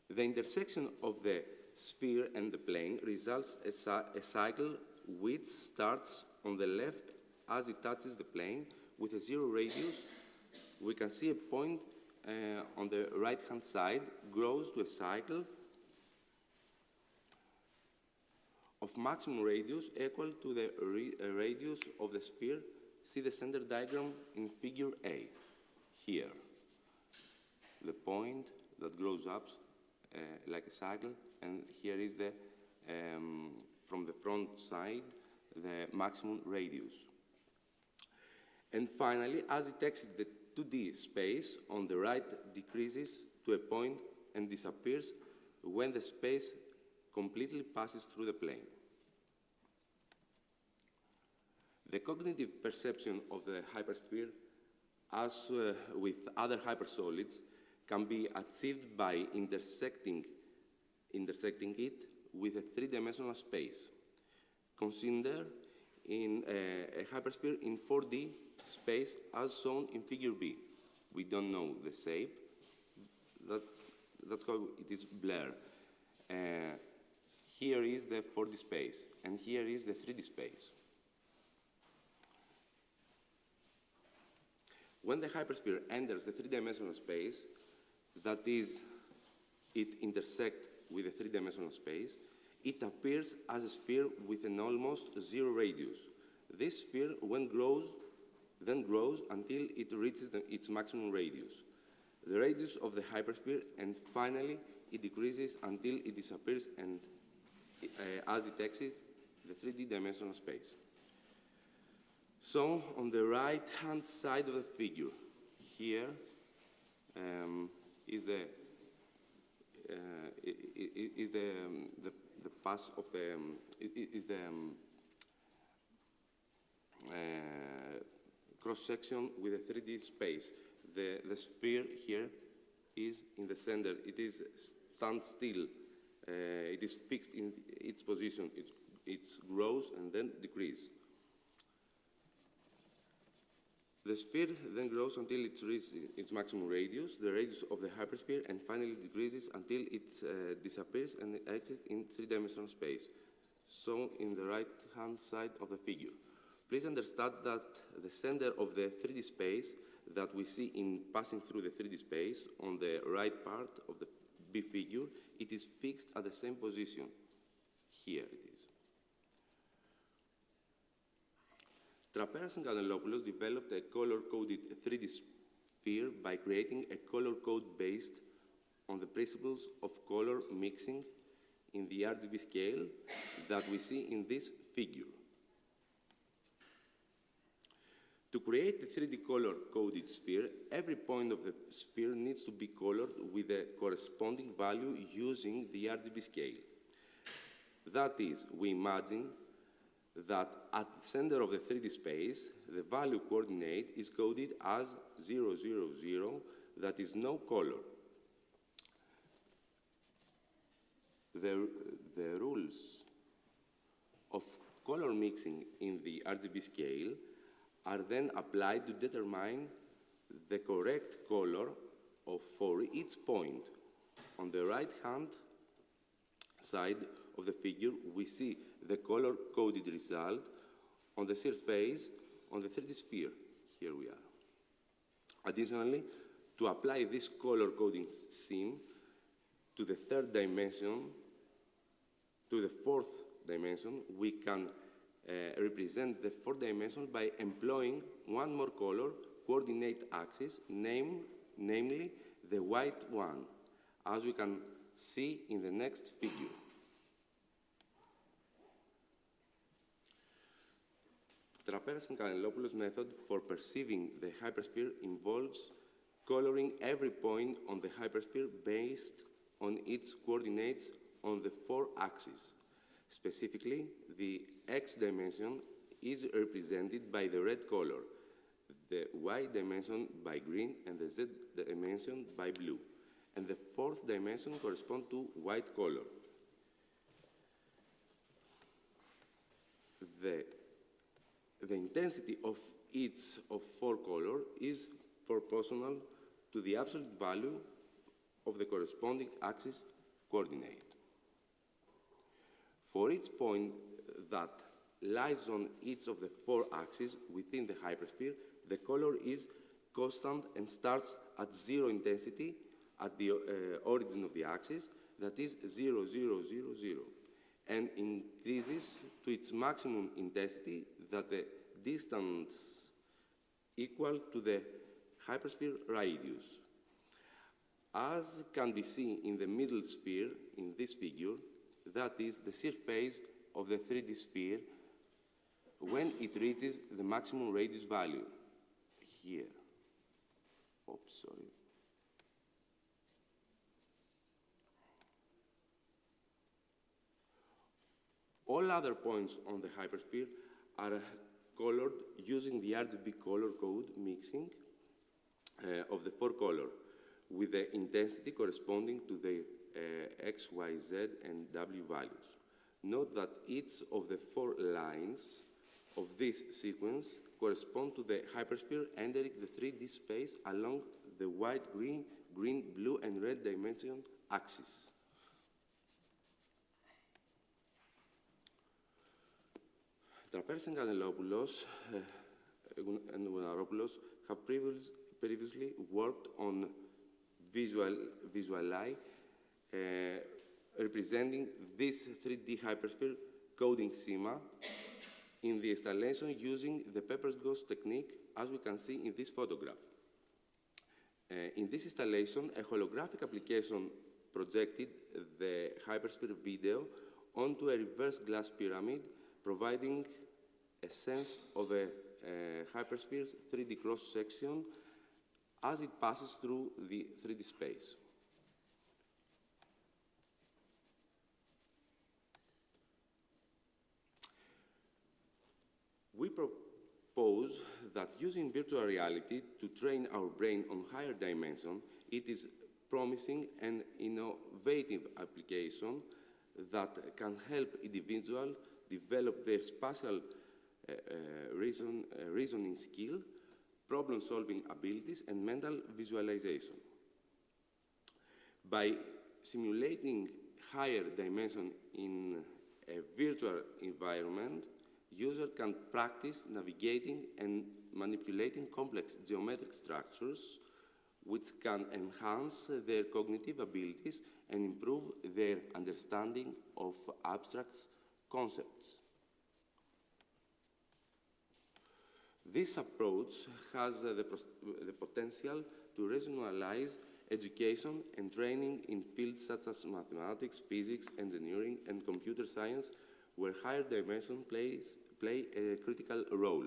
The intersection of the sphere and the plane results a cycle which starts on the left as it touches the plane with a 0 radius. We can see a point on the right-hand side grows to a cycle of maximum radius equal to the radius of the sphere. See the center diagram in figure A. here. The point that grows up like a cycle, and here is the, from the front side, the maximum radius. And finally, as it exits the 2D space, on the right decreases to a point and disappears when the space completely passes through the plane. The cognitive perception of the hypersphere, as with other hypersolids, can be achieved by intersecting it with a three-dimensional space. Consider in a hypersphere in 4D space as shown in figure B. We don't know the shape. That's how it is blurred. Here is the 4D space, and here is the 3D space. When the hypersphere enters the three-dimensional space, that is, it intersects with the three-dimensional space, it appears as a sphere with an almost zero radius. This sphere, then grows until it reaches its maximum radius, the radius of the hypersphere, and finally it decreases until it disappears and as it exits the 3D dimensional space. So on the right-hand side of the figure, here is the pass of the cross-section with the 3D space. The sphere here is in the center. It is stands still. It is fixed in its position. It grows and then decreases. The sphere then grows until it reaches its maximum radius, the radius of the hypersphere, and finally decreases until it disappears and exits in three-dimensional space, shown in the right-hand side of the figure. Please understand that the center of the 3D space that we see in passing through the 3D space on the right part of the B figure, it is fixed at the same position. Here it is. Strapatsakis and Panagopoulos developed a color-coded 3D sphere by creating a color code based on the principles of color mixing in the RGB scale that we see in this figure. To create the 3D color-coded sphere, every point of the sphere needs to be colored with a corresponding value using the RGB scale. That is, we imagine that at the center of the 3D space, the value coordinate is coded as 0, 0, 0, that is no color. The rules of color mixing in the RGB scale are then applied to determine the correct color for each point. On the right-hand side of the figure, we see the color-coded result on the surface on the 3D sphere. Here we are. Additionally, to apply this color-coding scheme to the third dimension, to the fourth dimension, we can represent the fourth dimension by employing one more color coordinate axis, namely the white one, as we can see in the next figure. Strapatsakis and Panagopoulos' method for perceiving the hypersphere involves coloring every point on the hypersphere based on its coordinates on the four axes. Specifically, the x dimension is represented by the red color, the y dimension by green, and the z dimension by blue. And the fourth dimension corresponds to white color. The intensity of each of four colors is proportional to the absolute value of the corresponding axis coordinate. For each point that lies on each of the four axes within the hypersphere, the color is constant and starts at zero intensity at the origin of the axis, that is 0, 0, 0, 0, and increases to its maximum intensity that the distance equal to the hypersphere radius. As can be seen in the middle sphere in this figure, that is the surface of the 3D sphere when it reaches the maximum radius value, here. Oops, sorry. All other points on the hypersphere are colored using the RGB color code mixing of the 4 colors, with the intensity corresponding to the X, Y, Z, and W values. Note that each of the 4 lines of this sequence correspond to the hypersphere entering the 3D space along the white, green, blue, and red dimension axis. Strapatsakis and Panagopoulos have previously worked on visualize representing this 3D hypersphere coding schema in the installation using the Pepper's Ghost technique, as we can see in this photograph. In this installation, a holographic application projected the hypersphere video onto a reverse glass pyramid, providing a sense of a hypersphere's 3D cross-section as it passes through the 3D space. We propose that using virtual reality to train our brain on higher dimension, it is promising and innovative application that can help individuals develop their spatial reasoning skill, problem-solving abilities, and mental visualization. By simulating higher dimension in a virtual environment, users can practice navigating and manipulating complex geometric structures, which can enhance their cognitive abilities and improve their understanding of abstract concepts. This approach has the potential to rationalize education and training in fields such as mathematics, physics, engineering, and computer science, where higher dimensions play a critical role.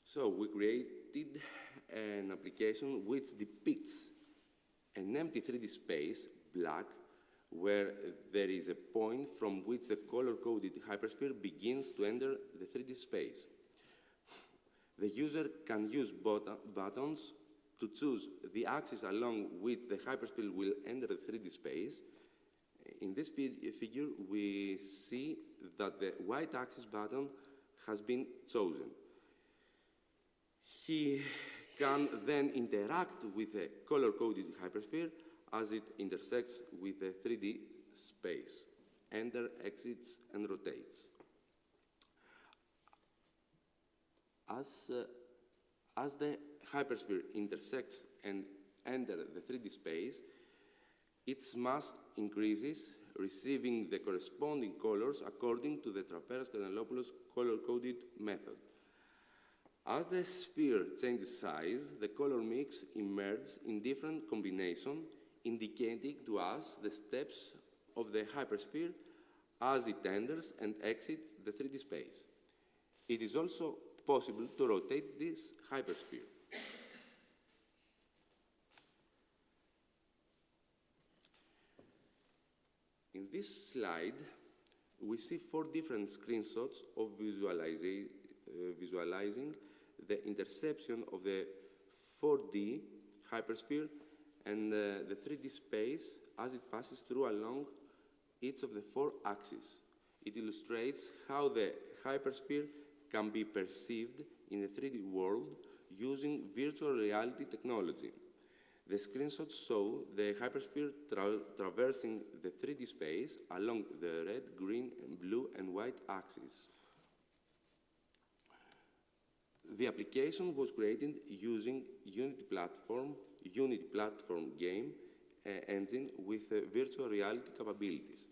So we created an application which depicts an empty 3D space, black, where there is a point from which the color-coded hypersphere begins to enter the 3D space. The user can use buttons to choose the axis along which the hypersphere will enter the 3D space. In this figure, we see that the white axis button has been chosen. He can then interact with the color-coded hypersphere as it intersects with the 3D space, enter, exits, and rotates. As the hypersphere intersects and enters the 3D space, its mass increases, receiving the corresponding colors according to the Strapatsakis color-coded method. As the sphere changes size, the color mix emerges in different combinations, indicating to us the steps of the hypersphere as it enters and exits the 3D space. It is also possible to rotate this hypersphere. In this slide, we see 4 different screenshots of visualizing the intersection of the 4D hypersphere and the 3D space as it passes through along each of the 4 axes. It illustrates how the hypersphere can be perceived in the 3D world using virtual reality technology. The screenshots show the hypersphere traversing the 3D space along the red, green, and blue and white axes. The application was created using Unity platform game engine with virtual reality capabilities.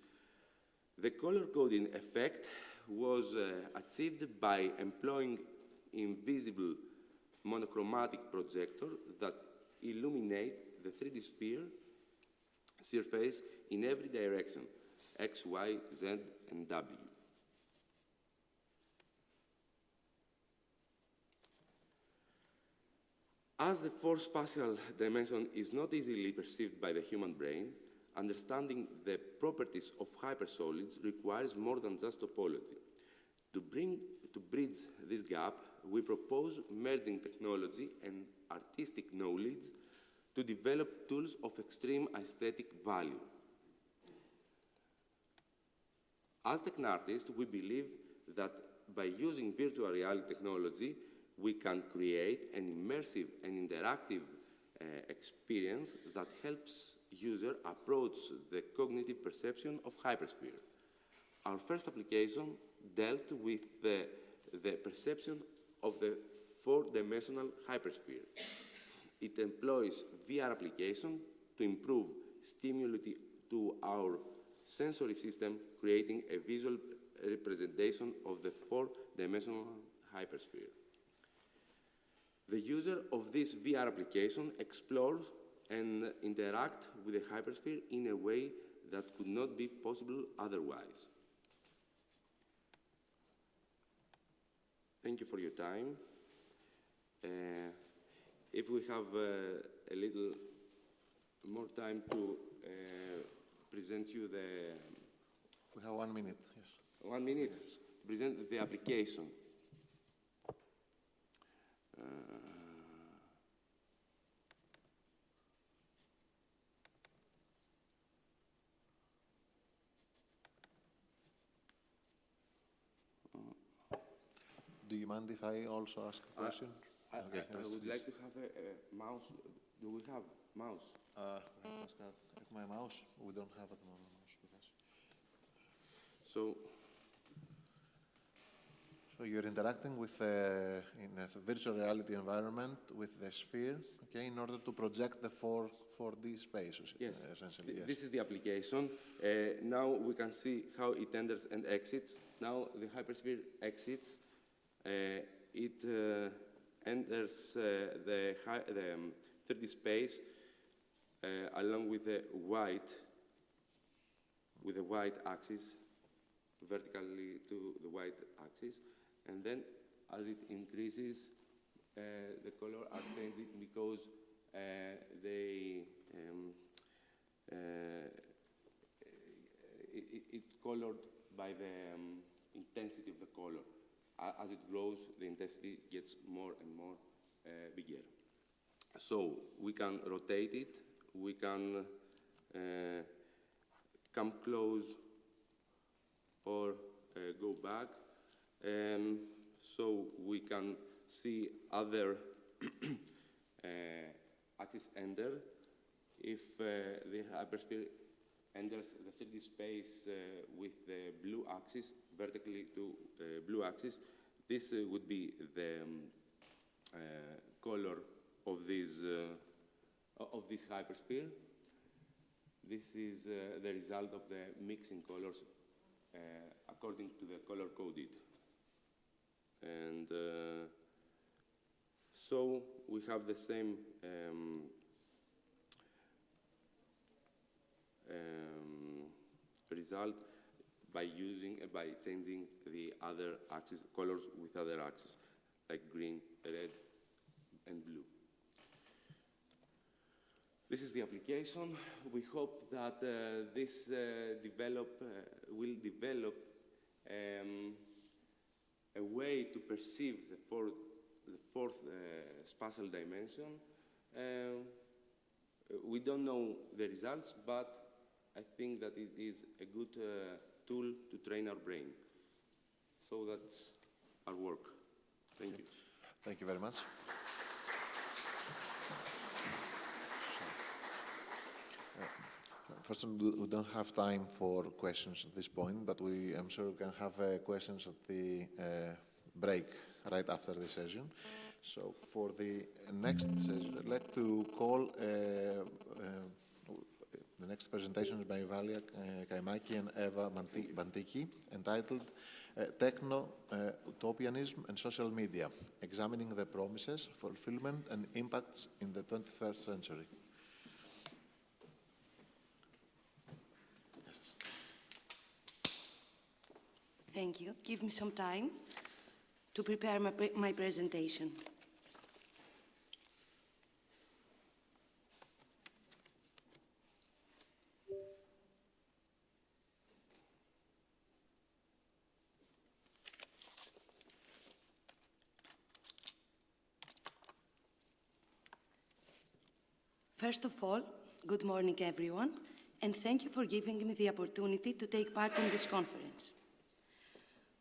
The color coding effect was achieved by employing invisible monochromatic projector that illuminate the 3D sphere surface in every direction, X, Y, Z, and W. As the fourth spatial dimension is not easily perceived by the human brain, understanding the properties of hypersolids requires more than just topology. To bridge this gap, we propose merging technology and artistic knowledge to develop tools of extreme aesthetic value. As techno-artists, we believe that by using virtual reality technology, we can create an immersive and interactive experience that helps users approach the cognitive perception of hypersphere. Our first application dealt with the perception of the four-dimensional hypersphere. It employs VR application to improve stimuli to our sensory system, creating a visual representation of the four-dimensional hypersphere. The user of this VR application explores and interacts with the hypersphere in a way that could not be possible otherwise. Thank you for your time. If we have a little more time to present you the... We have 1 minute, yes. 1 minute? Yes. Present the application. Do you mind if I also ask a question? I would like to have a mouse. Do we have mouse? My mouse, we don't have at the moment mouse with us. So you're interacting with in a virtual reality environment with the sphere, okay, in order to project the 4D space, yes, essentially. Yes. This is the application. Now we can see how it enters and exits. Now the hypersphere exits. It enters the 3D space along with the white axis, vertically to the white axis, and then as it increases, the color are changing because it's colored by the intensity of the color. As it grows, the intensity gets more and more bigger. So we can rotate it, we can come close or go back, so we can see other axes enter. If the hypersphere enters the 3D space with the blue axis, vertically to blue axis, this would be the color of this hypersphere. This is the result of the mixing colors according to the color coded. And so we have the same result by changing the other axis colors with other axes, like green, red, and blue. This is the application. We hope that this will develop a way to perceive the fourth spatial dimension. We don't know the results, but I think that it is a good tool to train our brain. So that's our work. Thank you. Thank you very much. First, we don't have time for questions at this point, but I'm sure we can have questions at the break right after the session. So for the next session, I'd like to call the next presentation is by Valia Kaimaki and Eva Bantiki, entitled Techno-Utopianism and Social Media, Examining the Promises, Fulfillment and Impacts in the 21st Century. Yes. Thank you. Give me some time to prepare my presentation. First of all, good morning, everyone, and thank you for giving me the opportunity to take part in this conference.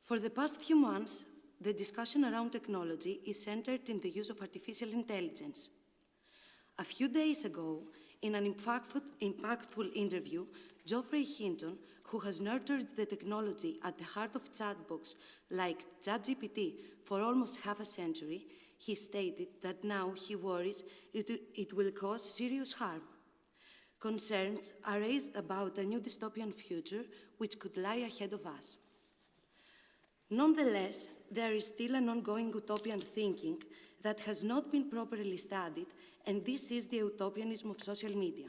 For the past few months, the discussion around technology is centered in the use of artificial intelligence. A few days ago, in an impactful interview, Geoffrey Hinton, who has nurtured the technology at the heart of chatbots like ChatGPT for almost half a century, he stated that now he worries it will cause serious harm. Concerns are raised about a new dystopian future which could lie ahead of us. Nonetheless, there is still an ongoing utopian thinking that has not been properly studied, and this is the utopianism of social media.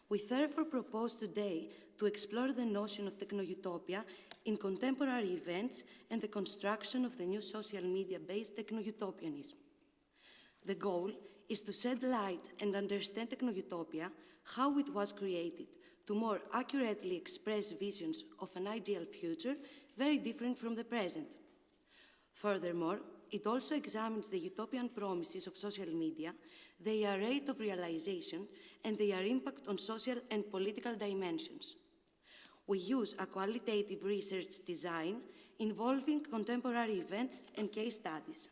We therefore propose today to explore the notion of techno-utopia in contemporary events and the construction of the new social media-based techno-utopianism. The goal is to shed light and understand techno-utopia, how it was created, to more accurately express visions of an ideal future very different from the present. Furthermore, it also examines the utopian promises of social media, their rate of realization, and their impact on social and political dimensions. We use a qualitative research design involving contemporary events and case studies.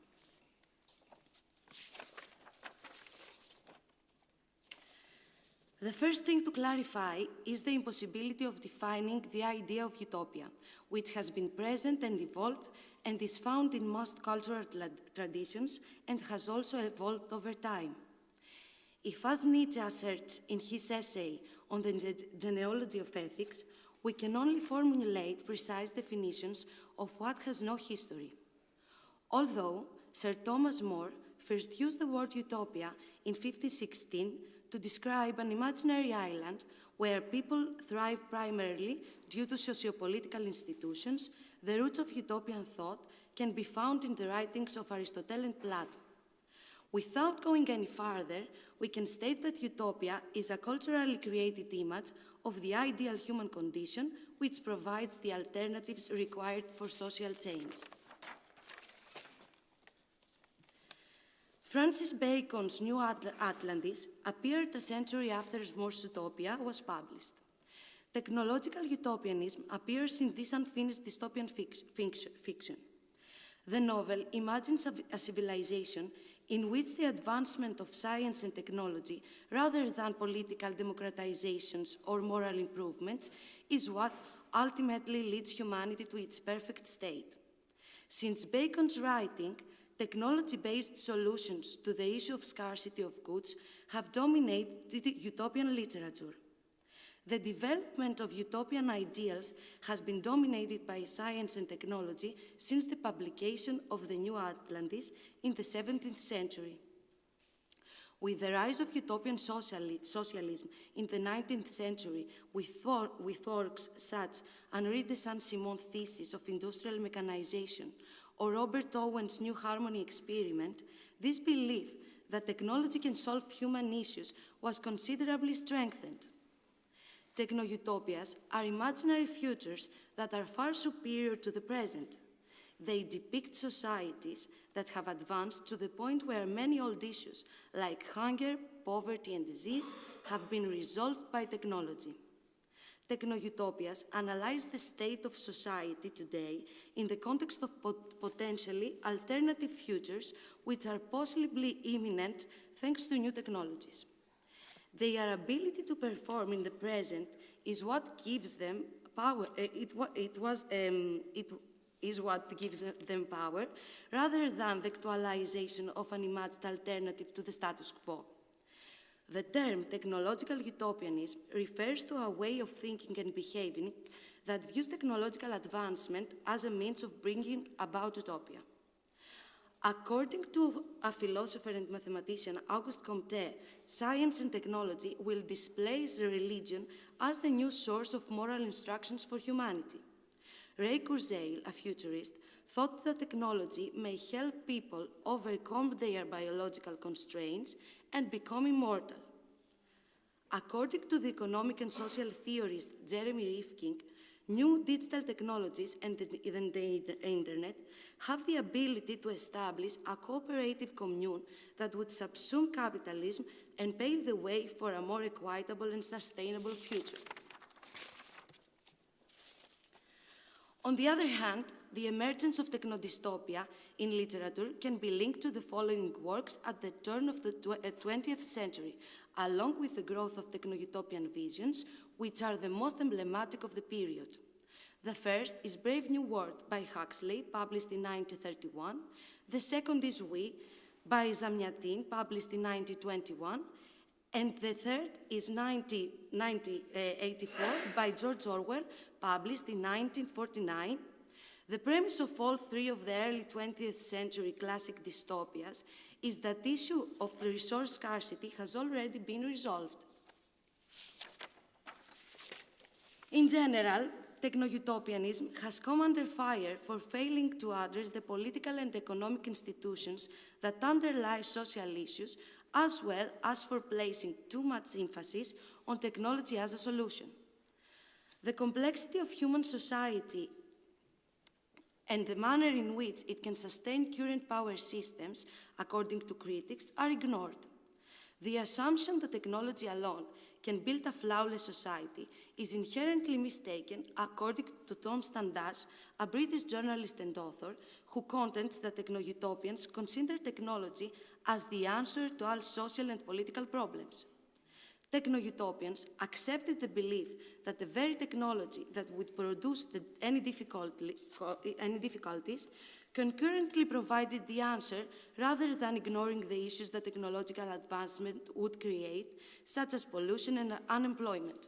The first thing to clarify is the impossibility of defining the idea of utopia, which has been present and evolved and is found in most cultural traditions and has also evolved over time. If, as Nietzsche asserts in his essay on the genealogy of ethics, we can only formulate precise definitions of what has no history. Although Sir Thomas More first used the word utopia in 1516 to describe an imaginary island where people thrive primarily due to sociopolitical institutions, the roots of utopian thought can be found in the writings of Aristotle and Plato. Without going any farther, we can state that utopia is a culturally created image of the ideal human condition which provides the alternatives required for social change. Francis Bacon's New Atlantis appeared a century after More's Utopia was published. Technological utopianism appears in this unfinished dystopian fiction. The novel imagines a civilization in which the advancement of science and technology, rather than political democratizations or moral improvements, is what ultimately leads humanity to its perfect state. Since Bacon's writing, technology-based solutions to the issue of scarcity of goods have dominated utopian literature. The development of utopian ideals has been dominated by science and technology since the publication of the New Atlantis in the 17th century. With the rise of utopian socialism in the 19th century, with works such as Henri de Saint-Simon's thesis of industrial mechanization or Robert Owen's New Harmony experiment, this belief that technology can solve human issues was considerably strengthened. Techno-utopias are imaginary futures that are far superior to the present. They depict societies that have advanced to the point where many old issues like hunger, poverty, and disease have been resolved by technology. Techno-utopias analyze the state of society today in the context of potentially alternative futures which are possibly imminent thanks to new technologies. Their ability to perform in the present is what gives them power. Is what gives them power, rather than the actualization of an imagined alternative to the status quo. The term technological utopianism refers to a way of thinking and behaving that views technological advancement as a means of bringing about utopia. According to a philosopher and mathematician, Auguste Comte, science and technology will displace religion as the new source of moral instructions for humanity. Ray Kurzweil, a futurist, thought that technology may help people overcome their biological constraints and become immortal. According to the economic and social theorist Jeremy Rifkin, new digital technologies and the internet have the ability to establish a cooperative commune that would subsume capitalism and pave the way for a more equitable and sustainable future. On the other hand, the emergence of technodystopia in literature can be linked to the following works at the turn of the 20th century, along with the growth of techno-utopian visions, which are the most emblematic of the period. The first is Brave New World by Huxley, published in 1931. The second is We by Zamyatin, published in 1921. And the third is 1984 by George Orwell, published in 1949. The premise of all three of the early 20th century classic dystopias is that the issue of resource scarcity has already been resolved. In general, techno-utopianism has come under fire for failing to address the political and economic institutions that underlie social issues, as well as for placing too much emphasis on technology as a solution. The complexity of human society and the manner in which it can sustain current power systems, according to critics, are ignored. The assumption that technology alone can build a flawless society is inherently mistaken, according to Tom Standage, a British journalist and author, who contends that techno-utopians consider technology as the answer to all social and political problems. Techno-utopians accepted the belief that the very technology that would produce any difficulties concurrently provided the answer, rather than ignoring the issues that technological advancement would create, such as pollution and unemployment.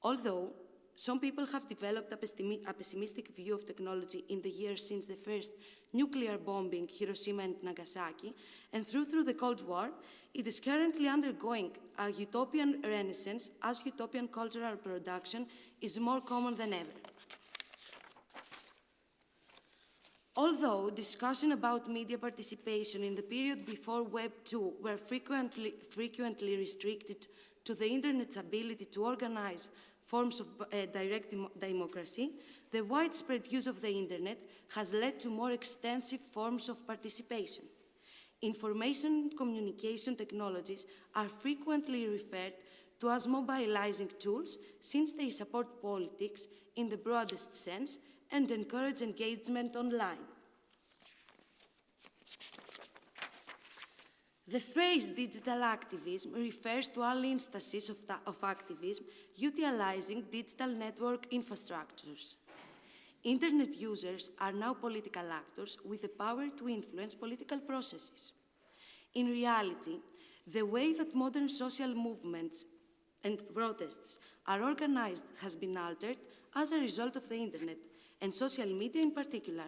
Although some people have developed a pessimistic view of technology in the years since the first nuclear bombing Hiroshima and Nagasaki, and through the Cold War, it is currently undergoing a utopian renaissance as utopian cultural production is more common than ever. Although discussion about media participation in the period before Web 2 were frequently restricted to the Internet's ability to organize forms of direct democracy, the widespread use of the Internet has led to more extensive forms of participation. Information and communication technologies are frequently referred to as mobilizing tools, since they support politics in the broadest sense and encourage engagement online. The phrase digital activism refers to all instances of activism utilizing digital network infrastructures. Internet users are now political actors with the power to influence political processes. In reality, the way that modern social movements and protests are organized has been altered as a result of the Internet, and social media in particular.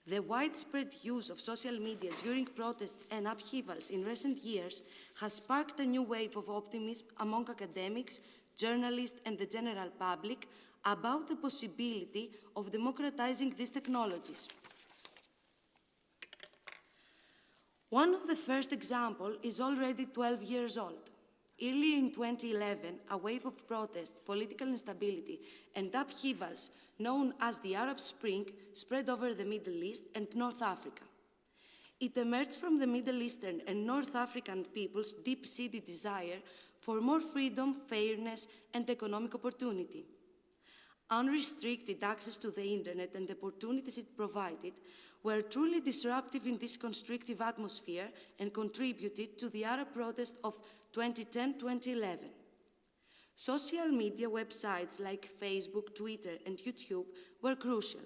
The widespread use of social media during protests and upheavals in recent years has sparked a new wave of optimism among academics, journalists, and the general public about the possibility of democratizing these technologies. One of the first examples is already 12 years old. Early in 2011, a wave of protest, political instability, and upheavals known as the Arab Spring spread over the Middle East and North Africa. It emerged from the Middle Eastern and North African people's deep-seated desire for more freedom, fairness, and economic opportunity. Unrestricted access to the Internet and the opportunities it provided were truly disruptive in this constrictive atmosphere and contributed to the Arab protest of 2010-2011. Social media websites like Facebook, Twitter, and YouTube were crucial.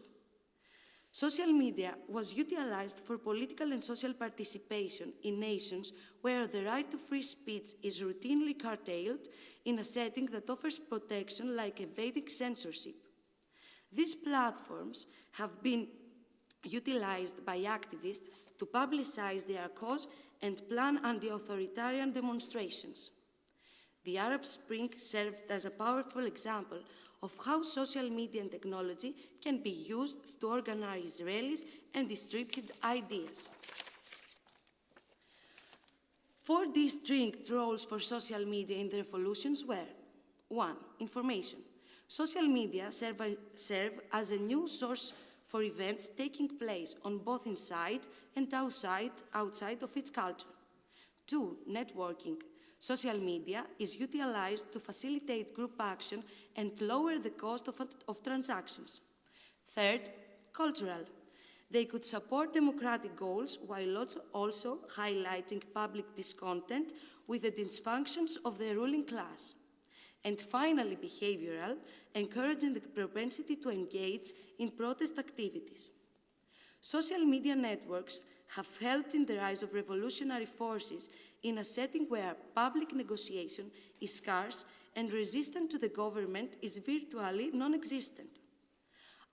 Social media was utilized for political and social participation in nations where the right to free speech is routinely curtailed in a setting that offers protection like evading censorship. These platforms have been utilized by activists to publicize their cause and plan anti-authoritarian demonstrations. The Arab Spring served as a powerful example of how social media and technology can be used to organize rallies and distribute ideas. 4 distinct roles for social media in the revolutions were: 1. Information. Social media serve as a new source for events taking place on both inside and outside of its culture. 2. Networking. Social media is utilized to facilitate group action and lower the cost of transactions. 3. Cultural. They could support democratic goals while also highlighting public discontent with the dysfunctions of the ruling class. And finally, behavioral, encouraging the propensity to engage in protest activities. Social media networks have helped in the rise of revolutionary forces in a setting where public negotiation is scarce and resistance to the government is virtually non-existent.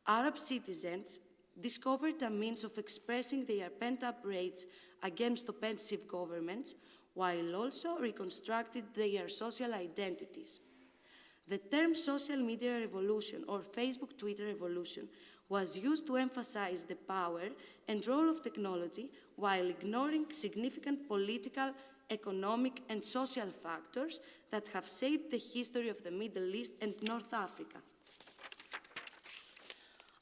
Arab citizens discovered a means of expressing their pent-up rage against oppressive governments, while also reconstructed their social identities. The term social media revolution or Facebook Twitter revolution was used to emphasize the power and role of technology while ignoring significant political, economic, and social factors that have shaped the history of the Middle East and North Africa.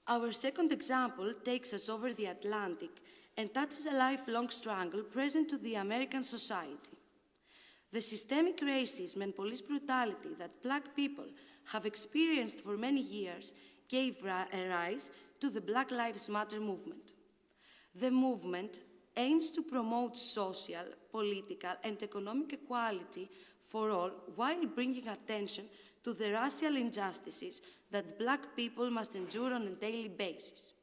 Our second example takes us over the Atlantic and touches a lifelong struggle present to the American society. The systemic racism and police brutality that Black people have experienced for many years gave a rise to the Black Lives Matter movement. The movement aims to promote social, political, and economic equality for all while bringing attention to the racial injustices that Black people must endure on a daily basis.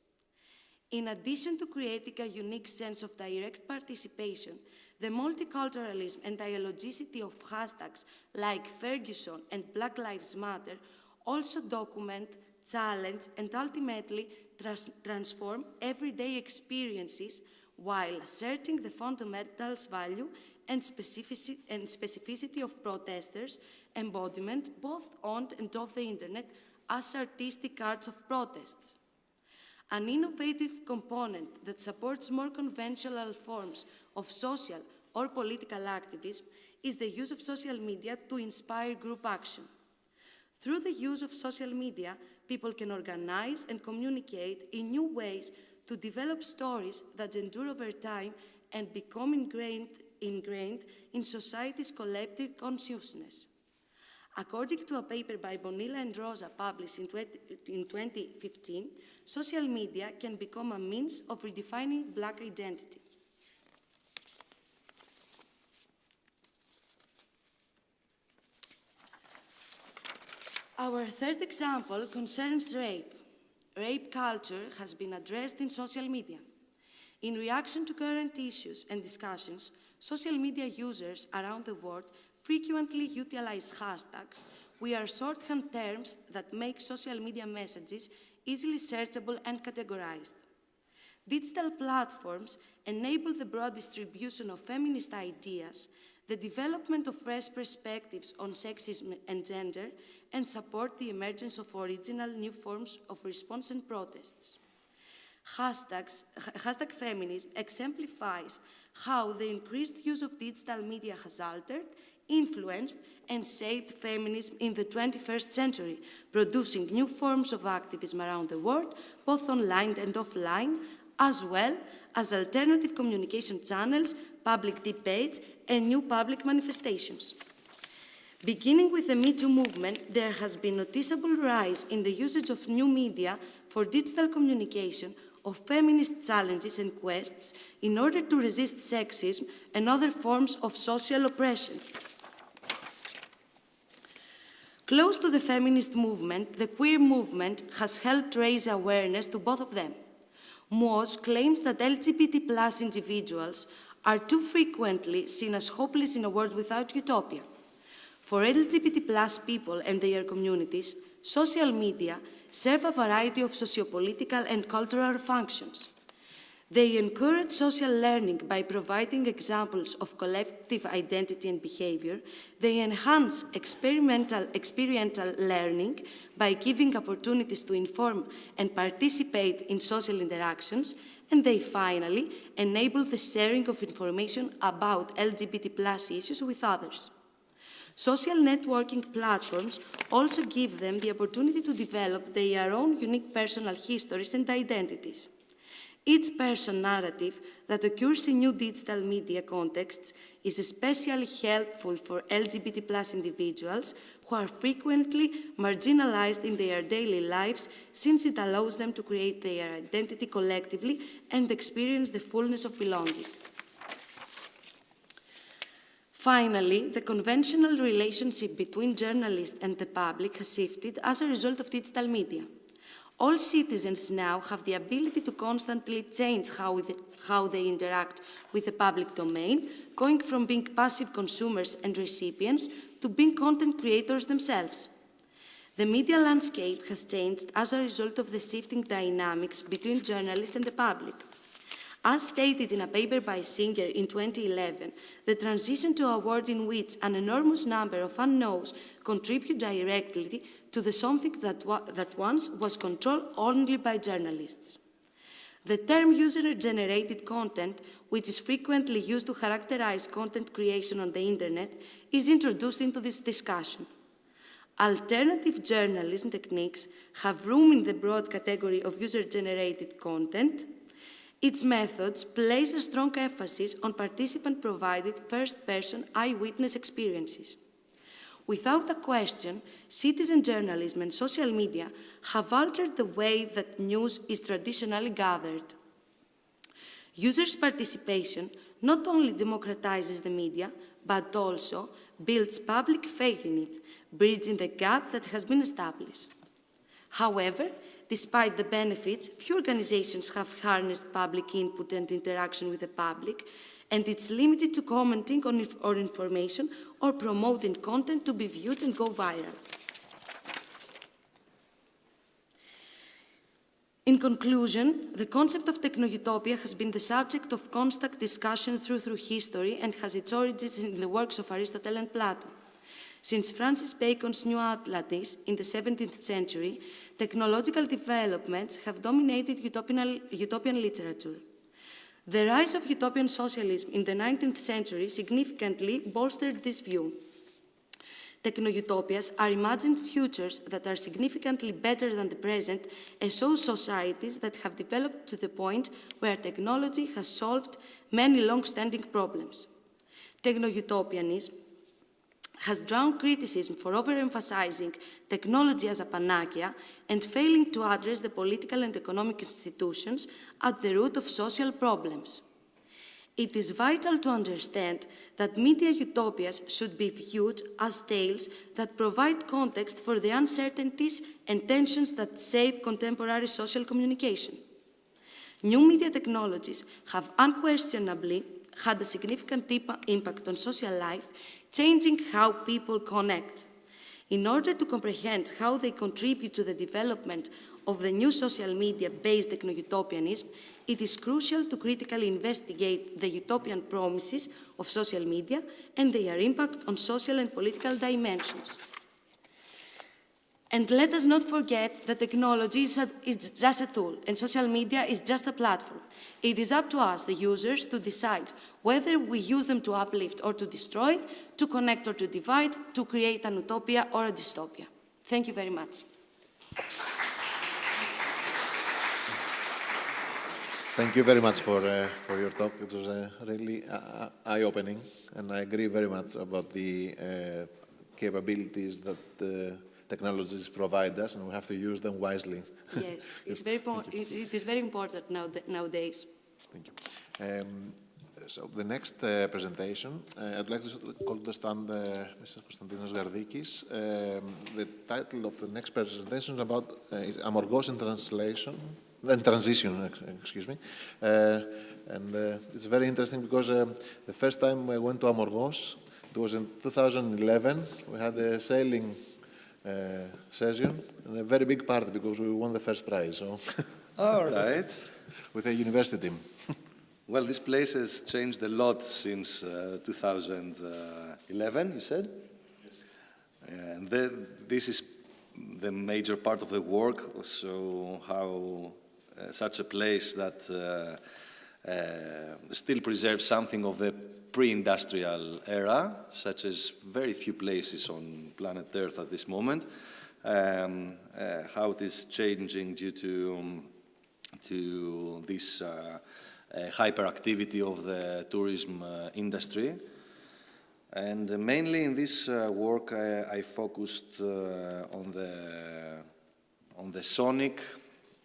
In addition to creating a unique sense of direct participation, the multiculturalism and dialogicity of hashtags like Ferguson and Black Lives Matter also document, challenge, and ultimately transform everyday experiences while asserting the fundamental value and specificity of protesters' embodiment both on and off the internet as artistic arts of protest. An innovative component that supports more conventional forms of social or political activism is the use of social media to inspire group action. Through the use of social media, people can organize and communicate in new ways to develop stories that endure over time and become ingrained in society's collective consciousness. According to a paper by Bonilla and Rosa published in 2015, social media can become a means of redefining Black identity. Our third example concerns rape. Rape culture has been addressed in social media. In reaction to current issues and discussions, social media users around the world frequently utilize hashtags, which are shorthand terms that make social media messages easily searchable and categorized. Digital platforms enable the broad distribution of feminist ideas, the development of fresh perspectives on sexism and gender, and support the emergence of original new forms of response and protests. Hashtag feminism exemplifies how the increased use of digital media has altered, influenced, and shaped feminism in the 21st century, producing new forms of activism around the world, both online and offline, as well as alternative communication channels, public debates, and new public manifestations. Beginning with the Me Too movement, there has been a noticeable rise in the usage of new media for digital communication of feminist challenges and quests in order to resist sexism and other forms of social oppression. Close to the feminist movement, the queer movement has helped raise awareness to both of them. Moz claims that LGBT+ individuals are too frequently seen as hopeless in a world without utopia. For LGBT+ people and their communities, social media serve a variety of sociopolitical and cultural functions. They encourage social learning by providing examples of collective identity and behavior. They enhance experiential learning by giving opportunities to inform and participate in social interactions. And they finally enable the sharing of information about LGBT+ issues with others. Social networking platforms also give them the opportunity to develop their own unique personal histories and identities. Each person narrative that occurs in new digital media contexts is especially helpful for LGBT+ individuals who are frequently marginalized in their daily lives, since it allows them to create their identity collectively and experience the fullness of belonging. Finally, the conventional relationship between journalists and the public has shifted as a result of digital media. All citizens now have the ability to constantly change how they interact with the public domain, going from being passive consumers and recipients to being content creators themselves. The media landscape has changed as a result of the shifting dynamics between journalists and the public. As stated in a paper by Singer in 2011, the transition to a world in which an enormous number of unknowns contribute directly to the something that once was controlled only by journalists. The term user-generated content, which is frequently used to characterize content creation on the internet, is introduced into this discussion. Alternative journalism techniques have room in the broad category of user-generated content. Its methods place a strong emphasis on participant-provided first-person eyewitness experiences. Without a question, citizen journalism and social media have altered the way that news is traditionally gathered. Users' participation not only democratizes the media, but also builds public faith in it, bridging the gap that has been established. However, despite the benefits, few organizations have harnessed public input and interaction with the public, and it's limited to commenting on information or promoting content to be viewed and go viral. In conclusion, the concept of techno-utopia has been the subject of constant discussion through history and has its origins in the works of Aristotle and Plato. Since Francis Bacon's New Atlantis in the 17th century, technological developments have dominated utopian literature. The rise of utopian socialism in the 19th century significantly bolstered this view. Techno-utopias are imagined futures that are significantly better than the present and show societies that have developed to the point where technology has solved many long-standing problems. Techno-utopianism has drawn criticism for overemphasizing technology as a panacea and failing to address the political and economic institutions at the root of social problems. It is vital to understand that media utopias should be viewed as tales that provide context for the uncertainties and tensions that shape contemporary social communication. New media technologies have unquestionably had a significant impact on social life, changing how people connect. In order to comprehend how they contribute to the development of the new social media-based techno-utopianism, it is crucial to critically investigate the utopian promises of social media and their impact on social and political dimensions. And let us not forget that technology is just a tool, and social media is just a platform. It is up to us, the users, to decide whether we use them to uplift or to destroy, to connect or to divide, to create an utopia or a dystopia. Thank you very much. Thank you very much for your talk. It was really eye-opening, and I agree very much about the capabilities that technologies provide us, and we have to use them wisely. Yes, it is very important nowadays. Thank you. So the next presentation, I'd like to call to stand Mr. Konstantinos Gardikis. The title of the next presentation is Amorgos in Transition, excuse me. And it's very interesting because the first time I went to Amorgos, it was in 2011. We had a sailing session, and a very big party because we won the first prize. So, all right, with a university team. Well, this place has changed a lot since 2011. You said, and this is the major part of the work. So, how such a place that still preserves something of the pre-industrial era, such as very few places on planet Earth at this moment, how it is changing due to this hyperactivity of the tourism industry. And mainly in this work, I focused on the sonic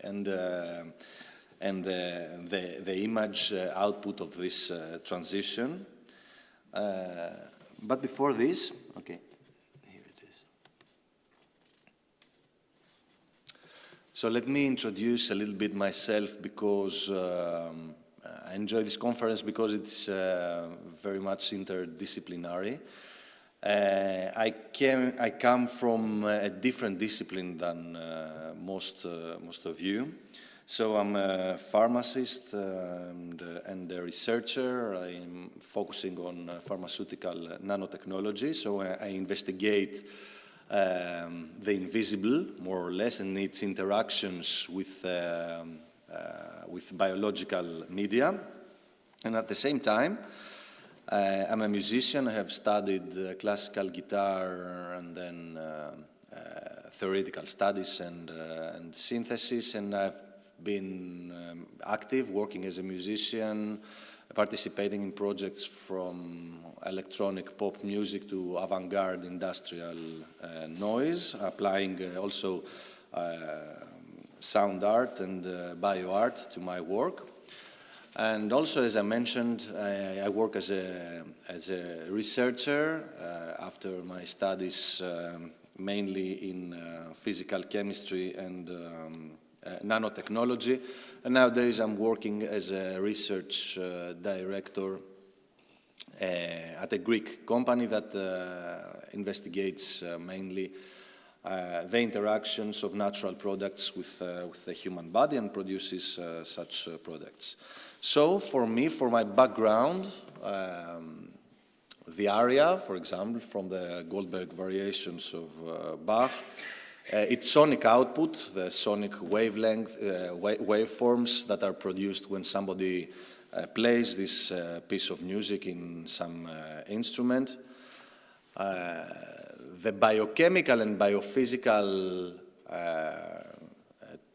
and the image output of this transition. But before this, okay, here it is. So let me introduce a little bit myself because I enjoy this conference because it's very much interdisciplinary. I come from a different discipline than most of you. So I'm a pharmacist and a researcher. I'm focusing on pharmaceutical nanotechnology. So I investigate the invisible, more or less, and its interactions with biological media. And at the same time, I'm a musician. I have studied classical guitar and then theoretical studies and synthesis, and I've been active, working as a musician, participating in projects from electronic pop music to avant-garde industrial noise, applying also sound art and bio-art to my work. And also, as I mentioned, I work as a researcher after my studies, mainly in physical chemistry and nanotechnology. And nowadays I'm working as a research director at a Greek company that investigates mainly the interactions of natural products with the human body and produces such products. So for me, for my background, the aria, for example, from the Goldberg variations of Bach, its sonic output, the sonic wavelength, waveforms that are produced when somebody plays this piece of music in some instrument, the biochemical and biophysical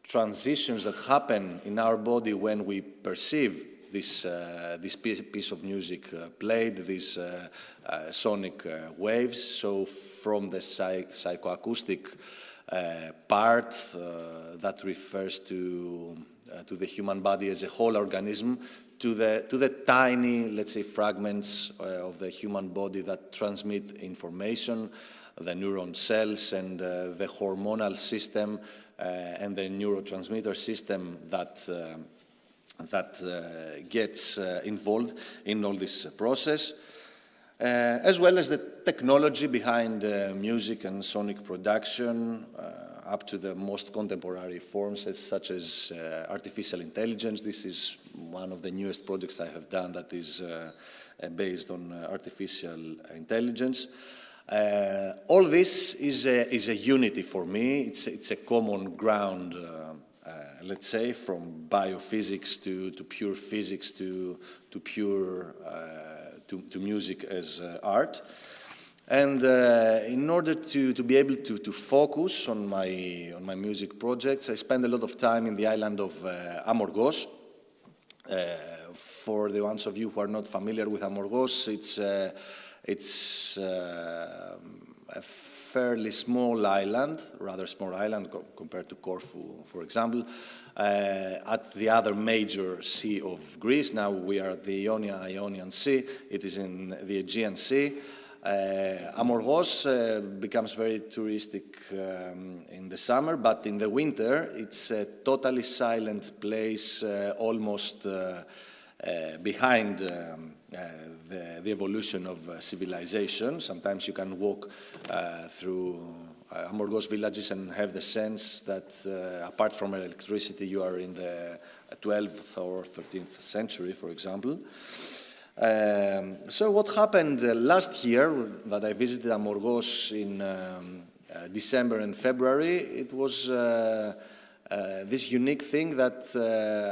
transitions that happen in our body when we perceive this piece of music played, these sonic waves. So from the psychoacoustic part that refers to the human body as a whole organism, to the tiny, let's say, fragments of the human body that transmit information, the neuron cells and the hormonal system and the neurotransmitter system that gets involved in all this process, as well as the technology behind music and sonic production, up to the most contemporary forms such as artificial intelligence. This is one of the newest projects I have done that is based on artificial intelligence. All this is a unity for me. It's a common ground, let's say, from biophysics to pure physics to pure to music as art. And in order to be able to focus on my music projects, I spend a lot of time in the island of Amorgos. For the ones of you who are not familiar with Amorgos, it's a fairly small island, rather small island compared to Corfu, for example, at the other major sea of Greece. Now we are at the Ionian Sea. It is in the Aegean Sea. Amorgos becomes very touristic in the summer, but in the winter it's a totally silent place, almost behind the evolution of civilization. Sometimes you can walk through Amorgos villages and have the sense that apart from electricity, you are in the 12th or 13th century, for example. So what happened last year that I visited Amorgos in December and February, it was this unique thing that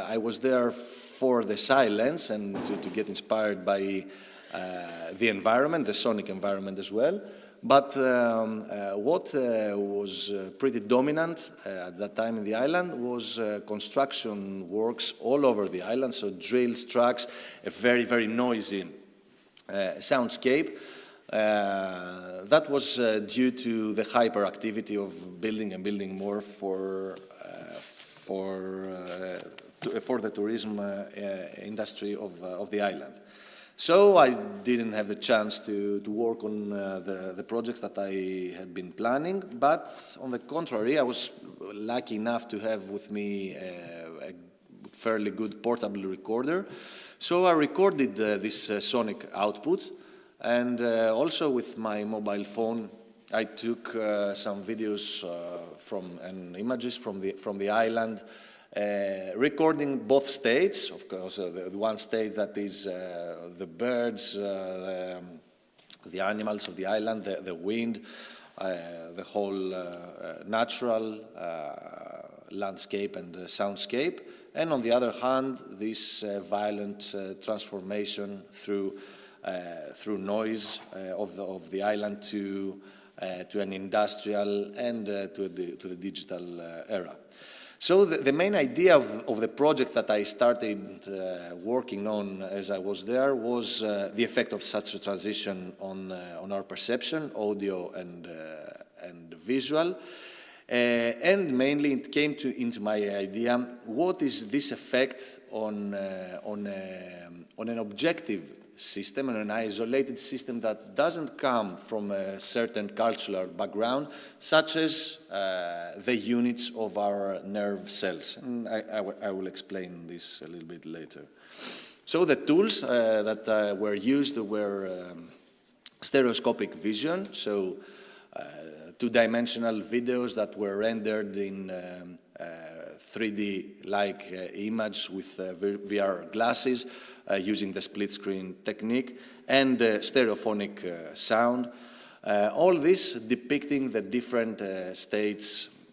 I was there for the silence and to get inspired by the environment, the sonic environment as well. But what was pretty dominant at that time in the island was construction works all over the island, so drills, trucks, a very, very noisy soundscape. That was due to the hyperactivity of building and building more for the tourism industry of the island. So I didn't have the chance to work on the projects that I had been planning, but on the contrary, I was lucky enough to have with me a fairly good portable recorder. So I recorded this sonic output, and also with my mobile phone I took some videos and images from the island, recording both states, of course, the one state that is the birds, the animals of the island, the wind, the whole natural landscape and soundscape, and on the other hand, this violent transformation through noise of the island to an industrial and to the digital era. So the main idea of the project that I started working on as I was there was the effect of such a transition on our perception, audio and visual. And mainly it came into my idea, what is this effect on an objective system, and an isolated system that doesn't come from a certain cultural background, such as the units of our nerve cells. And I will explain this a little bit later. So the tools that were used were stereoscopic vision, so two-dimensional videos that were rendered in 3D-like image with VR glasses, using the split-screen technique, and stereophonic sound. All this depicting the different states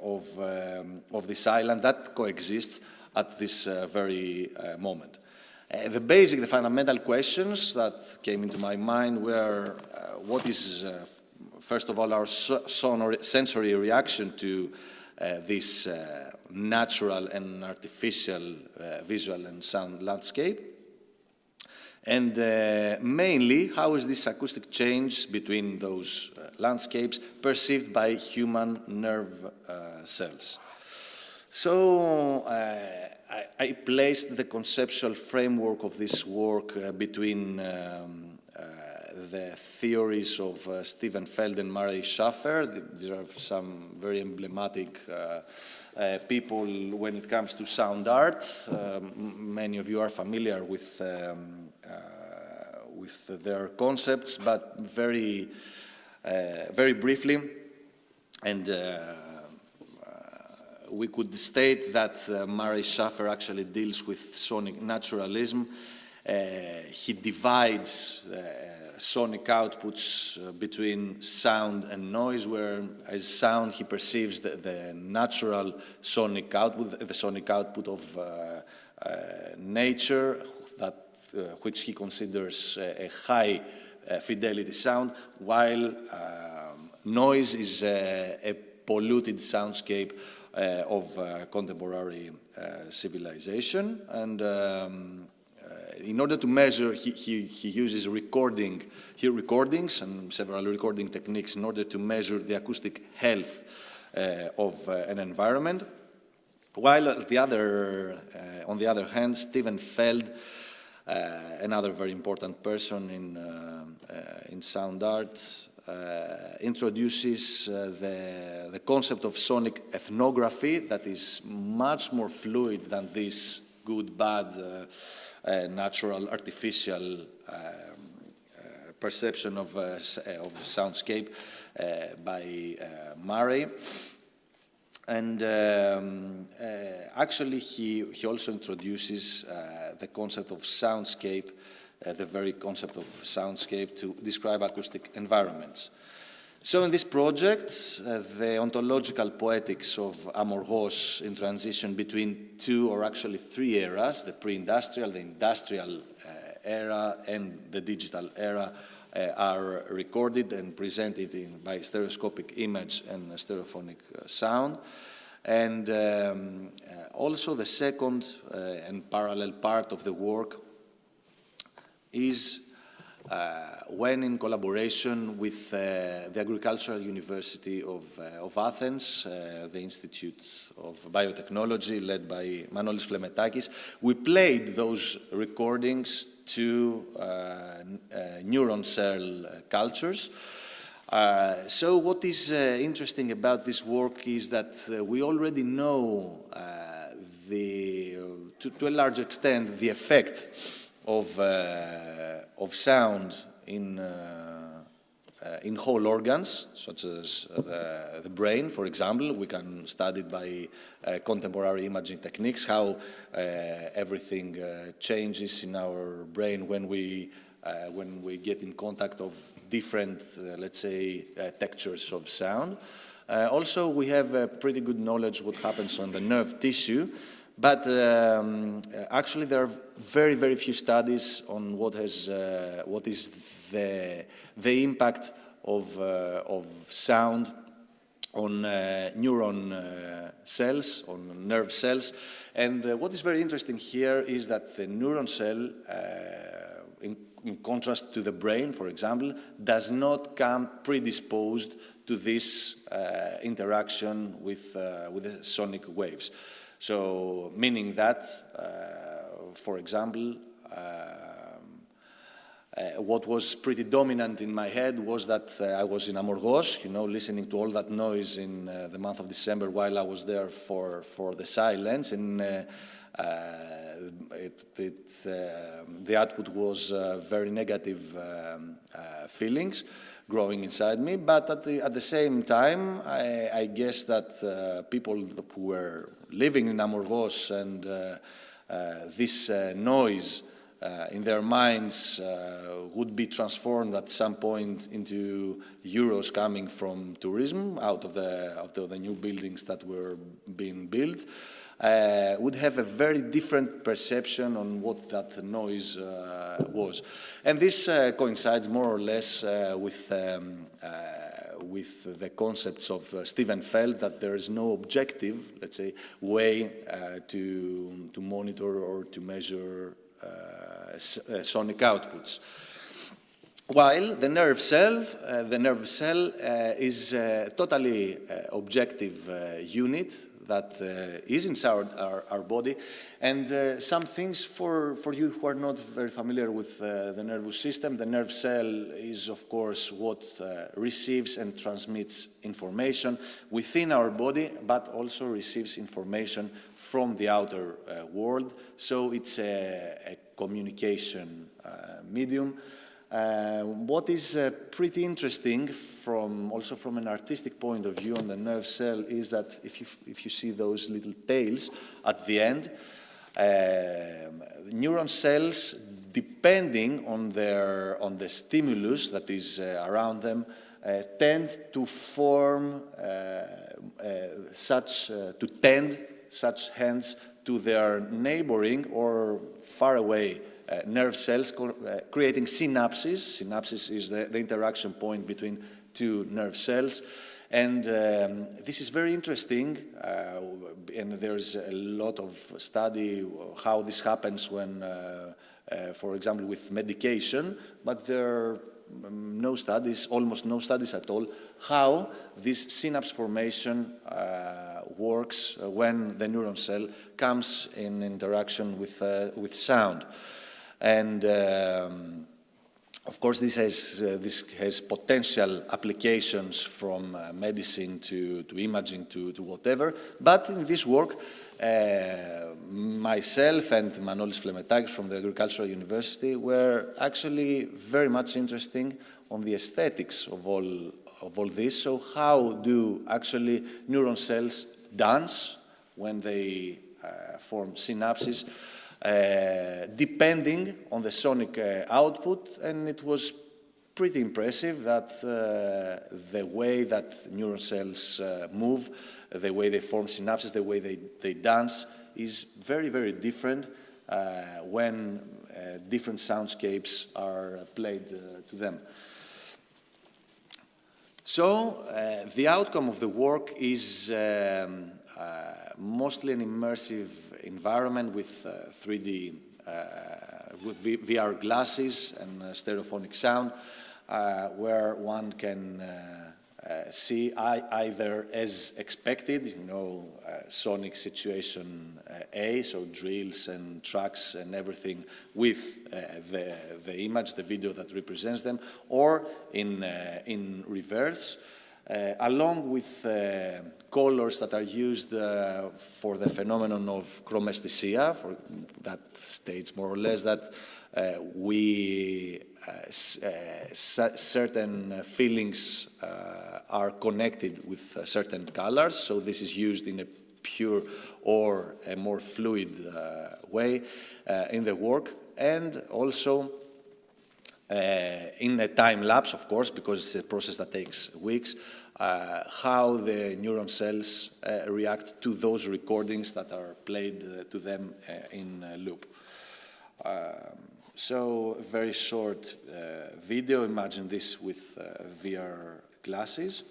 of this island that coexist at this very moment. The fundamental questions that came into my mind were, what is, first of all, our sensory reaction to this natural and artificial visual and sound landscape, and mainly how is this acoustic change between those landscapes perceived by human nerve cells. So I placed the conceptual framework of this work between the theories of Stephen Feld and Murray Schafer. These are some very emblematic people when it comes to sound art. Many of you are familiar with their concepts, but very briefly. And we could state that Murray Schafer actually deals with sonic naturalism. He divides sonic outputs between sound and noise, where as sound he perceives the natural sonic output, the sonic output of nature, which he considers a high fidelity sound, while noise is a polluted soundscape of contemporary civilization. And in order to measure, he uses recordings and several recording techniques in order to measure the acoustic health of an environment. While on the other hand, Stephen Feld, another very important person in sound art, introduces the concept of sonic ethnography that is much more fluid than this good, bad natural, artificial perception of soundscape by Murray. And actually, he also introduces the concept of soundscape, the very concept of soundscape, to describe acoustic environments. So in this project, the ontological poetics of Amorgos in transition between two or actually three eras, the pre-industrial, the industrial era, and the digital era, are recorded and presented by stereoscopic image and stereophonic sound. And also the second and parallel part of the work is when in collaboration with the Agricultural University of Athens, the Institute of Biotechnology led by Manolis Flemetakis, we played those recordings to neuron cell cultures. So what is interesting about this work is that we already know to a large extent the effect of sound in whole organs, such as the brain, for example. We can study it by contemporary imaging techniques, how everything changes in our brain when we get in contact of different, let's say, textures of sound. Also, we have pretty good knowledge what happens on the nerve tissue, but actually there are very, very few studies on what is the impact of sound on neuron cells, on nerve cells. And what is very interesting here is that the neuron cell, in contrast to the brain, for example, does not come predisposed to this interaction with the sonic waves. So, meaning that, for example, what was pretty dominant in my head was that I was in Amorgos, listening to all that noise in the month of December while I was there for the silence, and the output was very negative feelings growing inside me. But at the same time, I guess that people who were living in Amorgos and this noise in their minds would be transformed at some point into euros coming from tourism out of the new buildings that were being built, would have a very different perception on what that noise was. And this coincides more or less with the concepts of Stephen Feld, that there is no objective, let's say, way to monitor or to measure sonic outputs. While the nerve cell is a totally objective unit that is inside our body, and some things for you who are not very familiar with the nervous system. The nerve cell is, of course, what receives and transmits information within our body, but also receives information from the outer world. So it's a communication medium. What is pretty interesting also from an artistic point of view on the nerve cell is that if you see those little tails at the end, neuron cells, depending on the stimulus that is around them, tend to form such hands to their neighboring or far away nerve cells, creating synapses. Synapses is the interaction point between two nerve cells. And this is very interesting, and there's a lot of study how this happens when, for example, with medication, but there are no studies, almost no studies at all, how this synapse formation works when the neuron cell comes in interaction with sound. And of course, this has potential applications from medicine to imaging to whatever. But in this work, myself and Manolis Flemetakis from the Agricultural University were actually very much interested on the aesthetics of all this. So how do actually neuron cells dance when they form synapses, depending on the sonic output? And it was pretty impressive that the way that neuron cells move, the way they form synapses, the way they dance is very, very different when different soundscapes are played to them. So the outcome of the work is mostly an immersive environment with 3D, with VR glasses and stereophonic sound, where one can see either as expected, you know, sonic situation A, so drills and trucks and everything with the image, the video that represents them, or in reverse, along with colors that are used for the phenomenon of chromesthesia, that states more or less that certain feelings are connected with certain colors, so this is used in a pure or a more fluid way in the work, and also in a time lapse, of course, because it's a process that takes weeks, how the neuron cells react to those recordings that are played to them in loop. So a very short video, imagine this with VR glasses.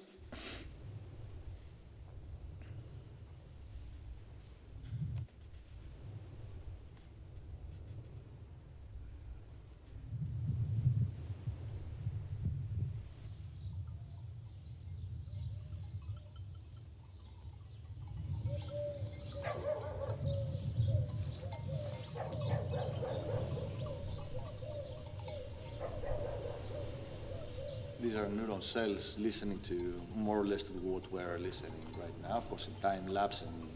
These are neuron cells listening to more or less to what we're listening right now, of course in time lapse and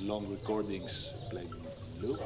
long recordings played in loop.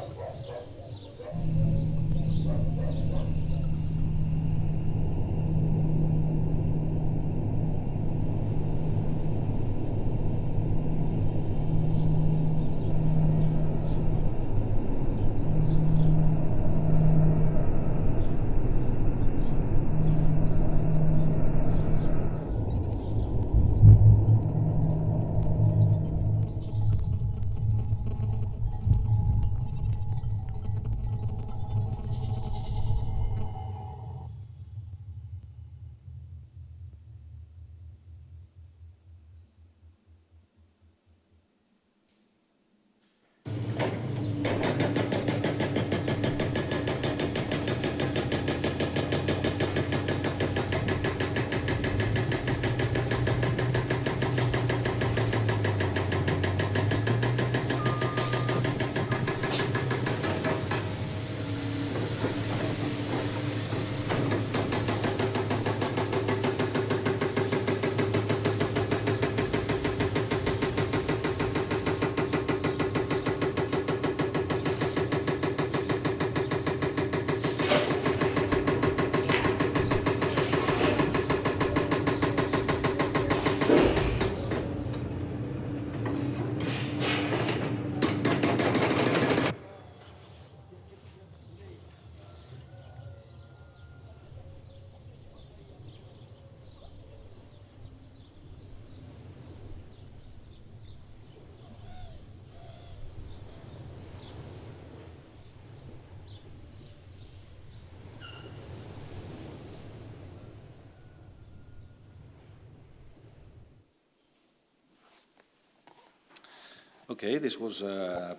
Okay, this was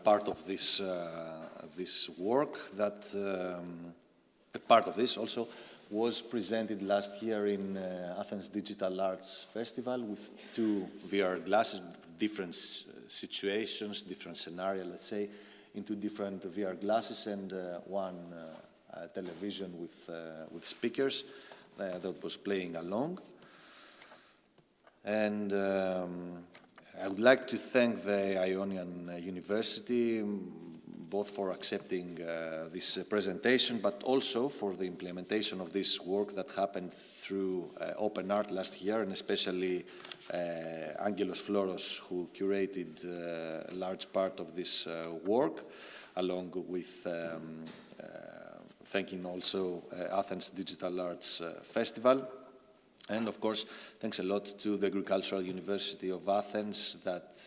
part of this this work that a part of this also was presented last year in Athens Digital Arts Festival with 2 VR glasses, different situations, different scenarios, let's say, into different VR glasses and one television with speakers that was playing along. And I would like to thank the Ionian University, both for accepting this presentation, but also for the implementation of this work that happened through Open Art last year, and especially Angelos Floros, who curated a large part of this work, along with thanking also Athens Digital Arts Festival. And of course, thanks a lot to the Agricultural University of Athens that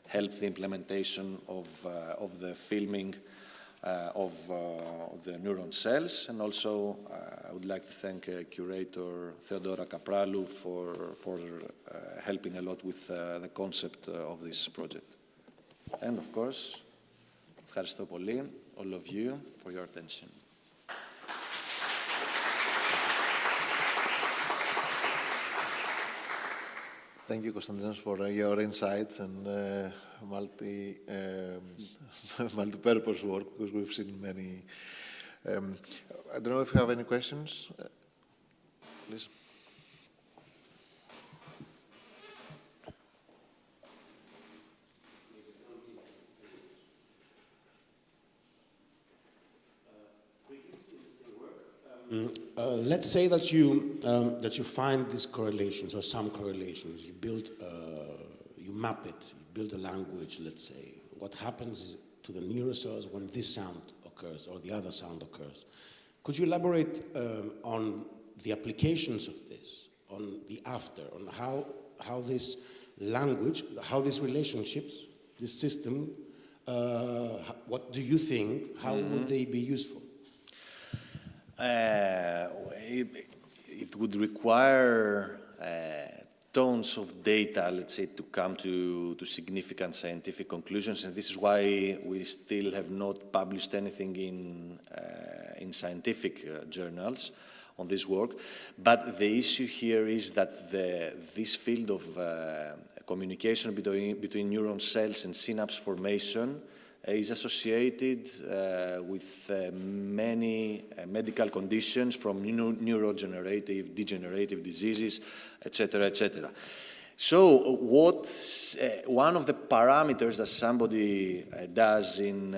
helped the implementation of the filming of the neuron cells. And also, I would like to thank curator Theodora Kapralou for helping a lot with the concept of this project. And of course, ευχαριστώ πολύ, all of you, for your attention. Thank you, Konstantinos, for your insights and multi-purpose work, because we've seen many. I don't know if you have any questions. Please. Let's say that you find these correlations or some correlations. You build, you map it. You build a language. Let's say what happens to the neurocells when this sound occurs or the other sound occurs. Could you elaborate on the applications of this, on the after, on how this language, how these relationships, this system, what do you think? How would they be useful? It would require tons of data, let's say, to come to significant scientific conclusions, and this is why we still have not published anything in scientific journals on this work. But the issue here is that this field of communication between neuron cells and synapse formation is associated with many medical conditions, from neurodegenerative, degenerative diseases, etc., etc. So one of the parameters that somebody does in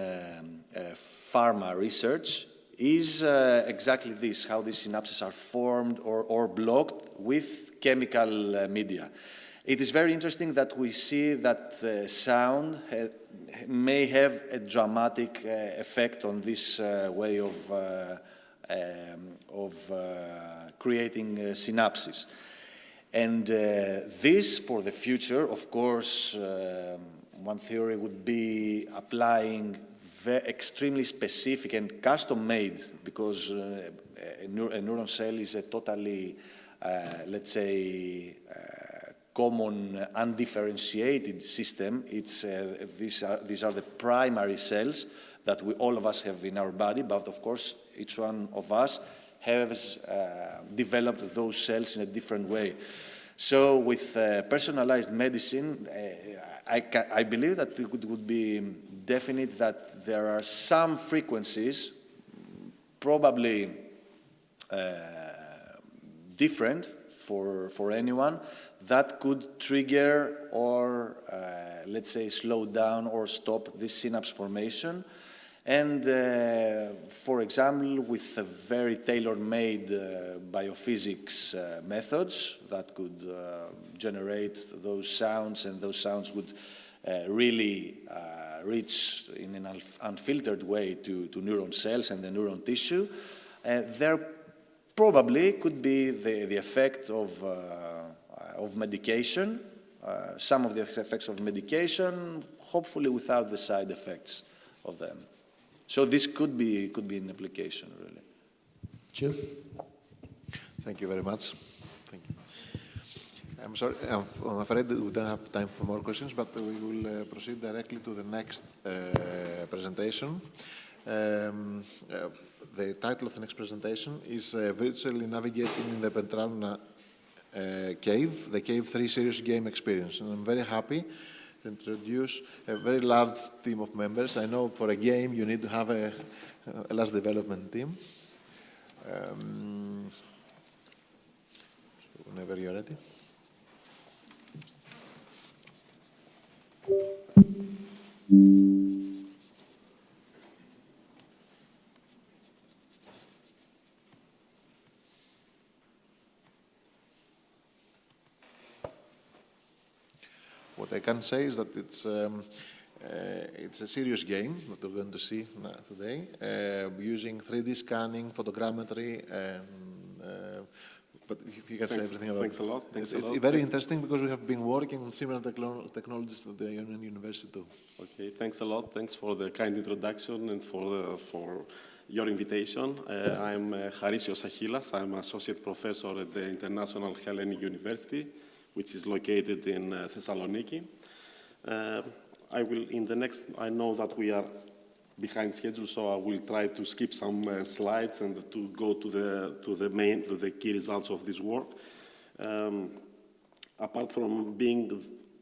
pharma research is exactly this, how these synapses are formed or blocked with chemical media. It is very interesting that we see that sound may have a dramatic effect on this way of creating synapses. And this, for the future, of course, one theory would be applying extremely specific and custom-made, because a neuron cell is a totally, let's say, common undifferentiated system. It's, these are the primary cells that all of us have in our body, but of course each one of us has developed those cells in a different way. So with personalized medicine, I believe that it would be definite that there are some frequencies, probably different for anyone, that could trigger or, let's say, slow down or stop this synapse formation. And, for example, with a very tailor-made biophysics methods that could generate those sounds, and those sounds would really reach in an unfiltered way to neuron cells and the neuron tissue, there probably could be the effect of medication, some of the effects of medication, hopefully without the side effects of them. So this could be an application, really. Cheers. Thank you very much. Thank you. I'm sorry, I'm afraid that we don't have time for more questions, but we will proceed directly to the next presentation. The title of the next presentation is Virtually Navigating in the Pentralna Cave, the Cave 3 Serious Game Experience. And I'm very happy to introduce a very large team of members. I know for a game you need to have a large development team. Whenever you're ready. I can say is that it's a serious game that we're going to see today, using 3D scanning, photogrammetry, and but if you can say everything about it. Thanks a lot. It's very interesting because we have been working on similar technologies at the Union University too. Okay, thanks a lot. Thanks for the kind introduction and for your invitation. I'm Harisios Achillas. I'm associate professor at the International Hellenic University, which is located in Thessaloniki. I know that we are behind schedule, so I will try to skip some slides and to go to the key results of this work. Apart from being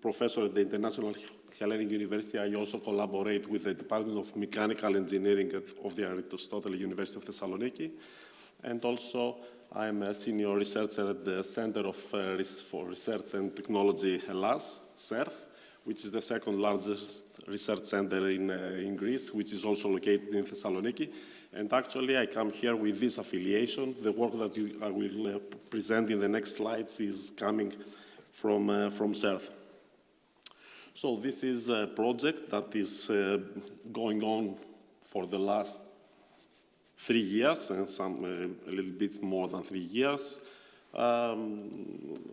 professor at the International Hellenic University, I also collaborate with the Department of Mechanical Engineering of the Aristotle University of Thessaloniki, and also I'm a senior researcher at the Center for Research and Technology Hellas, CERT, which is the second largest research center in Greece, which is also located in Thessaloniki. And actually, I come here with this affiliation. The work that I will present in the next slides is coming from CERT. So this is a project that is going on for the last 3 years, and a little bit more than 3 years.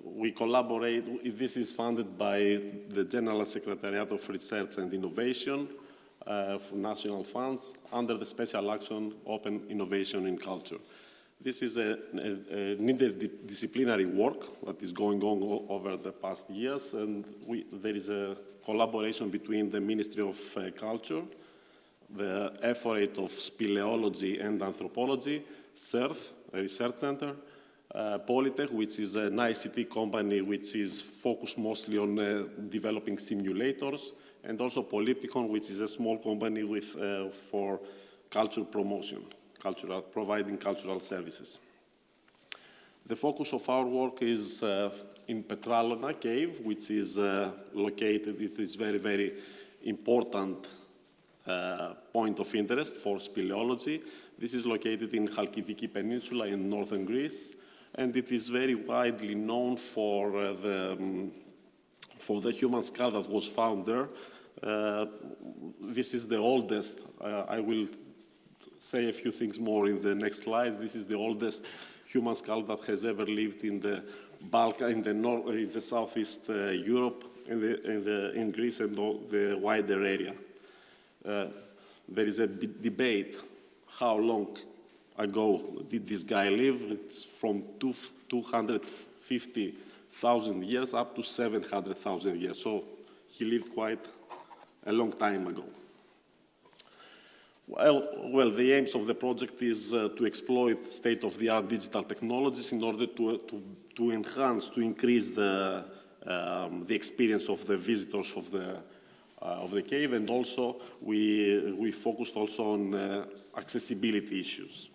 We collaborate. This is funded by the General Secretariat of Research and Innovation for national funds under the Special Action Open Innovation in Culture. This is an interdisciplinary work that is going on over the past years, and there is a collaboration between the Ministry of Culture, the Effort of Speleology and Anthropology, CERT, a research center, Polytech, which is an ICT company which is focused mostly on developing simulators, and also Polypticon, which is a small company for culture promotion, providing cultural services. The focus of our work is in Petralona Cave, which is located, it is very, very important point of interest for speleology. This is located in Chalkidiki Peninsula in northern Greece, and it is very widely known for the human skull that was found there. This is the oldest. I will say a few things more in the next slides. This is the oldest human skull that has ever lived in the Balkan, in the southeast Europe, in Greece and the wider area. There is a debate how long ago did this guy live. It's from 250,000 years up to 700,000 years. So he lived quite a long time ago. Well, the aims of the project is to exploit state-of-the-art digital technologies in order to enhance, to increase the experience of the visitors of the cave, and also we focused also on accessibility issues.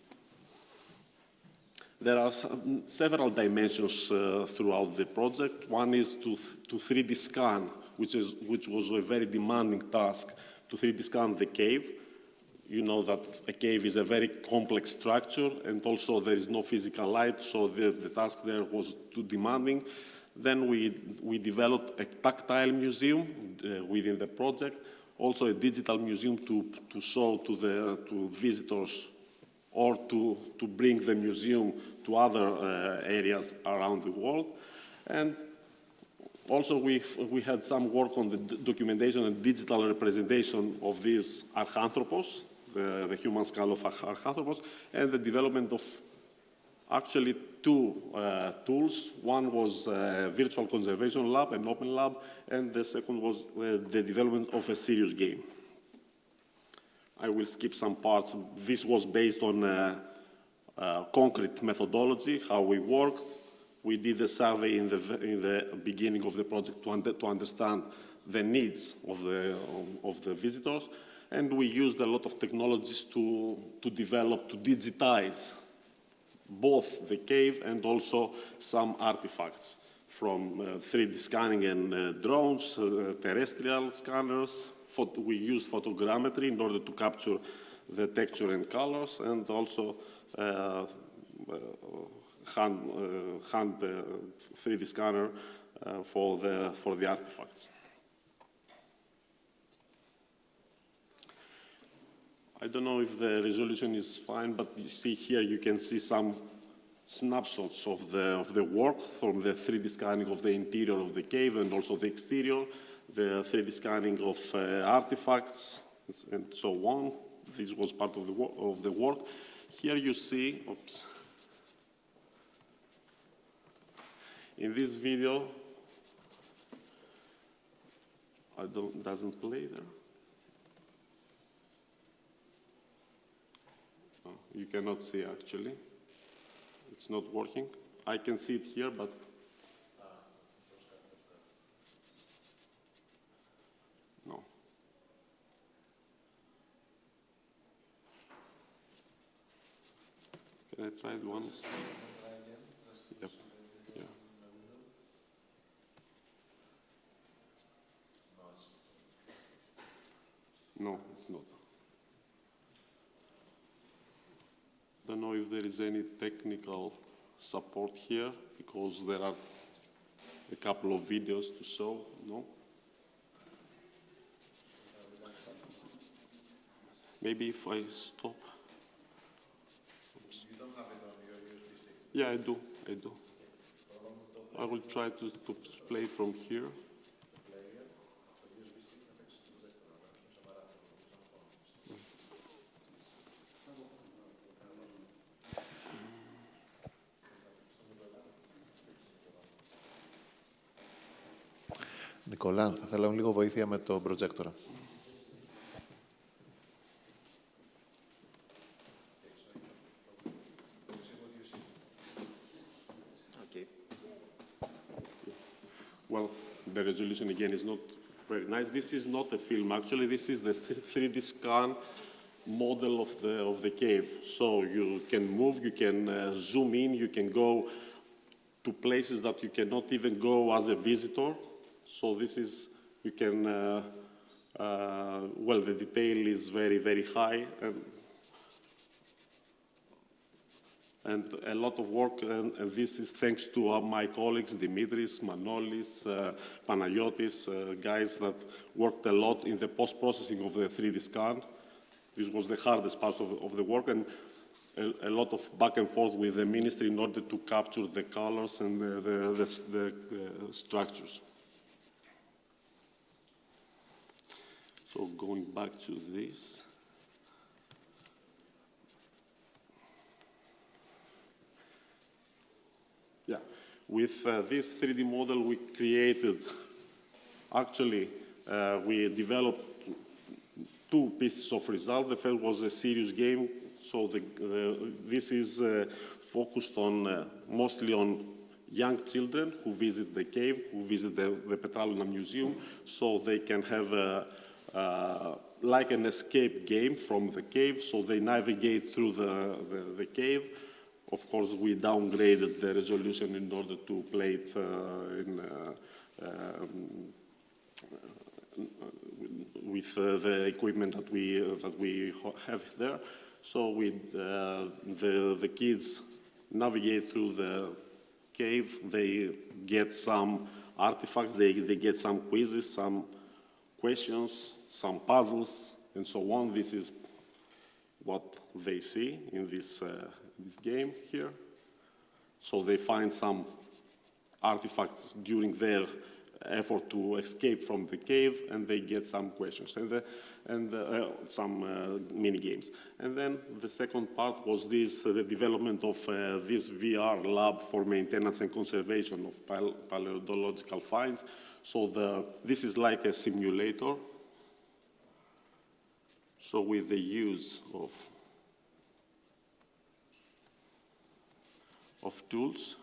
There are several dimensions throughout the project. One is to 3D scan, which was a very demanding task, to 3D scan the cave. You know that a cave is a very complex structure, and also there is no physical light, so the task there was too demanding. Then we developed a tactile museum within the project, also a digital museum to show to visitors or to bring the museum to other areas around the world. And also we had some work on the documentation and digital representation of this Archanthropos, the human skull of Archanthropos, and the development of actually two tools. One was a virtual conservation lab, an open lab, and the second was the development of a serious game. I will skip some parts. This was based on concrete methodology, how we worked. We did a survey in the beginning of the project to understand the needs of the visitors, and we used a lot of technologies to develop, to digitize both the cave and also some artifacts from 3D scanning and drones, terrestrial scanners. We used photogrammetry in order to capture the texture and colors, and also hand 3D scanner for the artifacts. I don't know if the resolution is fine, but you see here, you can see some snapshots of the work from the 3D scanning of the interior of the cave and also the exterior, the 3D scanning of artifacts, and so on. This was part of the work. Here you see, oops. In this video, doesn't play there. Oh, you cannot see actually. It's not working. I can see it here, but no. Can I try it once? Yep. Yeah. No, it's not. Don't know if there is any technical support here, because there are a couple of videos to show, no? Maybe if I stop. Oops. You don't have it on your USB stick? Yeah, I do. I will try to play from here. Νικόλα, θα θέλαμε λίγο βοήθεια με το προτζέκτορα. Okay. Well, the resolution again is not very nice. This is not a film, actually. This is the 3D scan model of the cave. So you can move, you can zoom in, you can go to places that you cannot even go as a visitor. So this is, you can, well, the detail is very, very high, and a lot of work, and this is thanks to my colleagues, Dimitris, Manolis, Panagiotis, guys that worked a lot in the post-processing of the 3D scan. This was the hardest part of the work, and a lot of back and forth with the ministry in order to capture the colors and the structures. So going back to this. Yeah, with this 3D model we created, actually we developed two pieces of result. The first was a serious game, so this is focused on mostly on young children who visit the cave, who visit the Petraluna Museum, so they can have like an escape game from the cave, so they navigate through the cave. Of course, we downgraded the resolution in order to play it with the equipment that we have there. So the kids navigate through the cave. They get some artifacts. They get some quizzes, some questions, some puzzles, and so on. This is what they see in this game here. So they find some artifacts during their effort to escape from the cave, and they get some questions and some mini games. And then the second part was the development of this VR lab for maintenance and conservation of paleontological finds. So this is like a simulator. So with the use of tools,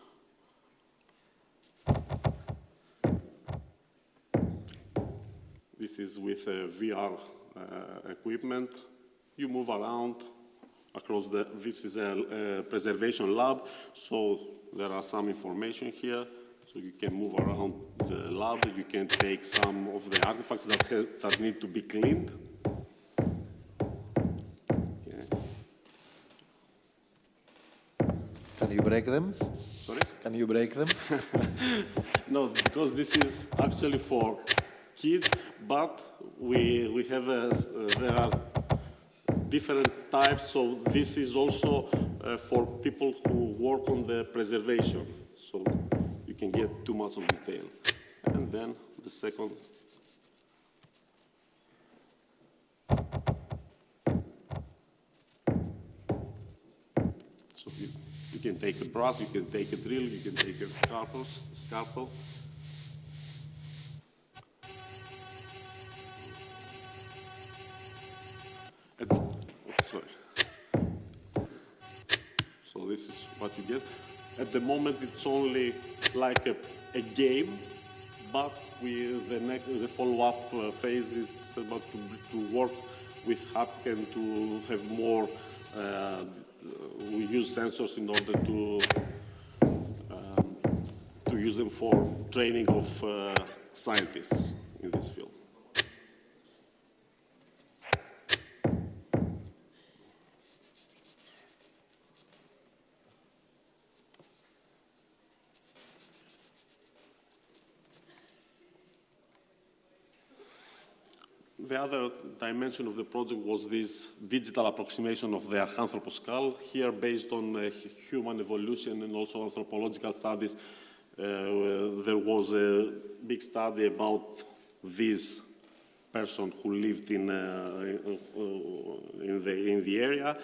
this is with VR equipment. You move around across this is a preservation lab, so there are some information here. So you can move around the lab, you can take some of the artifacts that need to be cleaned. Okay. Can you break them? Sorry? Can you break them? No, because this is actually for kids, but we have there are different types. So this is also for people who work on the preservation. So you can get too much of detail. And then the second. So you can take a brush, you can take a drill, you can take a scalpel. Sorry. So this is what you get. At the moment, it's only like a game, but with the follow-up phase is about to work with haptic and to have more. We use sensors in order to use them for training of scientists in this field. The other dimension of the project was this digital approximation of the Archanthropos skull, here based on human evolution and also anthropological studies. There was a big study about this person who lived in the area.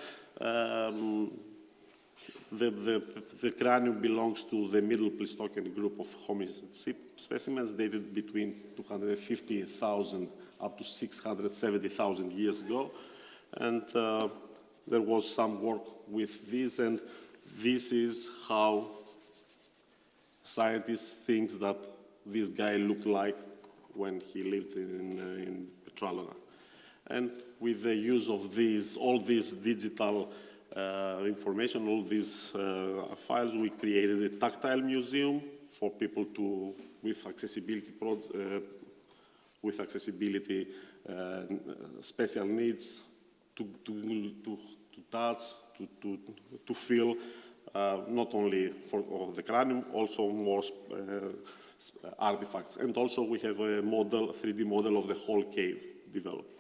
The cranium belongs to the Middle Pleistocene group of hominid specimens dated between 250,000 up to 670,000 years ago. And there was some work with this, and this is how scientists think that this guy looked like when he lived in Petralona. And with the use of all this digital information, all these files, we created a tactile museum for people with accessibility special needs to touch, to feel, not only of the cranium, also more artifacts. And also we have a 3D model of the whole cave developed.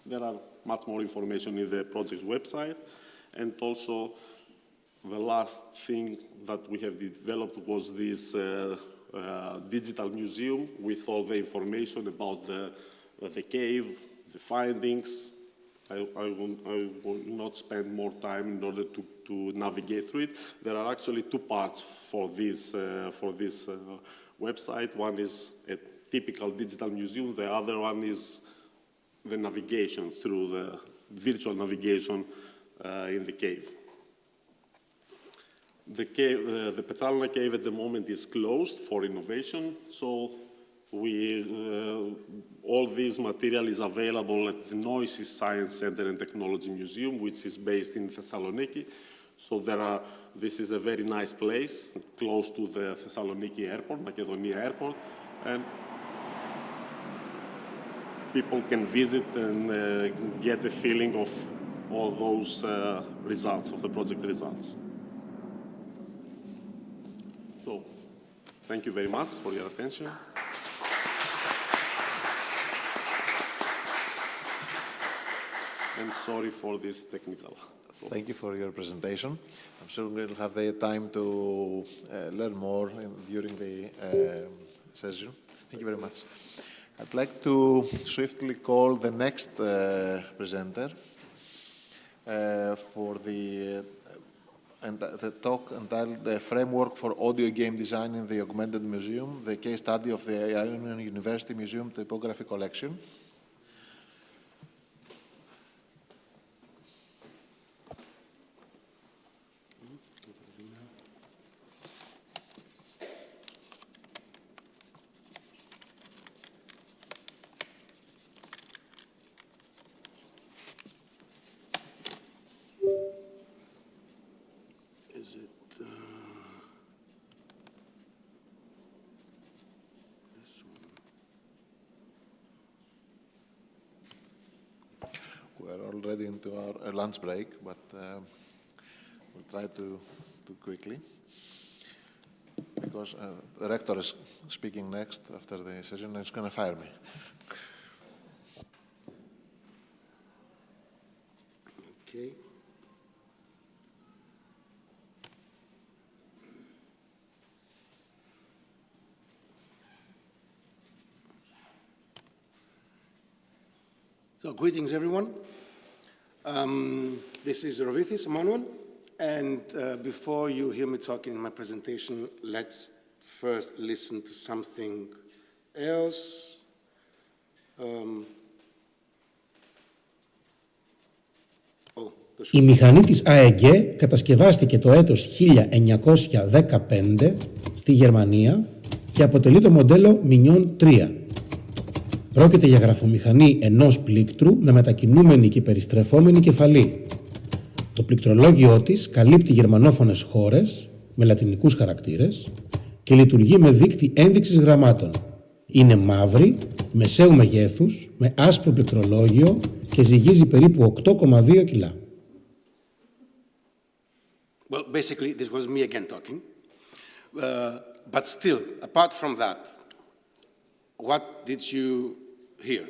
There are much more information in the project's website. And also the last thing that we have developed was this digital museum with all the information about the cave, the findings. I will not spend more time in order to navigate through it. There are actually two parts for this website. One is a typical digital museum. The other one is the navigation through the virtual navigation in the cave. The Petralona cave at the moment is closed for innovation, so all this material is available at the Noisy Science Center and Technology Museum, which is based in Thessaloniki. So this is a very nice place, close to the Thessaloniki airport, Macedonia airport, and people can visit and get a feeling of all those results, of the project results. So, thank you very much for your attention. And sorry for this technical problems. Thank you for your presentation. I'm sure we'll have the time to learn more during the session. Thank you very much. I'd like to swiftly call the next presenter for the talk entitled "The Framework for Audio Game Design in the Augmented Museum, the case study of the Ionian University Museum Typography Collection." We're already into our lunch break, but we'll try to do it quickly. Because the rector is speaking next after the session and he's going to fire me. Okay. So, greetings, everyone. This is Rovithis Emmanuel, and before you hear me talking in my presentation, let's first listen to something else. Η μηχανή της AEG κατασκευάστηκε το έτος 1915 στη Γερμανία και αποτελεί το μοντέλο Minion 3. Πρόκειται για γραφομηχανή ενός πλήκτρου με μετακινούμενη και περιστρεφόμενη κεφαλή. Το πληκτρολόγιό της καλύπτει γερμανόφωνες χώρες με λατινικούς χαρακτήρες και λειτουργεί με δείκτη ένδειξης γραμμάτων. Είναι μαύρη, μεσαίου μεγέθους, με άσπρο πληκτρολόγιο και ζυγίζει περίπου 8,2 κιλά. Well, basically, this was me again talking. But still, apart from that, what did you hear?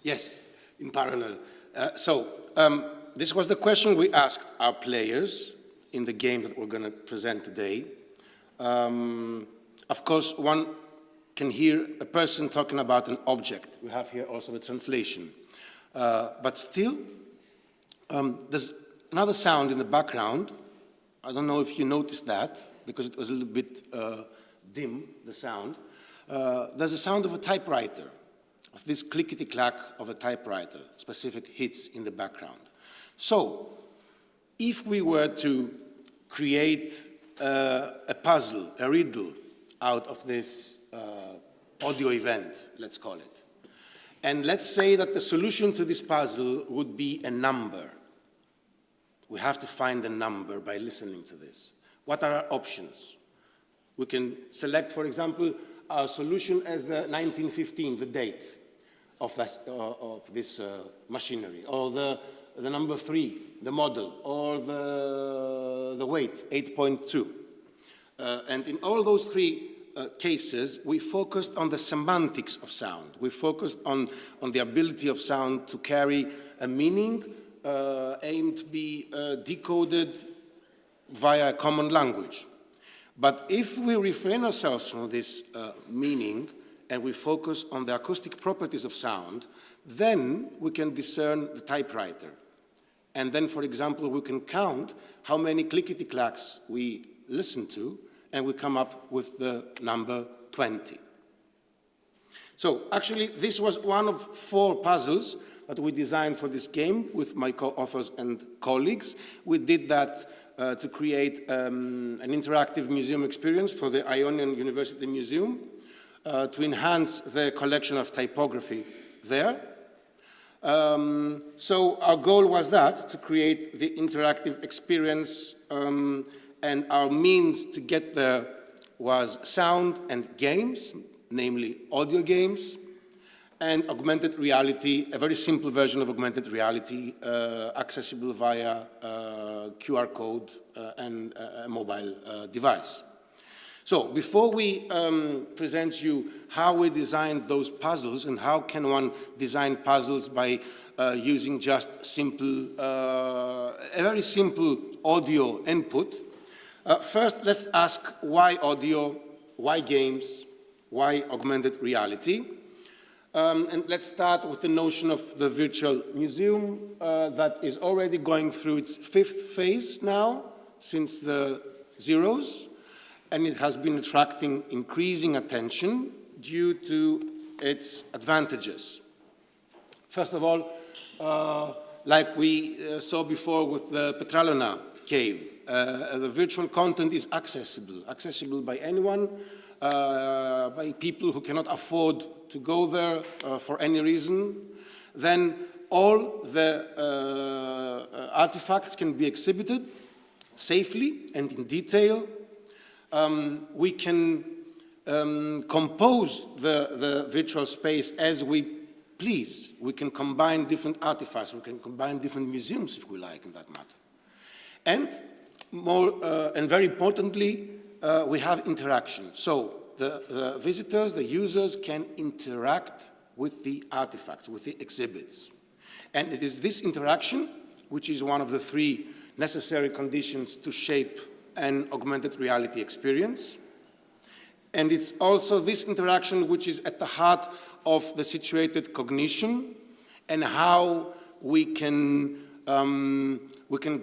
Yes, in parallel. This was the question we asked our players in the game that we're going to present today. Of course, one can hear a person talking about an object. We have here also the translation. But still, there's another sound in the background. I don't know if you noticed that, because it was a little bit dim, the sound. There's a sound of a typewriter, of this clickety-clack of a typewriter, specific hits in the background. So, if we were to create a puzzle, a riddle, out of this audio event, let's call it, and let's say that the solution to this puzzle would be a number. We have to find the number by listening to this. What are our options? We can select, for example, our solution as the 1915, the date of this machinery, or the number 3, the model, or the weight, 8.2. And in all those three cases, we focused on the semantics of sound. We focused on the ability of sound to carry a meaning aimed to be decoded via a common language. But if we refrain ourselves from this meaning and we focus on the acoustic properties of sound, then we can discern the typewriter. And then, for example, we can count how many clickety-clacks we listen to, and we come up with the number 20. So, actually, this was one of 4 puzzles that we designed for this game with my co-authors and colleagues. We did that to create an interactive museum experience for the Ionian University Museum, to enhance the collection of typography there. So our goal was that, to create the interactive experience, and our means to get there was sound and games, namely audio games, and augmented reality, a very simple version of augmented reality, accessible via QR code and a mobile device. So before we present you how we designed those puzzles and how can one design puzzles by using just a very simple audio input, first let's ask why audio, why games, why augmented reality? And let's start with the notion of the virtual museum that is already going through its 5th phase now, since the zeros, and it has been attracting increasing attention due to its advantages. First of all, like we saw before with the Petralona cave, the virtual content is accessible by anyone, by people who cannot afford to go there for any reason. Then all the artifacts can be exhibited safely and in detail. We can compose the virtual space as we please. We can combine different artifacts. We can combine different museums, if we like, in that matter. And very importantly, we have interaction. So the visitors, the users, can interact with the artifacts, with the exhibits. And it is this interaction which is one of the three necessary conditions to shape an augmented reality experience. And it's also this interaction which is at the heart of the situated cognition and how we can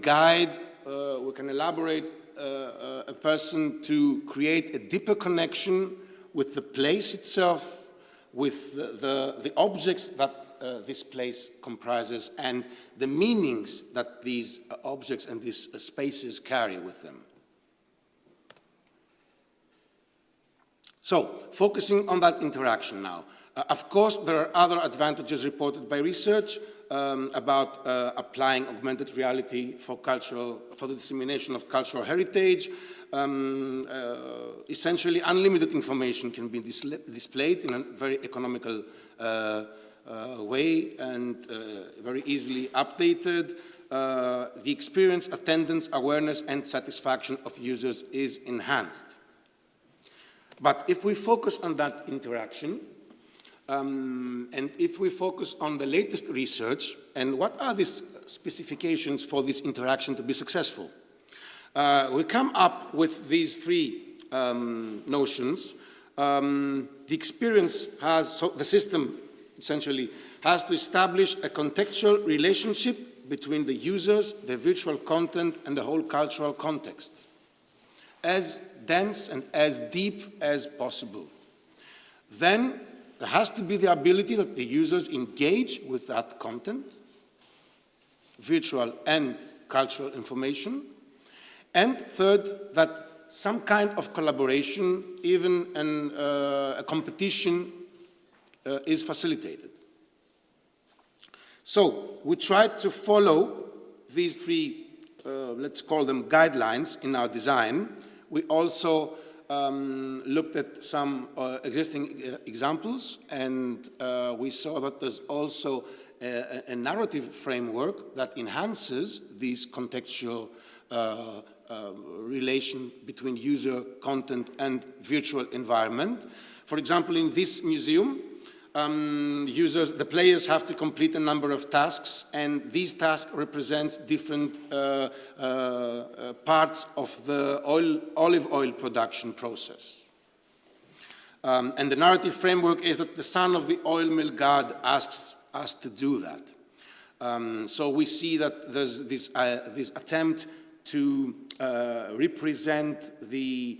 guide, we can elaborate a person to create a deeper connection with the place itself, with the objects that this place comprises and the meanings that these objects and these spaces carry with them. So, focusing on that interaction now. Of course, there are other advantages reported by research about applying augmented reality for the dissemination of cultural heritage. Essentially, unlimited information can be displayed in a very economical way and very easily updated. The experience, attendance, awareness, and satisfaction of users is enhanced. But if we focus on that interaction, and if we focus on the latest research and what are these specifications for this interaction to be successful, we come up with these three notions. The experience has, so the system essentially has to establish a contextual relationship between the users, the virtual content, and the whole cultural context, as dense and as deep as possible. Then there has to be the ability that the users engage with that content, virtual and cultural information. And third, that some kind of collaboration, even a competition, is facilitated. So we tried to follow these three, let's call them guidelines in our design. We also looked at some existing examples, and we saw that there's also a narrative framework that enhances this contextual relation between user, content, and virtual environment. For example, in this museum, the players have to complete a number of tasks, and these tasks represent different parts of the olive oil production process. And the narrative framework is that the son of the oil mill god asks us to do that. So we see that there's this attempt to represent the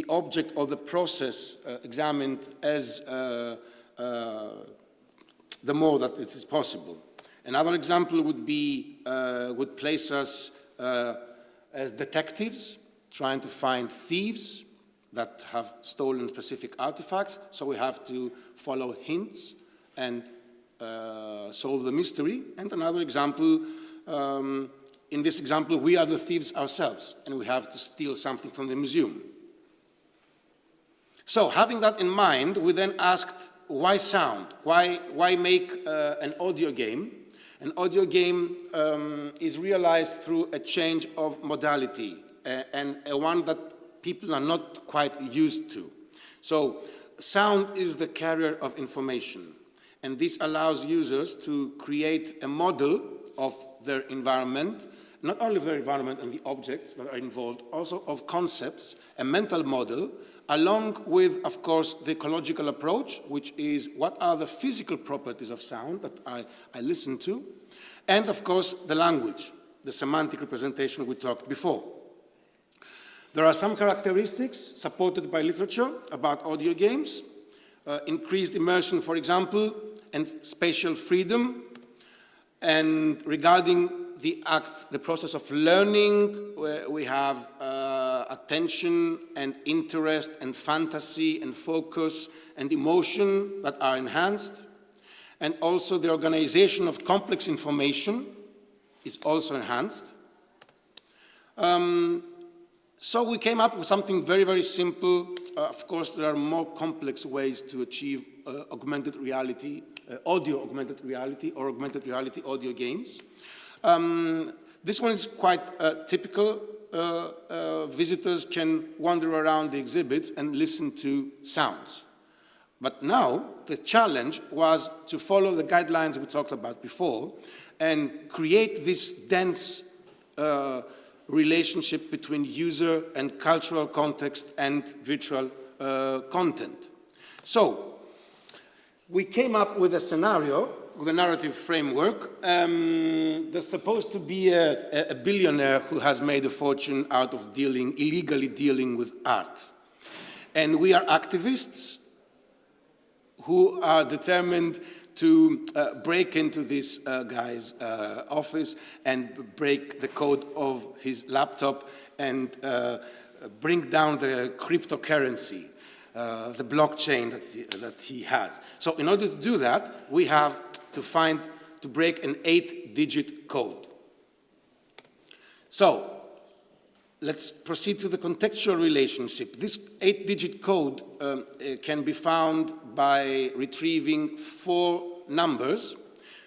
object or the process examined as the more that it is possible. Another example would be, would place us as detectives trying to find thieves that have stolen specific artifacts, so we have to follow hints and solve the mystery. And another example, in this example, we are the thieves ourselves, and we have to steal something from the museum. So, having that in mind, we then asked, why sound? Why make an audio game? An audio game is realized through a change of modality, and one that people are not quite used to. So, sound is the carrier of information, and this allows users to create a model of their environment, not only of their environment and the objects that are involved, also of concepts, a mental model, along with, of course, the ecological approach, which is what are the physical properties of sound that I listen to, and, of course, the language, the semantic representation we talked before. There are some characteristics supported by literature about audio games, increased immersion, for example, and spatial freedom. And regarding the process of learning, where we have attention and interest and fantasy and focus and emotion that are enhanced. And also the organization of complex information is also enhanced. So we came up with something very, very simple. Of course, there are more complex ways to achieve augmented reality, audio augmented reality, or augmented reality audio games. This one is quite typical. Visitors can wander around the exhibits and listen to sounds. But now, the challenge was to follow the guidelines we talked about before and create this dense relationship between user and cultural context and virtual content. So, we came up with a scenario, with a narrative framework. There's supposed to be a billionaire who has made a fortune out of illegally dealing with art. And we are activists who are determined to break into this guy's office and break the code of his laptop and bring down the cryptocurrency, the blockchain that he has. So in order to do that, we have to break an 8-digit code. So let's proceed to the contextual relationship. This 8-digit code can be found by retrieving 4 numbers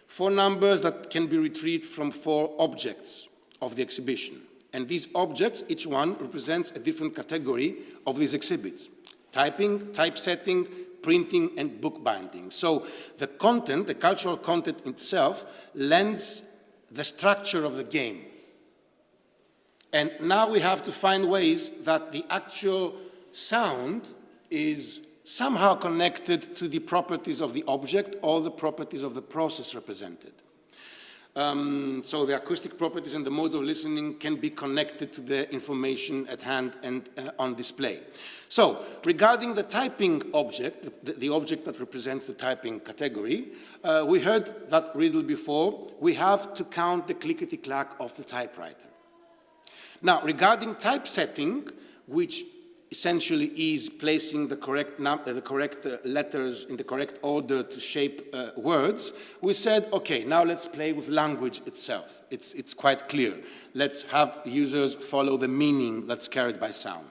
that can be retrieved from 4 objects of the exhibition. And these objects, each one represents a different category of these exhibits: typing, typesetting, printing, and bookbinding. So the content, the cultural content itself, lends the structure of the game. And now we have to find ways that the actual sound is somehow connected to the properties of the object or the properties of the process represented. So the acoustic properties and the modes of listening can be connected to the information at hand and on display. So regarding the typing object, the object that represents the typing category, we heard that riddle before. We have to count the clickety-clack of the typewriter. Now, regarding typesetting, which essentially is placing the correct letters in the correct order to shape words, we said, okay, now let's play with language itself. It's quite clear. Let's have users follow the meaning that's carried by sound.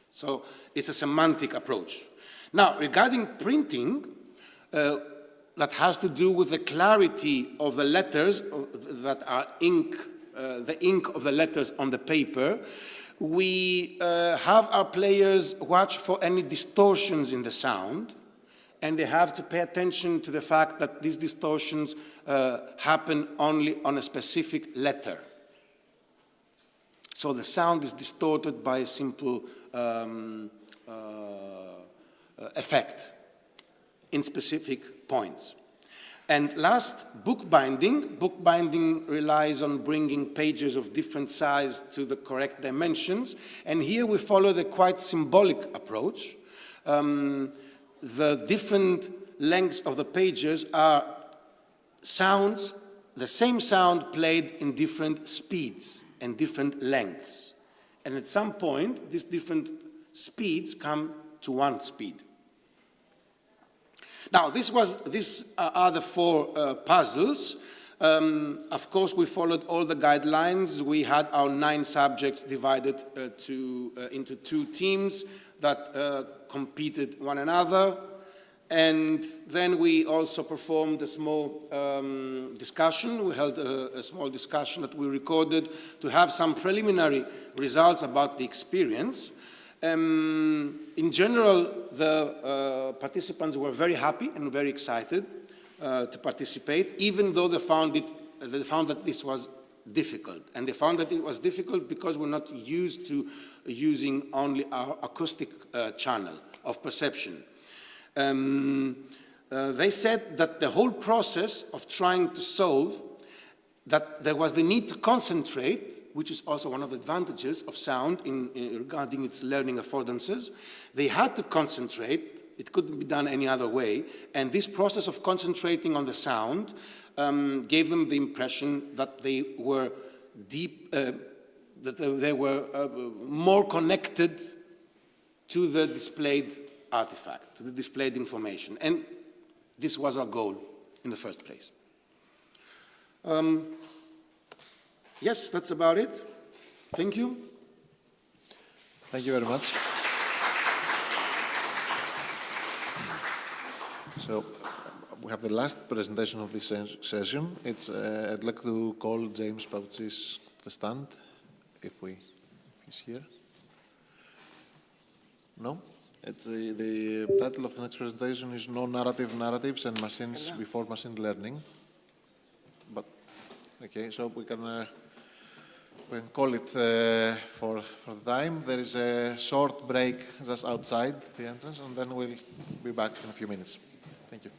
So it's a semantic approach. Now, regarding printing, that has to do with the clarity of the letters that are the ink of the letters on the paper. We have our players watch for any distortions in the sound, and they have to pay attention to the fact that these distortions happen only on a specific letter. So the sound is distorted by a simple effect in specific points. And last, bookbinding. Bookbinding relies on bringing pages of different size to the correct dimensions. And here we follow the quite symbolic approach. The different lengths of the pages are sounds, the same sound played in different speeds and different lengths. And at some point, these different speeds come to one speed. Now, these are the 4 puzzles. Of course, we followed all the guidelines. We had our 9 subjects divided into 2 teams that competed one another. And then we also performed a small discussion. We held a small discussion that we recorded to have some preliminary results about the experience. In general, the participants were very happy and very excited to participate, even though they found that this was difficult. And they found that it was difficult because we're not used to using only our acoustic channel of perception. They said that the whole process of trying to solve, that there was the need to concentrate, which is also one of the advantages of sound regarding its learning affordances. They had to concentrate. It couldn't be done any other way. And this process of concentrating on the sound gave them the impression that they were they were more connected to the displayed artifact, to the displayed information. And this was our goal in the first place. Yes, that's about it. Thank you. Thank you very much. So we have the last presentation of this session. I'd like to call James Paucis the stand, if he's here. No? It's the title of the next presentation is No Narrative Narratives and Machines Before Machine Learning. But, okay, so we can call it for the time. There is a short break just outside the entrance, and then we'll be back in a few minutes. Thank you.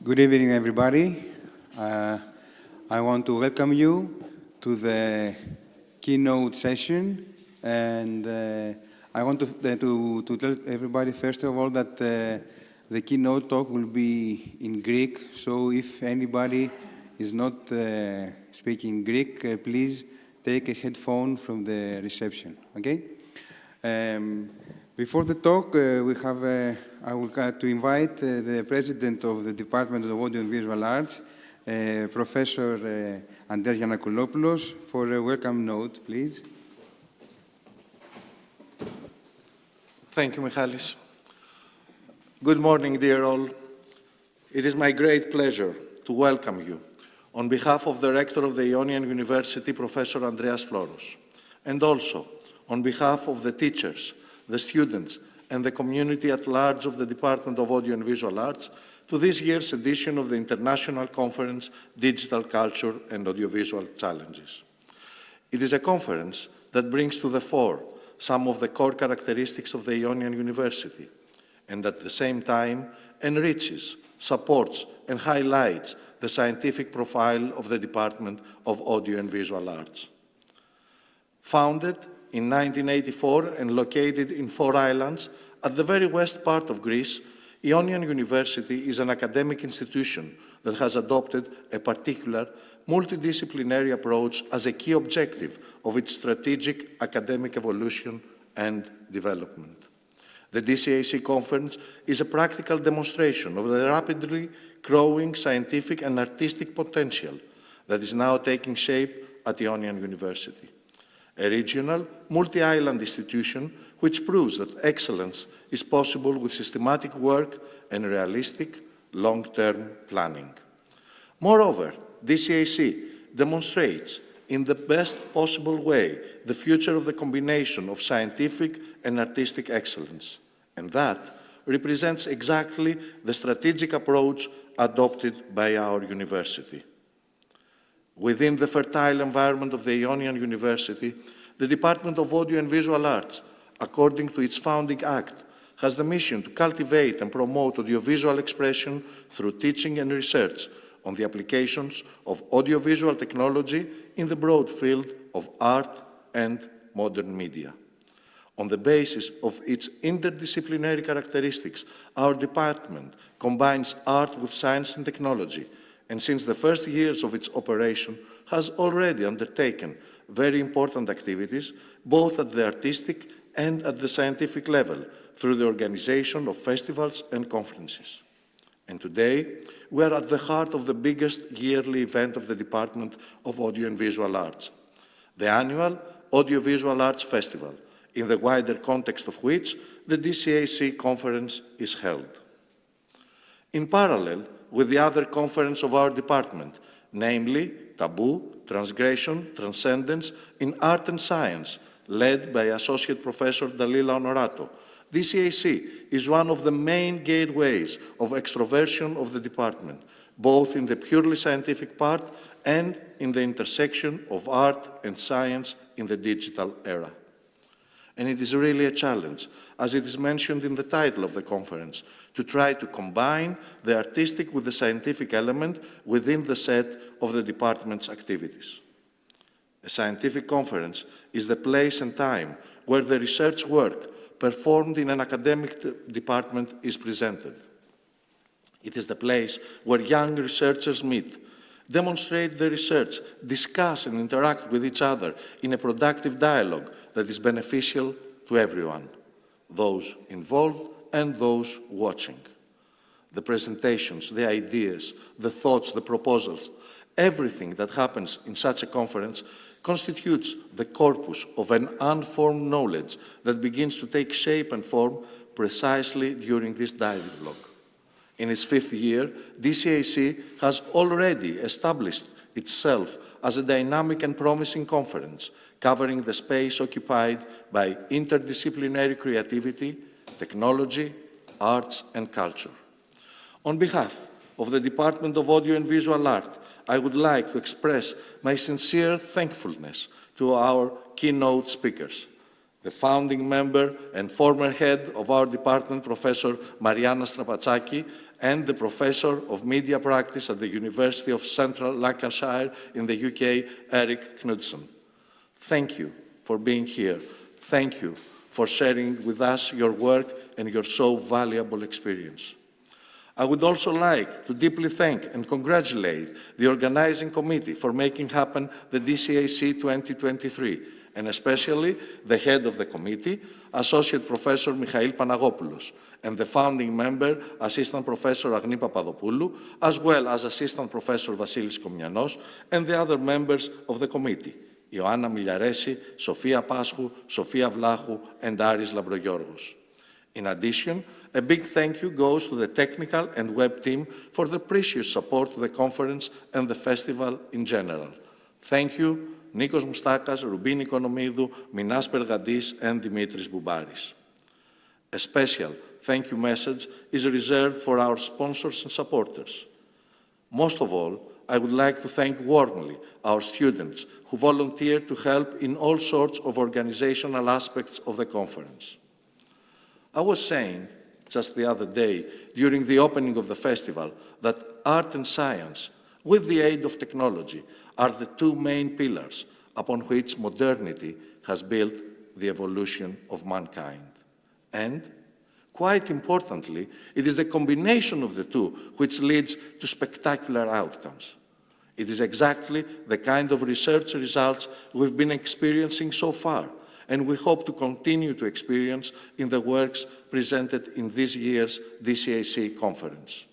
Good evening, everybody. I want to welcome you to the keynote session, and I want to tell everybody, first of all, that the keynote talk will be in Greek, so if anybody is not speaking Greek, please take a headphone from the reception, okay? Before the talk, I would like to invite the President of the Department of Audio and Visual Arts, Professor Andreas Giannakouloulos, for a welcome note, please. Thank you, Michalis. Good morning, dear all. It is my great pleasure to welcome you on behalf of the Rector of the Ionian University, Professor Andreas Floros, and also on behalf of the teachers, the students, and the community at large of the Department of Audio and Visual Arts to this year's edition of the International Conference, Digital Culture and Audiovisual Challenges. It is a conference that brings to the fore some of the core characteristics of the Ionian University, and at the same time enriches, supports, and highlights the scientific profile of the Department of Audio and Visual Arts. Founded in 1984 and located in 4 islands at the very west part of Greece, Ionian University is an academic institution that has adopted a particular multidisciplinary approach as a key objective of its strategic academic evolution and development. The DCAC conference is a practical demonstration of the rapidly growing scientific and artistic potential that is now taking shape at Ionian University, a regional, multi-island institution which proves that excellence is possible with systematic work and realistic, long-term planning. Moreover, DCAC demonstrates in the best possible way the future of the combination of scientific and artistic excellence, and that represents exactly the strategic approach adopted by our university. Within the fertile environment of the Ionian University, the Department of Audio and Visual Arts, according to its founding act, has the mission to cultivate and promote audiovisual expression through teaching and research on the applications of audiovisual technology in the broad field of art and modern media. On the basis of its interdisciplinary characteristics, our department combines art with science and technology, and since the first years of its operation has already undertaken very important activities, both at the artistic and at the scientific level, through the organization of festivals and conferences. And today, we are at the heart of the biggest yearly event of the Department of Audio and Visual Arts, the annual Audiovisual Arts Festival, in the wider context of which the DCAC conference is held. In parallel with the other conference of our department, namely Taboo, Transgression, Transcendence in Art and Science, led by Associate Professor Dalila Honorato, DCAC is one of the main gateways of extroversion of the department, both in the purely scientific part and in the intersection of art and science in the digital era. And it is really a challenge, as it is mentioned in the title of the conference, to try to combine the artistic with the scientific element within the set of the department's activities. A scientific conference is the place and time where the research work performed in an academic department is presented. It is the place where young researchers meet, demonstrate their research, discuss and interact with each other in a productive dialogue that is beneficial to everyone, those involved and those watching. The presentations, the ideas, the thoughts, the proposals, everything that happens in such a conference constitutes the corpus of an unformed knowledge that begins to take shape and form precisely during this dialogue. In its 5th year, DCAC has already established itself as a dynamic and promising conference, covering the space occupied by interdisciplinary creativity, technology, arts, and culture. On behalf of the Department of Audio and Visual Art, I would like to express my sincere thankfulness to our keynote speakers, the founding member and former head of our department, Professor Marianne Strapatsakis, and the Professor of Media Practice at the University of Central Lancashire in the UK, Eric Knudsen. Thank you for being here. Thank you for sharing with us your work and your so valuable experience. I would also like to deeply thank and congratulate the organizing committee for making happen the DCAC-2023, and especially the head of the committee, Associate Professor Michail Panagopoulos, and the founding member, Assistant Professor Agni Papadopoulou, as well as Assistant Professor Vasilis Komnianos, and the other members of the committee, Ioanna Miliaresi, Sofia Paschu, Sofia Vlachou, and Aris Labrogiorgos. In addition, a big thank you goes to the technical and web team for the precious support to the conference and the festival in general. Thank you, Nikos Moustakas, Rubini Konomidou, Minas Pergadis, and Dimitris Boubaris. A special thank you message is reserved for our sponsors and supporters. Most of all, I would like to thank warmly our students who volunteered to help in all sorts of organizational aspects of the conference. I was saying just the other day during the opening of the festival that art and science, with the aid of technology, are the two main pillars upon which modernity has built the evolution of mankind. And, quite importantly, it is the combination of the two which leads to spectacular outcomes. It is exactly the kind of research results we've been experiencing so far, and we hope to continue to experience in the works presented in this year's DCAC conference.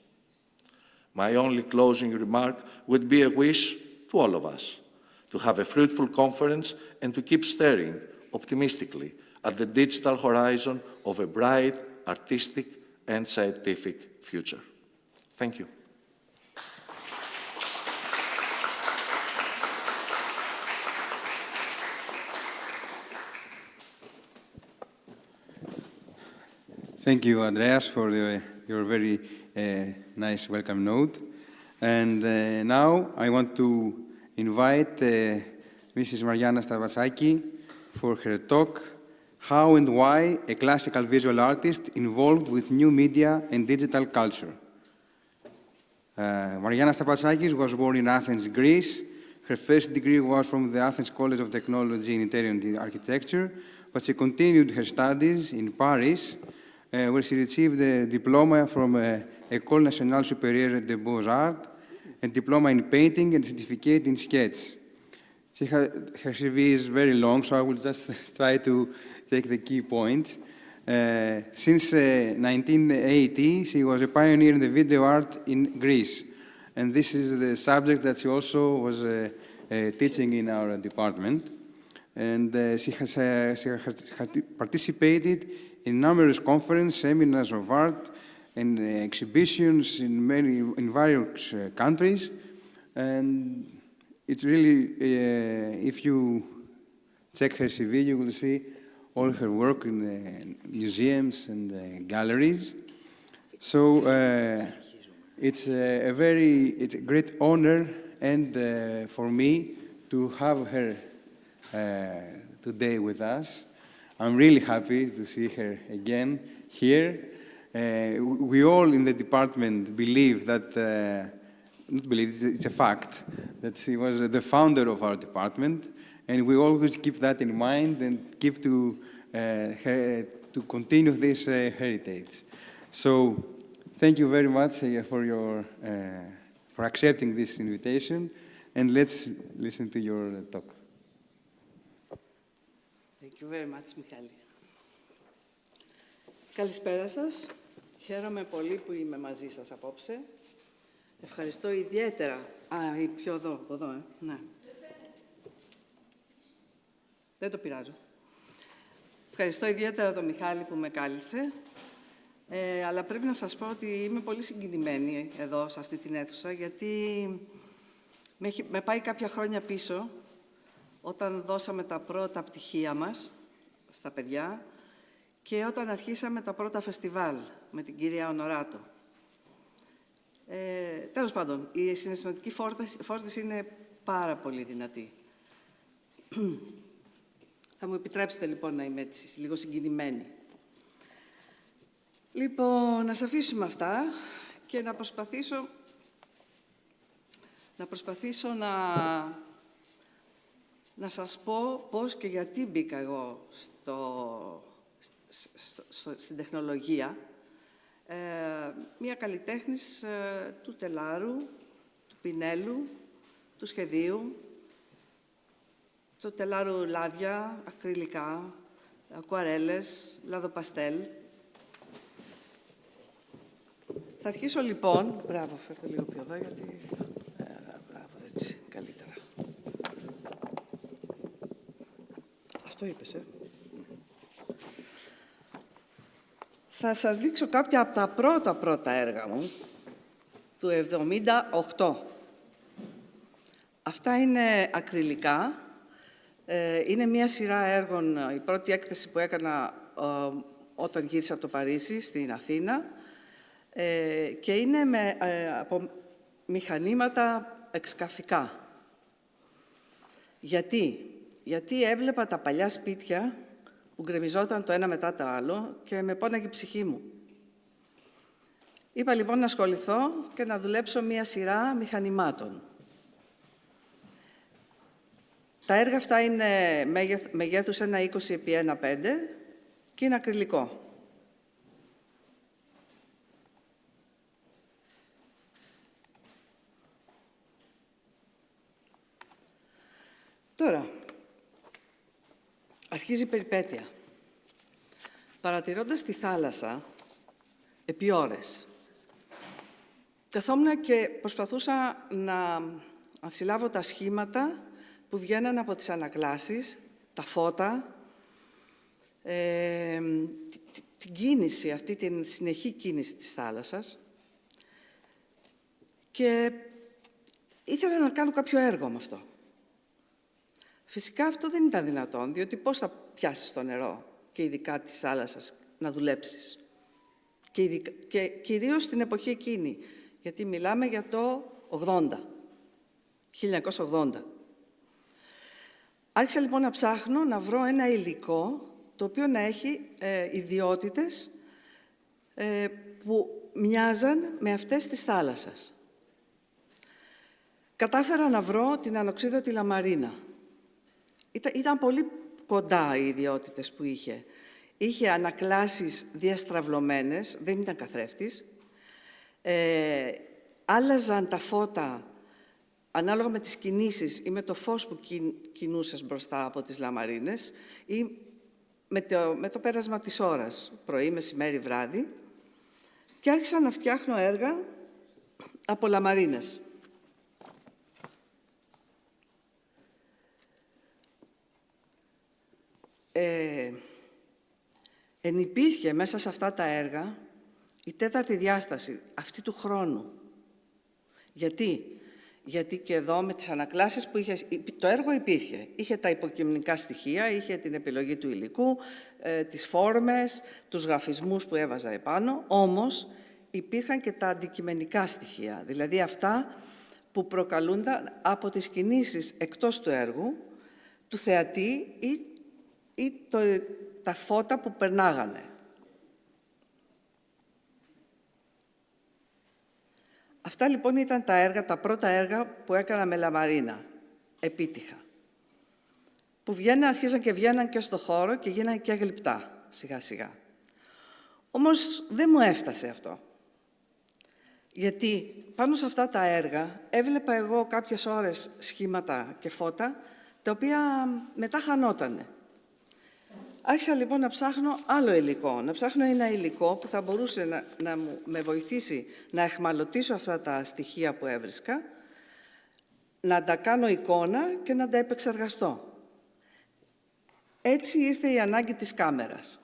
My only closing remark would be a wish to all of us to have a fruitful conference and to keep staring optimistically at the digital horizon of a bright, artistic, and scientific future. Thank you. Thank you, Andreas, for your very nice welcome note. And now I want to invite Mrs. Marianne Strapatsakis for her talk, How and Why a Classical Visual Artist Involved with New Media and Digital Culture. Marianne Strapatsakis was born in Athens, Greece. Her first degree was from the Athens College of Technology in Interior Architecture, but she continued her studies in Paris, where she received a diploma from École Nationale Supérieure des Beaux-Arts, a diploma in painting and certificate in sketch. Her CV is very long, so I will just try to take the key points. Since 1980, she was a pioneer in the video art in Greece. And this is the subject that she also was teaching in our department. And she has participated in numerous conferences, seminars of art, and exhibitions in various countries. And it's really, if you check her CV, you will see all her work in the museums and galleries. So it's a great honor and for me to have her today with us. I'm really happy to see her again here. We all in the department believe that, not believe, it's a fact, that she was the founder of our department, and we always keep that in mind and keep to continue this heritage. So thank you very much for accepting this invitation, and let's listen to your talk. Thank you very much, Michail. Καλησπέρα σας. Χαίρομαι πολύ που είμαι μαζί σας απόψε. Ευχαριστώ ιδιαίτερα. Πιο εδώ, ναι. Δεν το πειράζω. Ευχαριστώ ιδιαίτερα τον Μιχάλη που με κάλεσε. Αλλά πρέπει να σας πω ότι είμαι πολύ συγκινημένη εδώ, σε αυτή την αίθουσα, γιατί με πάει κάποια χρόνια πίσω, όταν δώσαμε τα πρώτα πτυχία μας στα παιδιά και όταν αρχίσαμε τα πρώτα φεστιβάλ με την κυρία Ονοράτο. Τέλος πάντων, η συναισθηματική φόρτιση είναι πάρα πολύ δυνατή. Θα μου επιτρέψετε λοιπόν να είμαι έτσι, λίγο συγκινημένη. Λοιπόν, να σας αφήσουμε αυτά και να προσπαθήσω να σας πω πώς και γιατί μπήκα εγώ στην τεχνολογία. Μία καλλιτέχνης του τελάρου, του πινέλου, του σχεδίου, του τελάρου λάδια, ακριλικά, ακουαρέλες, λαδοπαστέλ. Θα αρχίσω λοιπόν... Μπράβο, φέρτε λίγο πιο εδώ, γιατί... Μπράβο, έτσι, καλύτερα. Αυτό είπες, Θα σας δείξω κάποια από τα πρώτα έργα μου, του 1978. Αυτά είναι ακριλικά. Είναι μία σειρά έργων, η πρώτη έκθεση που έκανα όταν γύρισα από το Παρίσι, στην Αθήνα, και είναι από μηχανήματα εξκαφικά. Γιατί έβλεπα τα παλιά σπίτια που γκρεμιζόταν το ένα μετά το άλλο και με πόναγε η ψυχή μου. Είπα λοιπόν να ασχοληθώ και να δουλέψω μία σειρά μηχανημάτων. Τα έργα αυτά είναι μεγέθους 1,20x1,5 και είναι ακριλικό. Τώρα, αρχίζει η περιπέτεια. Παρατηρώντας τη θάλασσα, επί ώρες, καθόμουν και προσπαθούσα να συλλάβω τα σχήματα που βγαίναν από τις ανακλάσεις, τα φώτα, την κίνηση, αυτή την συνεχή κίνηση της θάλασσας, και ήθελα να κάνω κάποιο έργο με αυτό. Φυσικά αυτό δεν ήταν δυνατόν, διότι πώς θα πιάσεις το νερό και ειδικά της θάλασσας να δουλέψεις. Και κυρίως στην εποχή εκείνη, γιατί μιλάμε για το 1980. Άρχισα λοιπόν να ψάχνω να βρω ένα υλικό το οποίο να έχει ιδιότητες που μοιάζαν με αυτές της θάλασσας. Κατάφερα να βρω την ανοξίδωτη λαμαρίνα. Ήταν πολύ κοντά οι ιδιότητες που είχε. Είχε ανακλάσεις διαστραυλωμένες, δεν ήταν καθρέφτης. Άλλαζαν τα φώτα ανάλογα με τις κινήσεις ή με το φως που κινούσες μπροστά από τις λαμαρίνες ή με το πέρασμα της ώρας, πρωί, μεσημέρι, βράδυ, και άρχισα να φτιάχνω έργα από λαμαρίνες. Ενυπήρχε μέσα σε αυτά τα έργα η τέταρτη διάσταση, αυτή του χρόνου. Γιατί και εδώ με τις ανακλάσεις που είχε, το έργο υπήρχε. Είχε τα υποκειμενικά στοιχεία, είχε την επιλογή του υλικού, τις φόρμες, τους γραφισμούς που έβαζα επάνω, όμως υπήρχαν και τα αντικειμενικά στοιχεία, δηλαδή αυτά που προκαλούνταν από τις κινήσεις εκτός του έργου, του θεατή ή τα φώτα που περνάγανε. Αυτά λοιπόν ήταν τα πρώτα έργα που έκανα με λαμαρίνα, επίτυχα. Που αρχίζαν και βγαίναν και στο χώρο και γίναν και γλυπτά, σιγά σιγά. Όμως δεν μου έφτασε αυτό. Γιατί πάνω σε αυτά τα έργα έβλεπα εγώ κάποιες ώρες σχήματα και φώτα, τα οποία μετά χανότανε. Άρχισα λοιπόν να ψάχνω άλλο υλικό, να ψάχνω ένα υλικό που θα μπορούσε να με βοηθήσει να εχμαλωτήσω αυτά τα στοιχεία που έβρισκα, να τα κάνω εικόνα και να τα επεξεργαστώ. Έτσι ήρθε η ανάγκη της κάμερας.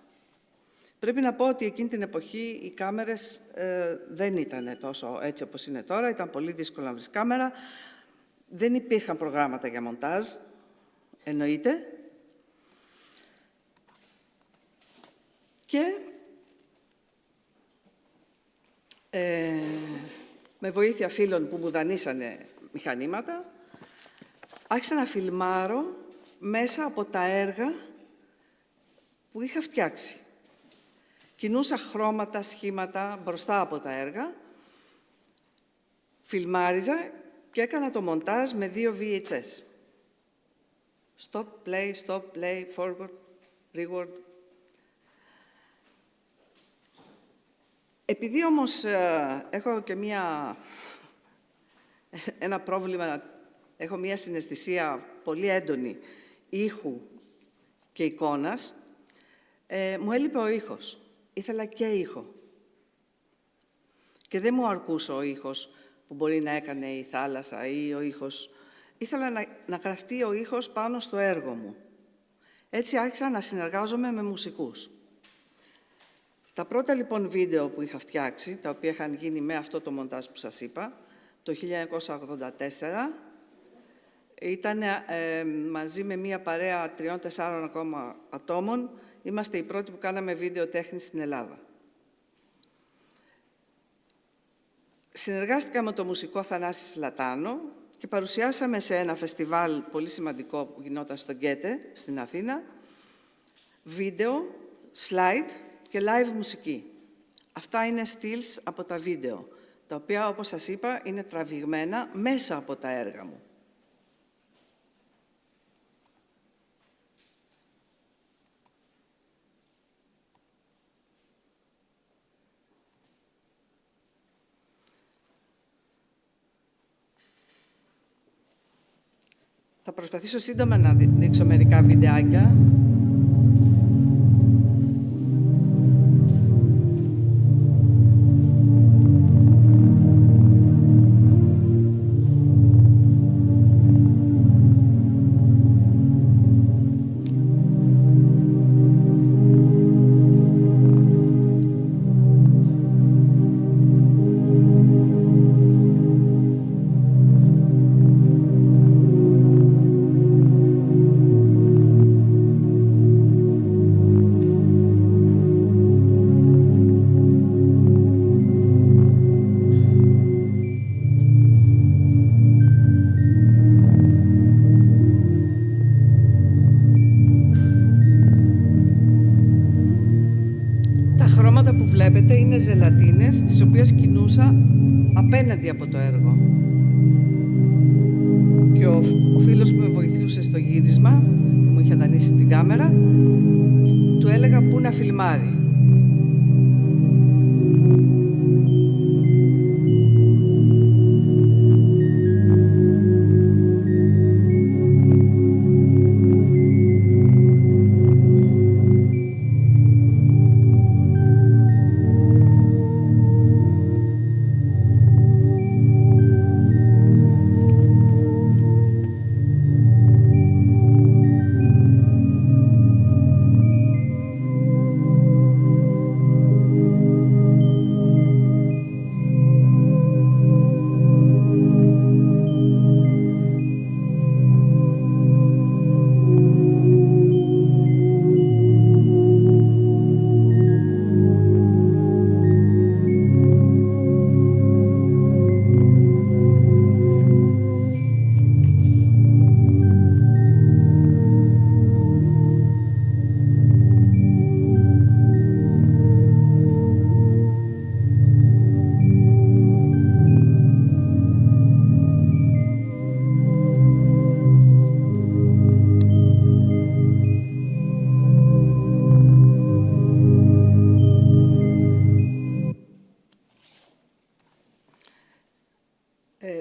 Πρέπει να πω ότι εκείνη την εποχή οι κάμερες δεν ήταν τόσο έτσι όπως είναι τώρα, ήταν πολύ δύσκολο να βρεις κάμερα, δεν υπήρχαν προγράμματα για μοντάζ, εννοείται. Και με βοήθεια φίλων που μου δανείσανε μηχανήματα, άρχισα να φιλμάρω μέσα από τα έργα που είχα φτιάξει. Κινούσα χρώματα, σχήματα μπροστά από τα έργα Φιλμάριζα και έκανα το μοντάζ με 2 VHS. Stop, play, forward, reward. Επειδή όμως έχω και ένα πρόβλημα, έχω μια συναισθησία πολύ έντονη ήχου και εικόνας, μου έλειπε ο ήχος. Ήθελα και ήχο. Και δεν μου αρκούσε ο ήχος που μπορεί να έκανε η θάλασσα ή ο ήχος. Ήθελα να γραφτεί ο ήχος πάνω στο έργο μου. Έτσι άρχισα να συνεργάζομαι με μουσικούς. Τα πρώτα λοιπόν βίντεο που είχα φτιάξει, τα οποία είχαν γίνει με αυτό το μοντάζ που σας είπα, το 1984, ήταν μαζί με μία παρέα 3-4 ακόμα ατόμων. Είμαστε οι πρώτοι που κάναμε βίντεο τέχνη στην Ελλάδα. Συνεργάστηκα με το μουσικό Θανάση Σλατάνο και παρουσιάσαμε σε ένα φεστιβάλ πολύ σημαντικό που γινόταν στο Γκέτε, στην Αθήνα, βίντεο, slide και live μουσική. Αυτά είναι stills από τα βίντεο, τα οποία, όπως σας είπα, είναι τραβηγμένα μέσα από τα έργα μου. Θα προσπαθήσω σύντομα να δείξω μερικά βιντεάκια. Είναι ζελατίνες, τις οποίες κινούσα απέναντι από το έργο. Και ο φίλος που με βοηθούσε στο γύρισμα, που μου είχε δανείσει την κάμερα, του έλεγα πού να φιλμάρει.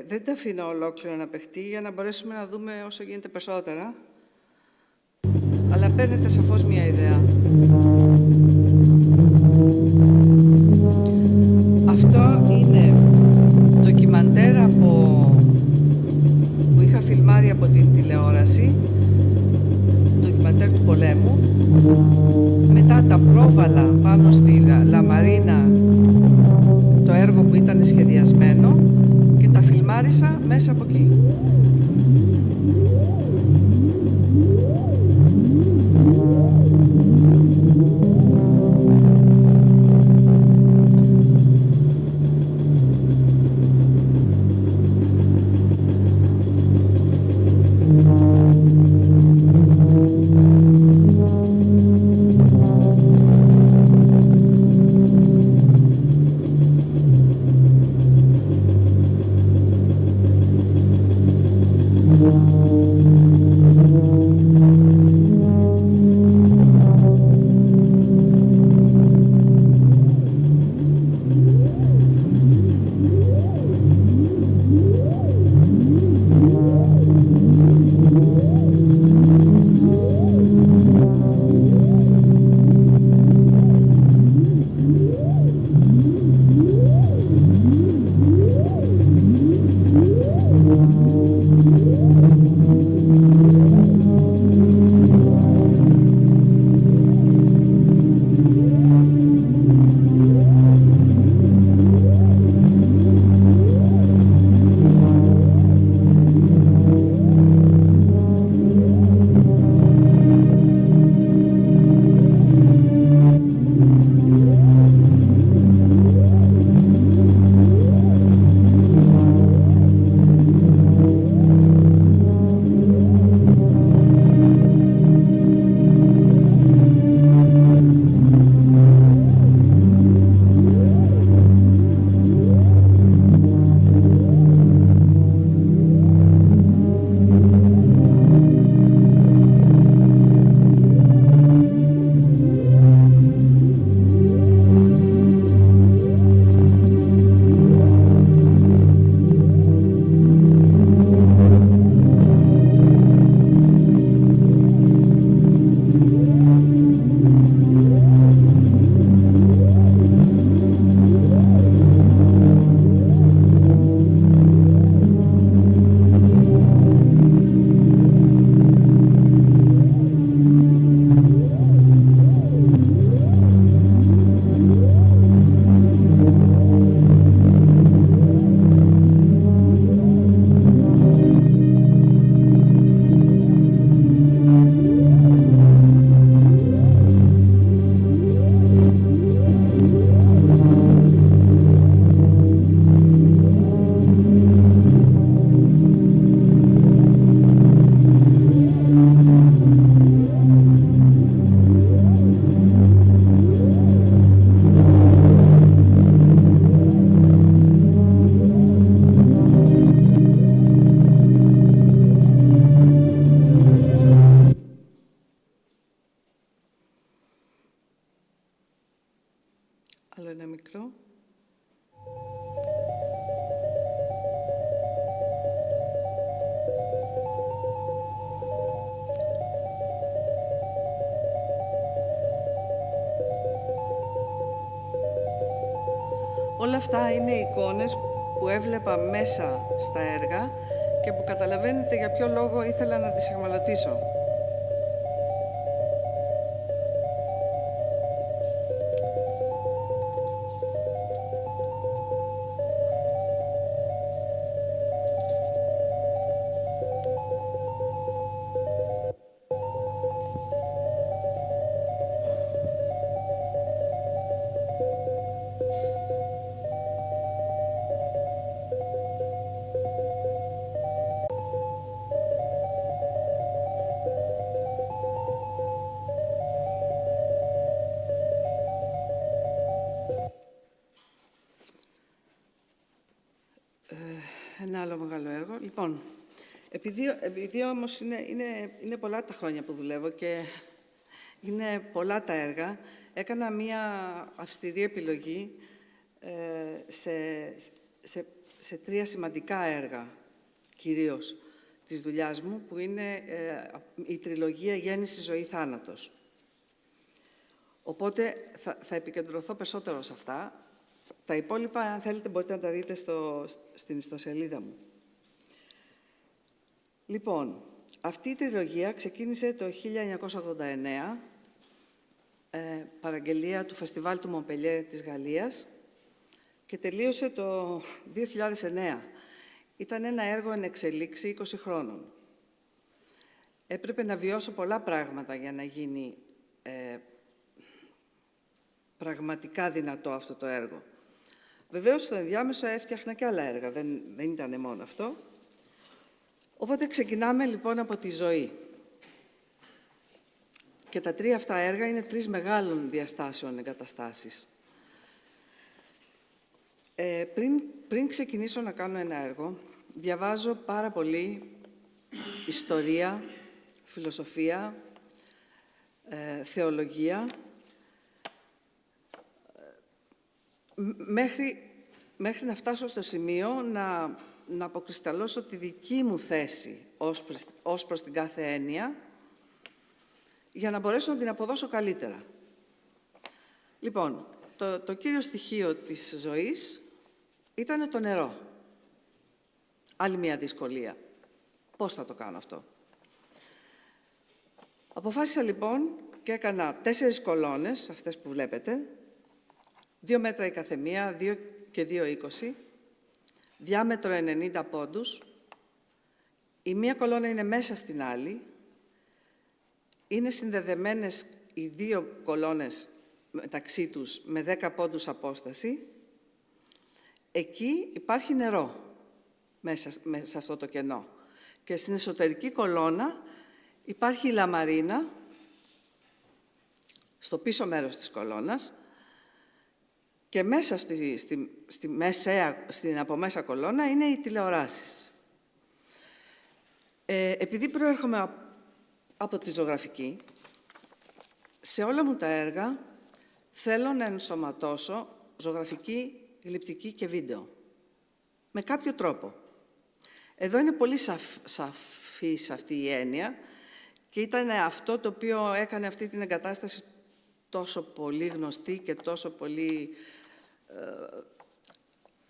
Δεν τα αφήνω ολόκληρο να παιχτεί για να μπορέσουμε να δούμε όσο γίνεται περισσότερα. Αλλά παίρνετε σαφώς μία ιδέα. Αυτό είναι ντοκιμαντέρ που είχα φιλμάρει από την τηλεόραση, ντοκιμαντέρ του πολέμου. Μετά τα πρόβαλα πάνω στη Λαμαρίνα, το έργο που ήταν σχεδιασμένο, και τα φιλμάρισα μέσα από εκεί. λεπτό. Όλα αυτά είναι εικόνες που έβλεπα μέσα στα έργα και που καταλαβαίνετε για ποιο λόγο ήθελα να τις αιχμαλωτήσω. Ένα άλλο μεγάλο έργο. Λοιπόν, επειδή όμως είναι πολλά τα χρόνια που δουλεύω και είναι πολλά τα έργα, έκανα μία αυστηρή επιλογή σε τρία σημαντικά έργα, κυρίως, της δουλειάς μου, που είναι η τριλογία «Γέννηση, ζωή, θάνατος». Οπότε θα επικεντρωθώ περισσότερο σε αυτά. Τα υπόλοιπα, αν θέλετε, μπορείτε να τα δείτε στην ιστοσελίδα μου. Λοιπόν, αυτή η τριλογία ξεκίνησε το 1989, παραγγελία του Φεστιβάλ του Μομπελιέ της Γαλλίας, και τελείωσε το 2009. Ήταν ένα έργο εν εξελίξη 20 χρόνων. Έπρεπε να βιώσω πολλά πράγματα για να γίνει πραγματικά δυνατό αυτό το έργο. Βεβαίως, στο ενδιάμεσο έφτιαχνα και άλλα έργα, δεν ήταν μόνο αυτό. Οπότε ξεκινάμε λοιπόν από τη ζωή. Και τα τρία αυτά έργα είναι τρεις μεγάλων διαστάσεων εγκαταστάσεις. Πριν ξεκινήσω να κάνω ένα έργο, διαβάζω πάρα πολύ ιστορία, φιλοσοφία, θεολογία, μέχρι να φτάσω στο σημείο να αποκρισταλλώσω τη δική μου θέση ως προς την κάθε έννοια, για να μπορέσω να την αποδώσω καλύτερα. Λοιπόν, το κύριο στοιχείο της ζωής ήταν το νερό. Άλλη μια δυσκολία. Πώς θα το κάνω αυτό? Αποφάσισα λοιπόν και έκανα 4 κολόνες, αυτές που βλέπετε, 2 μέτρα η καθεμία, 2 και 2,20, διάμετρο 90 πόντους. Η μία κολόνα είναι μέσα στην άλλη. Είναι συνδεδεμένες οι 2 κολόνες μεταξύ τους με 10 πόντους απόσταση. Εκεί υπάρχει νερό μέσα σε αυτό το κενό. Και στην εσωτερική κολόνα υπάρχει η λαμαρίνα, στο πίσω μέρος της κολόνας, και μέσα στην από μέσα κολόνα είναι οι τηλεοράσεις. Επειδή προέρχομαι από τη ζωγραφική, σε όλα μου τα έργα θέλω να ενσωματώσω ζωγραφική, γλυπτική και βίντεο. Με κάποιο τρόπο. Εδώ είναι πολύ σαφής αυτή η έννοια και ήταν αυτό το οποίο έκανε αυτή την εγκατάσταση τόσο πολύ γνωστή και τόσο πολύ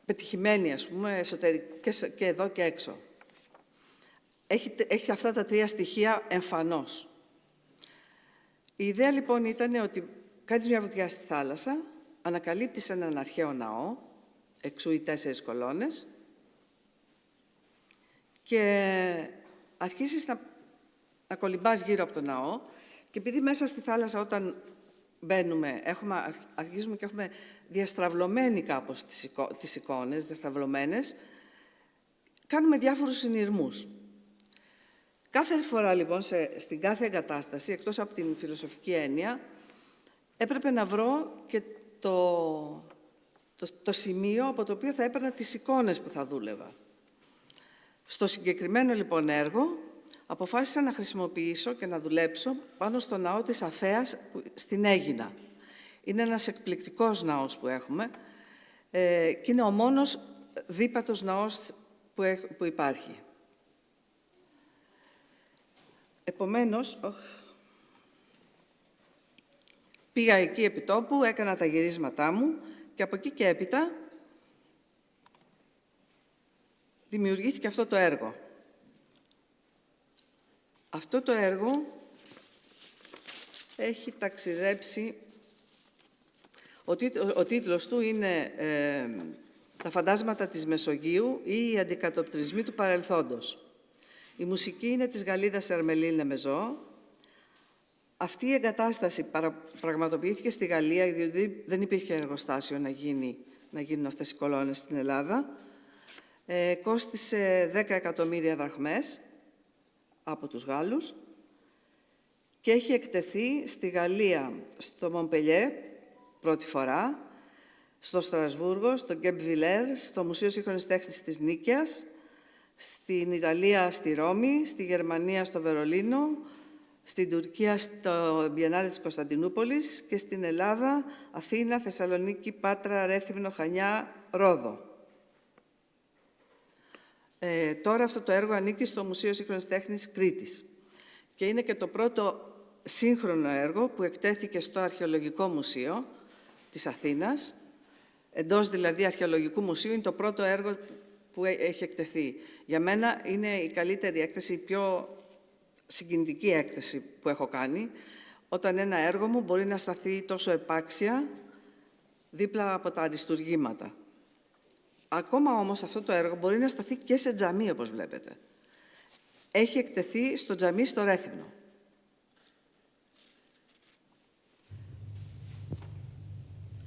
πετυχημένη, ας πούμε, και εδώ και έξω. Έχει αυτά τα τρία στοιχεία εμφανώς. Η ιδέα λοιπόν ήταν ότι κάνεις μια βουτιά στη θάλασσα, ανακαλύπτεις έναν αρχαίο ναό, εξού οι 4 κολόνες, και αρχίσεις να κολυμπάς γύρω από τον ναό, και επειδή μέσα στη θάλασσα όταν μπαίνουμε, αρχίζουμε και έχουμε διαστραβλωμένοι κάπως τις εικόνες, διαστραβλωμένες, κάνουμε διάφορους συνειρμούς. Κάθε φορά λοιπόν στην κάθε εγκατάσταση, εκτός από την φιλοσοφική έννοια, έπρεπε να βρω και το σημείο από το οποίο θα έπαιρνα τις εικόνες που θα δούλευα. Στο συγκεκριμένο λοιπόν έργο, αποφάσισα να χρησιμοποιήσω και να δουλέψω πάνω στο ναό της Αφέας στην Αίγινα. Είναι ένας εκπληκτικός ναός που έχουμε, και είναι ο μόνος δίπατος ναός που υπάρχει. Επομένως, πήγα εκεί επί τόπου, έκανα τα γυρίσματά μου και από εκεί και έπειτα δημιουργήθηκε αυτό το έργο. Αυτό το έργο έχει ταξιδέψει, ο τίτλος του είναι «Τα φαντάσματα της Μεσογείου ή οι αντικατοπτρισμοί του παρελθόντος». Η μουσική είναι της Γαλλίδας Ερμελίν Λεμεζό. Αυτή η εγκατάσταση πραγματοποιήθηκε στη Γαλλία, διότι δεν υπήρχε εργοστάσιο να γίνουν αυτές οι κολόνες στην Ελλάδα. Κόστισε 10 εκατομμύρια δραχμές από τους Γάλλους και έχει εκτεθεί στη Γαλλία, στο Μομπελιέ, πρώτη φορά, στο Στρασβούργο, στο Γκεμπβιλέρ, στο Μουσείο Σύγχρονης Τέχνης της Νίκαιας, στην Ιταλία, στη Ρώμη, στη Γερμανία, στο Βερολίνο, στην Τουρκία, στο Μπιενάλε της Κωνσταντινούπολης και στην Ελλάδα, Αθήνα, Θεσσαλονίκη, Πάτρα, Ρέθυμνο, Χανιά, Ρόδο. Τώρα αυτό το έργο ανήκει στο Μουσείο Σύγχρονης Τέχνης Κρήτης και είναι και το πρώτο σύγχρονο έργο που εκτέθηκε στο Αρχαιολογικό Μουσείο της Αθήνας. Εντός δηλαδή Αρχαιολογικού Μουσείου είναι το πρώτο έργο που έχει εκτεθεί. Για μένα είναι η καλύτερη έκθεση, η πιο συγκινητική έκθεση που έχω κάνει, όταν ένα έργο μου μπορεί να σταθεί τόσο επάξια δίπλα από τα αριστουργήματα. Ακόμα όμως αυτό το έργο μπορεί να σταθεί και σε τζαμί, όπως βλέπετε. Έχει εκτεθεί στο τζαμί στο Ρέθυμνο.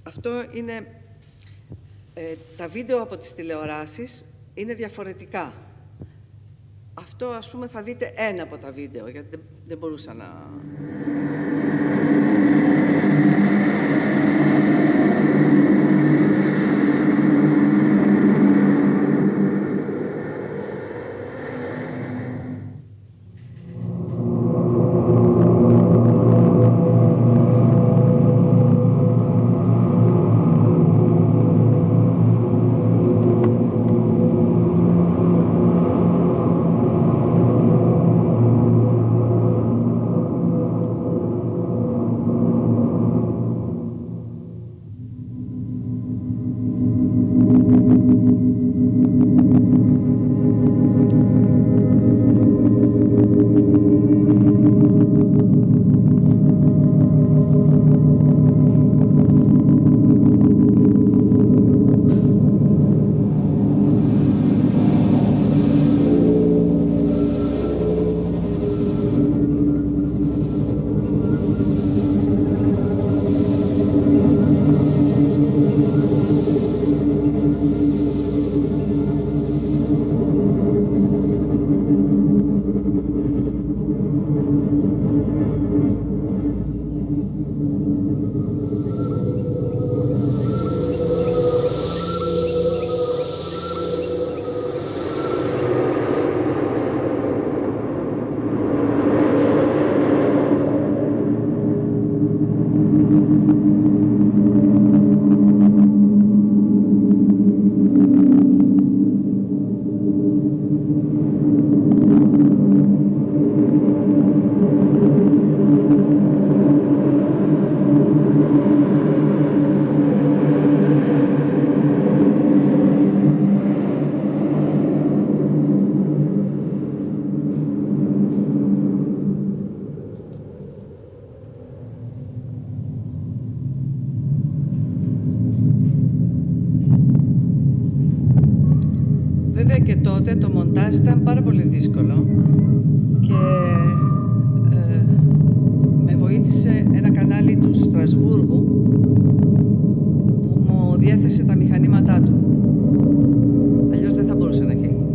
Αυτό είναι... τα βίντεο από τις τηλεοράσεις είναι διαφορετικά. Αυτό, ας πούμε, θα δείτε ένα από τα βίντεο, γιατί δεν μπορούσα να... Βέβαια και τότε το μοντάζ ήταν πάρα πολύ δύσκολο και με βοήθησε ένα κανάλι του Στρασβούργου που μου διέθεσε τα μηχανήματά του. Αλλιώς δεν θα μπορούσε να έχει γίνει.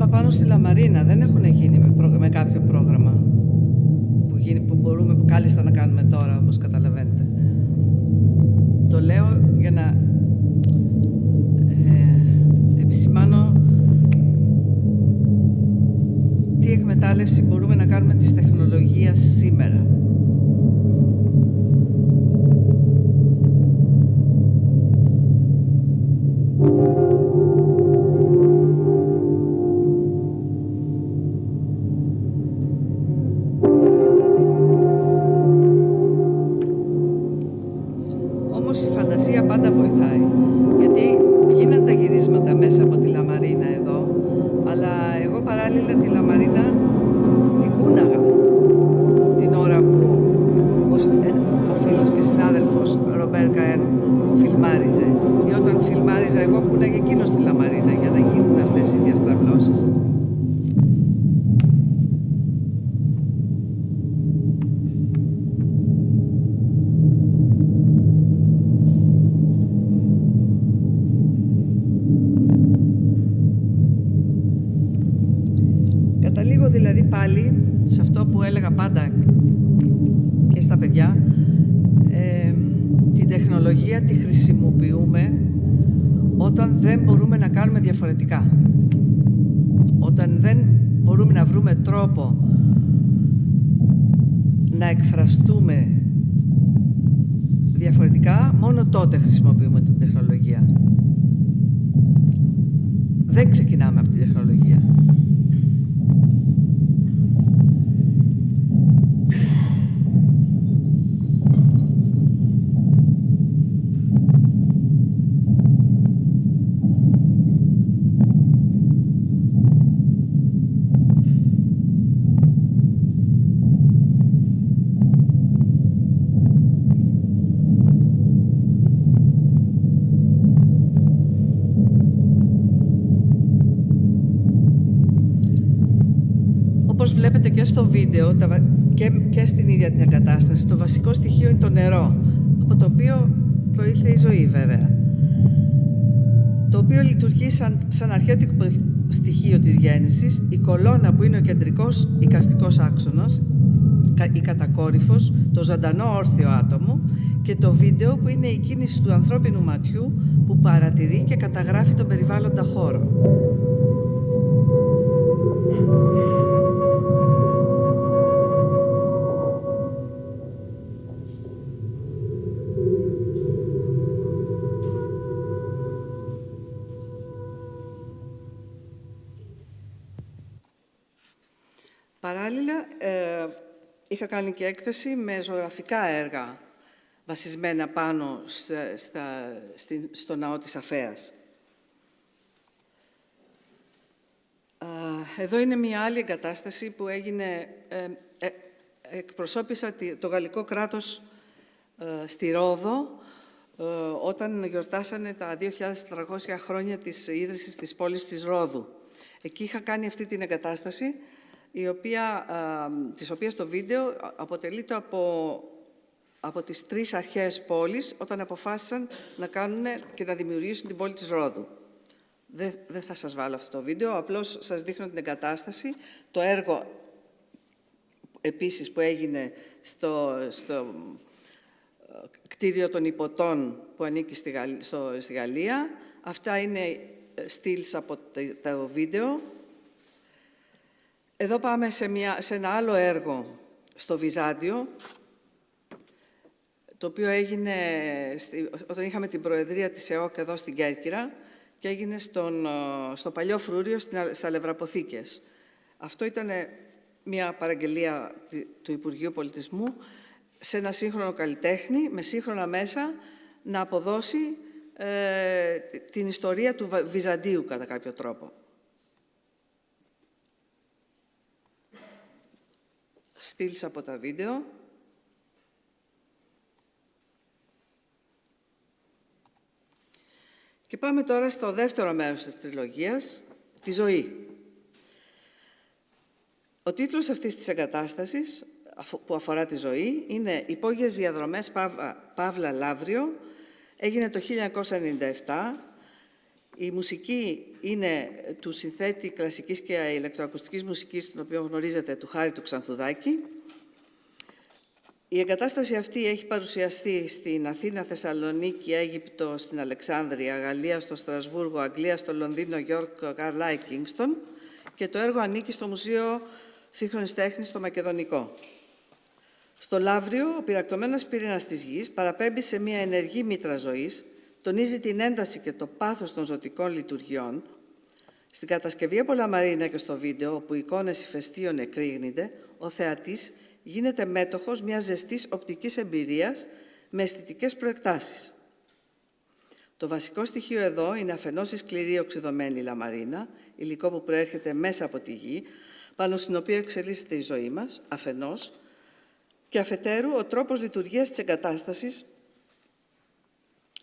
βίσμα πάνω στη Λαμαρίνα δεν έχουν γίνει με κάποιο πρόγραμμα που μπορούμε κάλλιστα να κάνουμε τώρα, όπως καταλαβαίνετε. Το λέω για να επισημάνω τι εκμετάλλευση μπορούμε να κάνουμε της τεχνολογίας σήμερα. Όμως η φαντασία πάντα βοηθάει, γιατί γίνανε τα γυρίσματα μέσα από τη Λαμαρίνα εδώ, αλλά εγώ παράλληλα τη Λαμαρίνα την κούναγα την ώρα που ο φίλος και συνάδελφος Ρομπέρ Καέν φιλμάριζε, ή όταν φιλμάριζα εγώ κούναγε εκείνος τη Λαμαρίνα για να γίνουν αυτές οι διαστραβλώσεις. Καταλήγω δηλαδή πάλι σε αυτό που έλεγα πάντα και στα παιδιά, την τεχνολογία τη χρησιμοποιούμε όταν δεν μπορούμε να κάνουμε διαφορετικά. Όταν δεν μπορούμε να βρούμε τρόπο να εκφραστούμε διαφορετικά, μόνο τότε χρησιμοποιούμε την τεχνολογία. Δεν ξεκινάμε από την τεχνολογία. Όπως βλέπετε και στο βίντεο και στην ίδια την εγκατάσταση, το βασικό στοιχείο είναι το νερό, από το οποίο προήλθε η ζωή βέβαια, το οποίο λειτουργεί σαν αρχαίτικο στοιχείο της γέννησης, η κολόνα που είναι ο κεντρικός εικαστικός άξονας, η κατακόρυφος, το ζωντανό όρθιο άτομο και το βίντεο που είναι η κίνηση του ανθρώπινου ματιού που παρατηρεί και καταγράφει τον περιβάλλοντα χώρο. Παράλληλα, είχα κάνει και έκθεση με ζωγραφικά έργα βασισμένα πάνω στο ναό της Αφέας. Εδώ είναι μια άλλη εγκατάσταση που έγινε, εκπροσώπησα το γαλλικό κράτος στη Ρόδο όταν γιορτάσανε τα 2.400 χρόνια της ίδρυσης της πόλης της Ρόδου. Εκεί είχα κάνει αυτή την εγκατάσταση, της οποίας το βίντεο αποτελείται από τις τρεις αρχαίες πόλεις όταν αποφάσισαν να κάνουν και να δημιουργήσουν την πόλη της Ρόδου. Δεν θα σας βάλω αυτό το βίντεο, απλώς σας δείχνω την εγκατάσταση. Το έργο επίσης που έγινε στο κτίριο των Ιπποτών που ανήκει στη Γαλλία. Αυτά είναι στυλς από το βίντεο. Εδώ πάμε σε ένα άλλο έργο στο Βυζάντιο, το οποίο έγινε όταν είχαμε την προεδρία της ΕΟΚ εδώ στην Κέρκυρα και έγινε στο παλιό φρούριο στις αλευραποθήκες. Αυτό ήταν μια παραγγελία του Υπουργείου Πολιτισμού σε ένα σύγχρονο καλλιτέχνη με σύγχρονα μέσα να αποδώσει την ιστορία του Βυζαντίου κατά κάποιο τρόπο. Στυλς από τα βίντεο. Και πάμε τώρα στο δεύτερο μέρος της τριλογίας, τη ζωή. Ο τίτλος αυτής της εγκατάστασης που αφορά τη ζωή είναι «Υπόγειες διαδρομές Παύλα Λαύριο». Έγινε το 1997. Η μουσική είναι του συνθέτη κλασικής και ηλεκτροακουστικής μουσικής, τον οποίο γνωρίζετε, του Χάρη του Ξανθουδάκη. Η εγκατάσταση αυτή έχει παρουσιαστεί στην Αθήνα, Θεσσαλονίκη, Αίγυπτο, στην Αλεξάνδρεια, Γαλλία, στο Στρασβούργο, Αγγλία, στο Λονδίνο, Γιόρκ, Καρλάι, Κίνγκστον και το έργο ανήκει στο Μουσείο Σύγχρονης Τέχνης στο Μακεδονικό. Στο Λαύριο, ο πυρακτωμένος πυρήνας της Γης παραπέμπει σε μια ενεργή μήτρα ζωής, τονίζει την ένταση και το πάθος των ζωτικών λειτουργιών. Στην κατασκευή από Λαμαρίνα και στο βίντεο, όπου οι εικόνες ηφαιστείων εκρήγνεται, ο θεατής γίνεται μέτοχος μιας ζεστής οπτικής εμπειρίας με αισθητικές προεκτάσεις. Το βασικό στοιχείο εδώ είναι αφενός η σκληρή οξυδωμένη λαμαρίνα, υλικό που προέρχεται μέσα από τη γη, πάνω στην οποία εξελίσσεται η ζωή μας, αφενός, και αφετέρου ο τρόπος λειτουργίας της εγκατάστασης,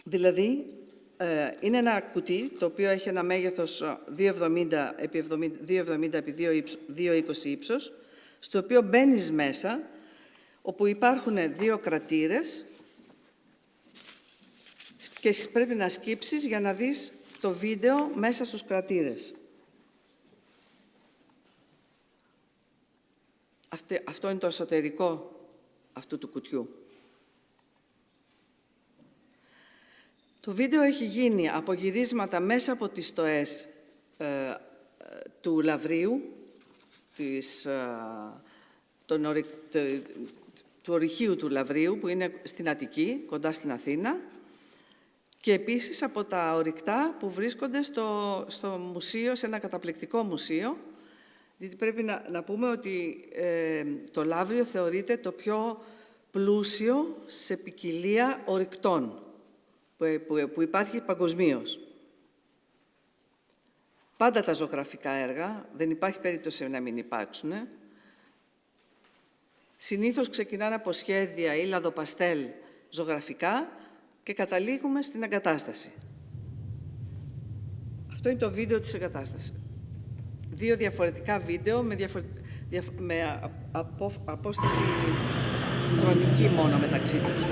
δηλαδή είναι ένα κουτί το οποίο έχει ένα μέγεθος 2,70 επί 2,20 ύψος, στο οποίο μπαίνεις μέσα, όπου υπάρχουν δύο κρατήρες και πρέπει να σκύψεις για να δεις το βίντεο μέσα στους κρατήρες. Αυτό είναι το εσωτερικό αυτού του κουτιού. Το βίντεο έχει γίνει από γυρίσματα μέσα από τις στοές του Λαυρίου, του ορυχείου του Λαυρίου, που είναι στην Αττική, κοντά στην Αθήνα, και επίσης από τα ορυκτά που βρίσκονται στο μουσείο, σε ένα καταπληκτικό μουσείο, γιατί πρέπει να πούμε ότι το Λαύριο θεωρείται το πιο πλούσιο σε ποικιλία ορυκτών που υπάρχει παγκοσμίως. Πάντα τα ζωγραφικά έργα, δεν υπάρχει περίπτωση να μην υπάρξουν. Συνήθως ξεκινάνε από σχέδια ή λαδοπαστέλ ζωγραφικά και καταλήγουμε στην εγκατάσταση. Αυτό είναι το βίντεο της εγκατάστασης. Δύο διαφορετικά βίντεο με απόσταση χρονική μόνο μεταξύ τους.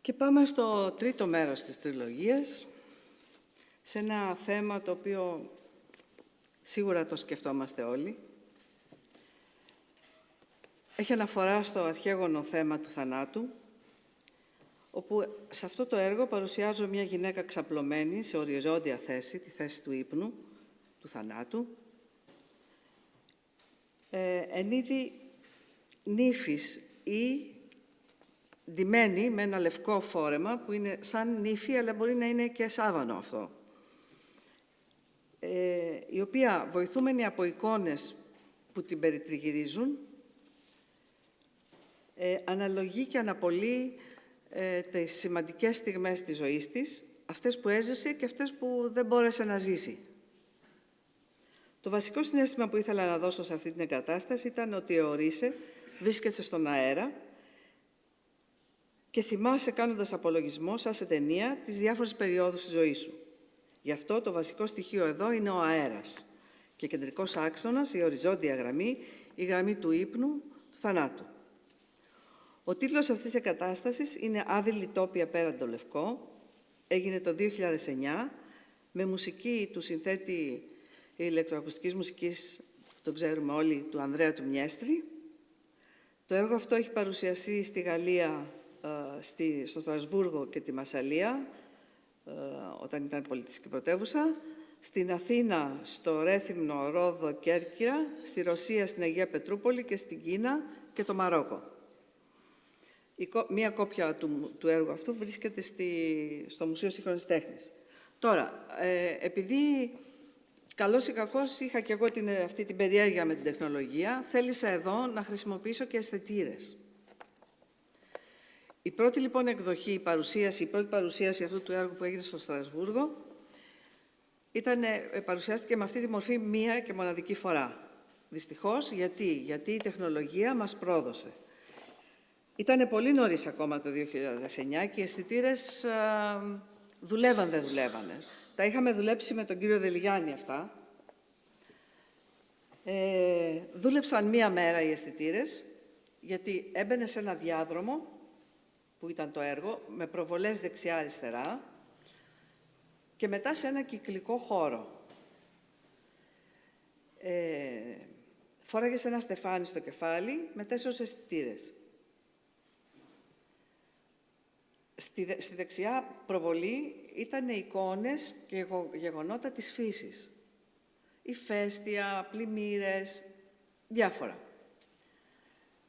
Και πάμε στο τρίτο μέρος της τριλογίας, σε ένα θέμα το οποίο σίγουρα το σκεφτόμαστε όλοι. Έχει αναφορά στο αρχαίγωνο θέμα του θανάτου, όπου σε αυτό το έργο παρουσιάζω μια γυναίκα ξαπλωμένη σε οριζόντια θέση, τη θέση του ύπνου, του θανάτου, εν είδη νύφης ή ντυμένη με ένα λευκό φόρεμα που είναι σαν νύφη, αλλά μπορεί να είναι και σάβανο αυτό, η οποία, βοηθούμενη από εικόνες που την περιτριγυρίζουν, αναλογεί και αναπολύει τις σημαντικές στιγμές της ζωής της, αυτές που έζησε και αυτές που δεν μπόρεσε να ζήσει. Το βασικό συναίσθημα που ήθελα να δώσω σε αυτή την εγκατάσταση ήταν ότι ο Ρίσε βρίσκεται στον αέρα και θυμάσαι κάνοντας απολογισμό, σαν σε ταινία, τις διάφορες περιόδους της ζωής σου. Γι' αυτό το βασικό στοιχείο εδώ είναι ο αέρας και κεντρικός άξονας, η οριζόντια γραμμή, η γραμμή του ύπνου, του θανάτου. Ο τίτλος αυτής της εγκατάστασης είναι «Άδειλη τόπια πέραν το λευκό». Έγινε το 2009 με μουσική του συνθέτη ηλεκτροακουστικής μουσικής, το ξέρουμε όλοι, του Ανδρέα του Μιέστρη. Το έργο αυτό έχει παρουσιαστεί στη Γαλλία, στο Στρασβούργο και τη Μασσαλία, όταν ήταν πολιτιστική πρωτεύουσα, στην Αθήνα, στο Ρέθυμνο, Ρόδο, Κέρκυρα, στη Ρωσία, στην Αγία Πετρούπολη και στην Κίνα και το Μαρόκο. Μία κόπια του έργου αυτού βρίσκεται στο Μουσείο Σύγχρονης Τέχνης. Τώρα, επειδή καλώς ή κακώς είχα και εγώ αυτή την περιέργεια με την τεχνολογία, θέλησα εδώ να χρησιμοποιήσω και αισθητήρες. Η πρώτη λοιπόν εκδοχή, η πρώτη παρουσίαση αυτού του έργου που έγινε στο Στρασβούργο, παρουσιάστηκε με αυτή τη μορφή μία και μοναδική φορά. Δυστυχώς, γιατί η τεχνολογία μας πρόδωσε. Ήτανε πολύ νωρίς ακόμα το 2009 και οι αισθητήρες δεν δουλεύανε. Τα είχαμε δουλέψει με τον κύριο Δελιγιάννη αυτά. Δούλεψαν μία μέρα οι αισθητήρες, γιατί έμπαινε σε ένα διάδρομο, που ήταν το έργο, με προβολές δεξιά-αριστερά και μετά σε ένα κυκλικό χώρο. φόραγε ένα στεφάνι στο κεφάλι με 4 αισθητήρες. Στη δεξιά προβολή ήταν εικόνες και γεγονότα της φύσης. Ηφαίστεια, πλημμύρες, διάφορα.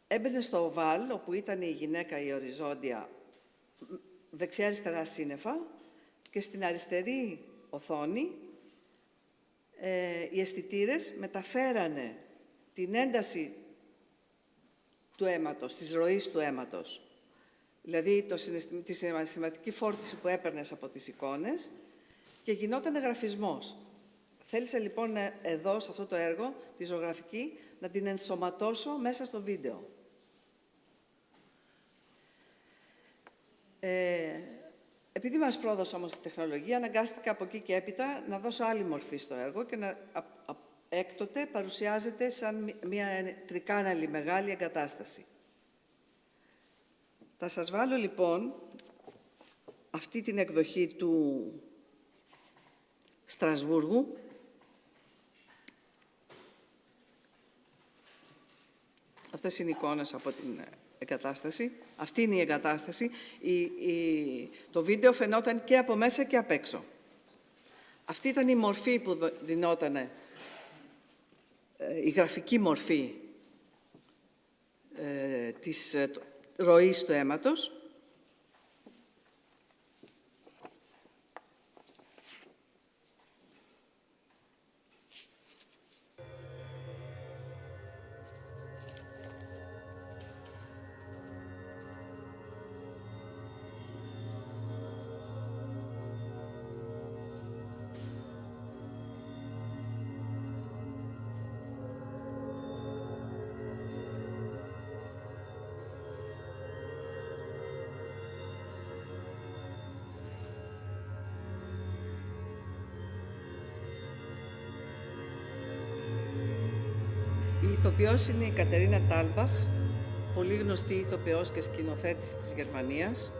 Έμπαινε στο οβάλ, όπου ήταν η γυναίκα η οριζόντια, δεξιά-αριστερά σύννεφα, και στην αριστερή οθόνη οι αισθητήρες μεταφέρανε την ένταση του αίματος, της ροής του αίματος. Δηλαδή τη συναισθηματική φόρτιση που έπαιρνες από τις εικόνες και γινόταν γραφισμός. Θέλησα λοιπόν εδώ, σε αυτό το έργο, τη ζωγραφική, να την ενσωματώσω μέσα στο βίντεο. Επειδή μας πρόδωσε όμως η τεχνολογία, αναγκάστηκα από εκεί και έπειτα να δώσω άλλη μορφή στο έργο και έκτοτε παρουσιάζεται σαν μια τρικάναλη μεγάλη εγκατάσταση. Θα σας βάλω λοιπόν αυτή την εκδοχή του Στρασβούργου. Αυτές είναι οι εικόνες από την εγκατάσταση. Αυτή είναι η εγκατάσταση. Το βίντεο φαινόταν και από μέσα και απ' έξω. Αυτή ήταν η μορφή που δινόταν, η γραφική μορφή της ροής του αίματος. Η ηθοποιός είναι η Κατερίνα Τάλμπαχ, πολύ γνωστή ηθοποιός και σκηνοθέτης της Γερμανίας.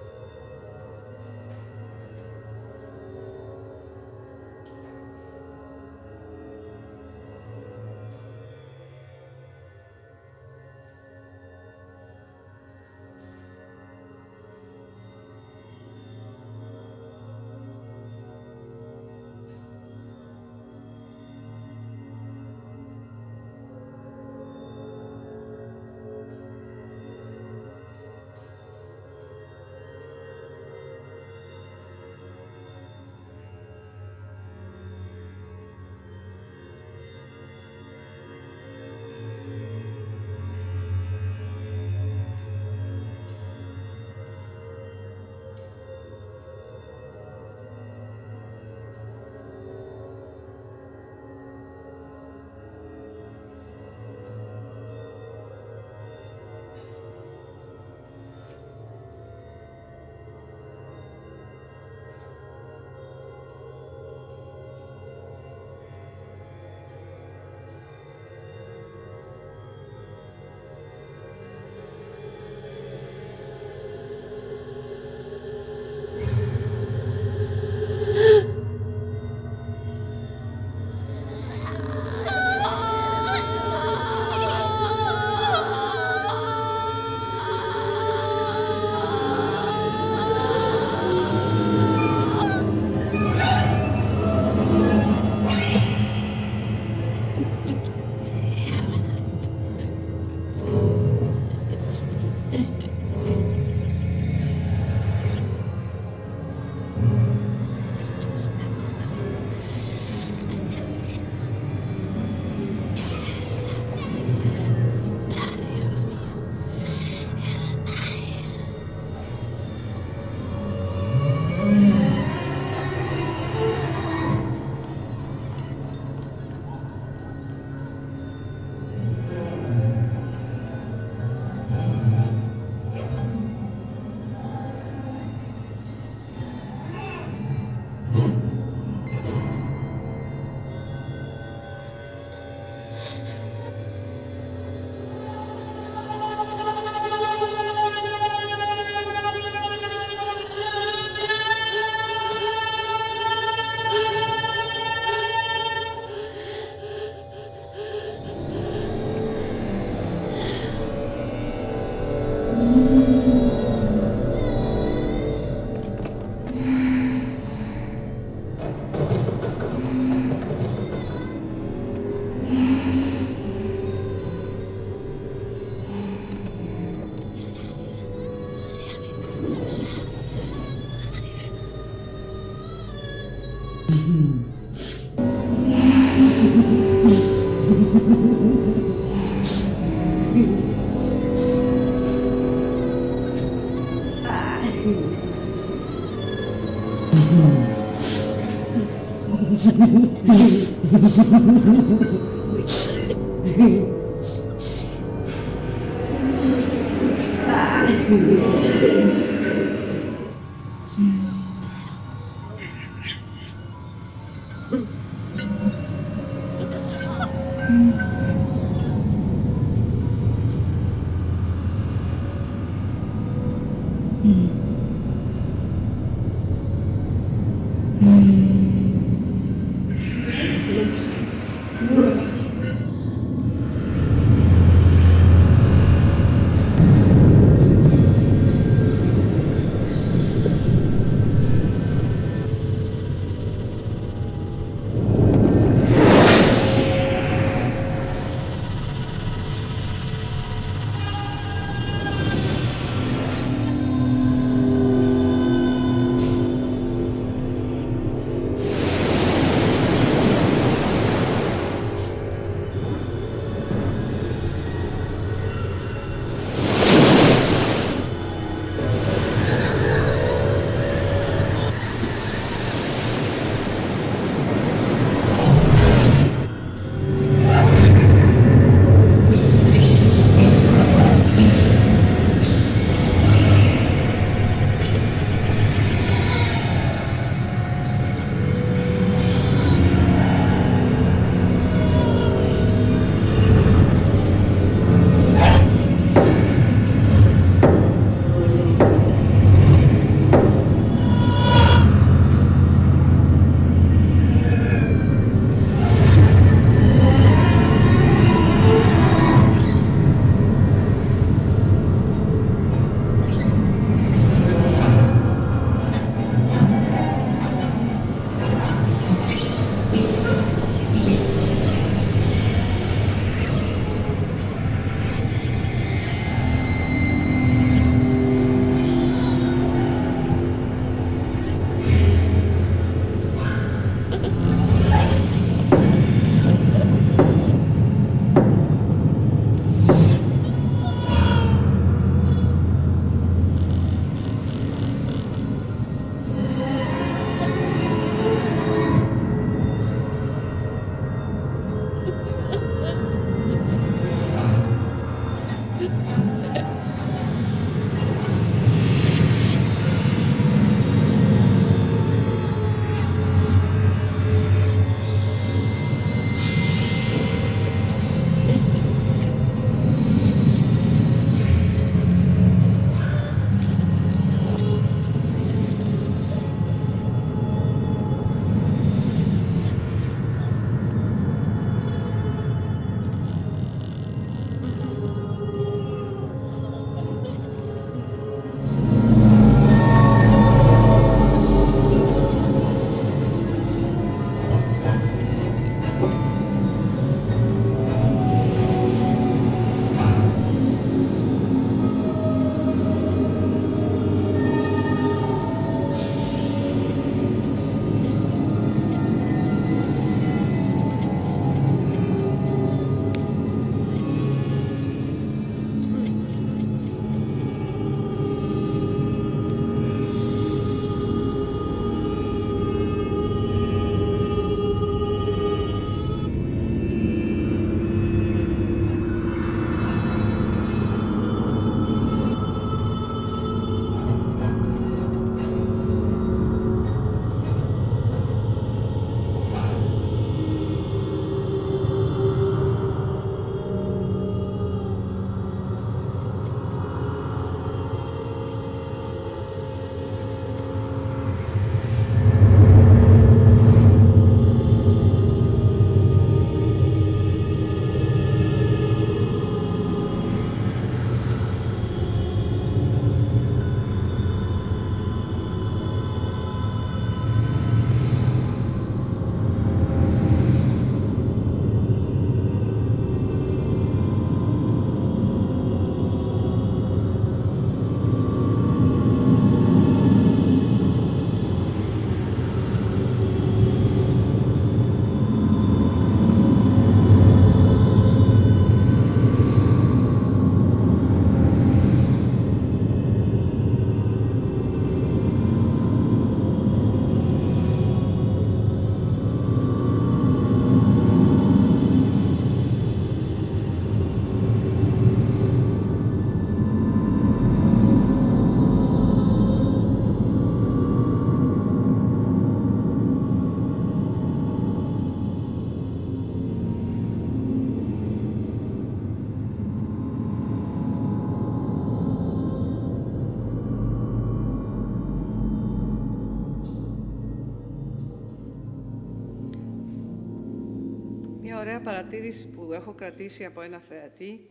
τελευταία παρατήρηση που έχω κρατήσει από ένα θεατή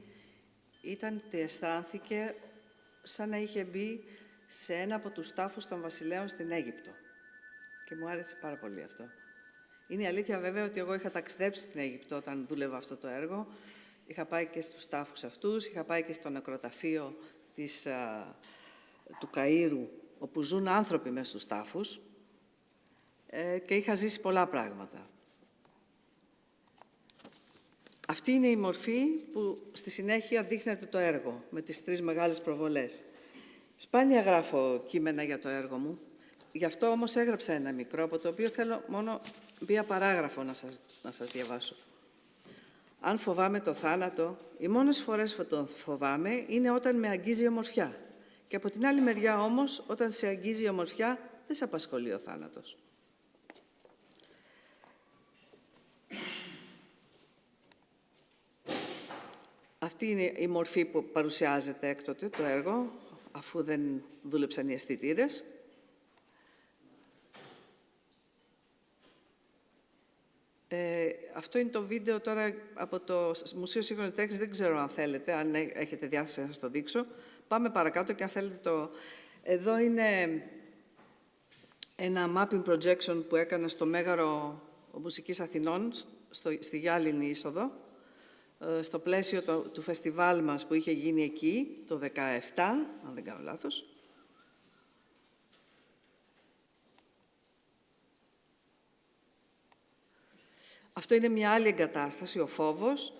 ήταν ότι αισθάνθηκε σαν να είχε μπει σε ένα από τους τάφους των βασιλέων στην Αίγυπτο. Και μου άρεσε πάρα πολύ αυτό. Είναι η αλήθεια βέβαια ότι εγώ είχα ταξιδέψει στην Αίγυπτο όταν δούλευα αυτό το έργο. Είχα πάει και στους τάφους αυτούς, είχα πάει και στο νεκροταφείο του Καΐρου, όπου ζουν άνθρωποι μέσα στους τάφους και είχα ζήσει πολλά πράγματα. Αυτή είναι η μορφή που στη συνέχεια δείχνεται το έργο, με τις 3 μεγάλες προβολές. Σπάνια γράφω κείμενα για το έργο μου, γι' αυτό όμως έγραψα ένα μικρό, από το οποίο θέλω μόνο μία παράγραφο να σας διαβάσω. Αν φοβάμαι το θάνατο, οι μόνες φορές που τον φοβάμαι είναι όταν με αγγίζει η ομορφιά. Και από την άλλη μεριά όμως, όταν σε αγγίζει η ομορφιά, δεν σε απασχολεί ο θάνατος. Αυτή είναι η μορφή που παρουσιάζεται έκτοτε το έργο, αφού δεν δούλεψαν οι αισθητήρες. Αυτό είναι το βίντεο τώρα από το Μουσείο Σύγχρονης Τέχνης. Δεν ξέρω αν θέλετε, αν έχετε διάθεση να σας το δείξω. Πάμε παρακάτω και αν θέλετε το... Εδώ είναι ένα mapping projection που έκανα στο Μέγαρο Μουσικής Αθηνών, στη Γυάλινη είσοδο, στο πλαίσιο του φεστιβάλ μας που είχε γίνει εκεί, το 2017, αν δεν κάνω λάθος. Αυτό είναι μια άλλη εγκατάσταση, ο φόβος.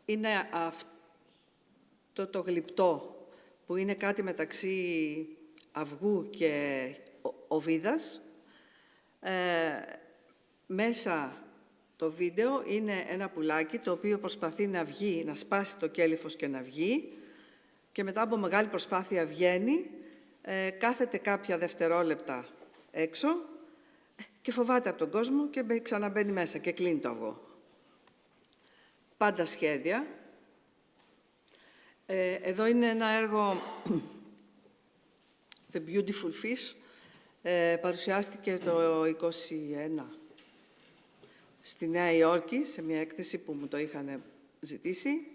Είναι αυτό το γλυπτό, που είναι κάτι μεταξύ αυγού και οβίδας. Μέσα το βίντεο είναι ένα πουλάκι το οποίο προσπαθεί να βγει, να σπάσει το κέλυφος και να βγει και μετά από μεγάλη προσπάθεια βγαίνει, κάθεται κάποια δευτερόλεπτα έξω και φοβάται από τον κόσμο και ξαναμπαίνει μέσα και κλείνει το αυγό. Πάντα σχέδια. Εδώ είναι ένα έργο The Beautiful Fish. Παρουσιάστηκε το 2021 στη Νέα Υόρκη, σε μια έκθεση που μου το είχαν ζητήσει.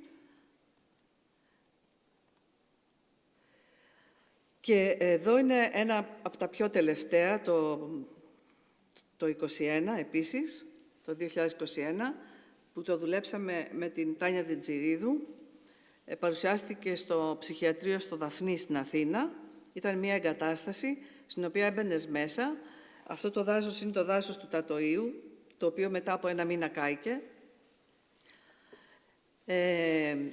Και εδώ είναι ένα από τα πιο τελευταία, το 2021 επίσης, το 2021, που το δουλέψαμε με την Τάνια Τετζηρίδου. Παρουσιάστηκε στο ψυχιατρίο στο Δαφνί στην Αθήνα. Ήταν μια εγκατάσταση στην οποία έμπαινες μέσα. Αυτό το δάσος είναι το δάσος του Τατοΐου, το οποίο μετά από 1 μήνα κάηκε.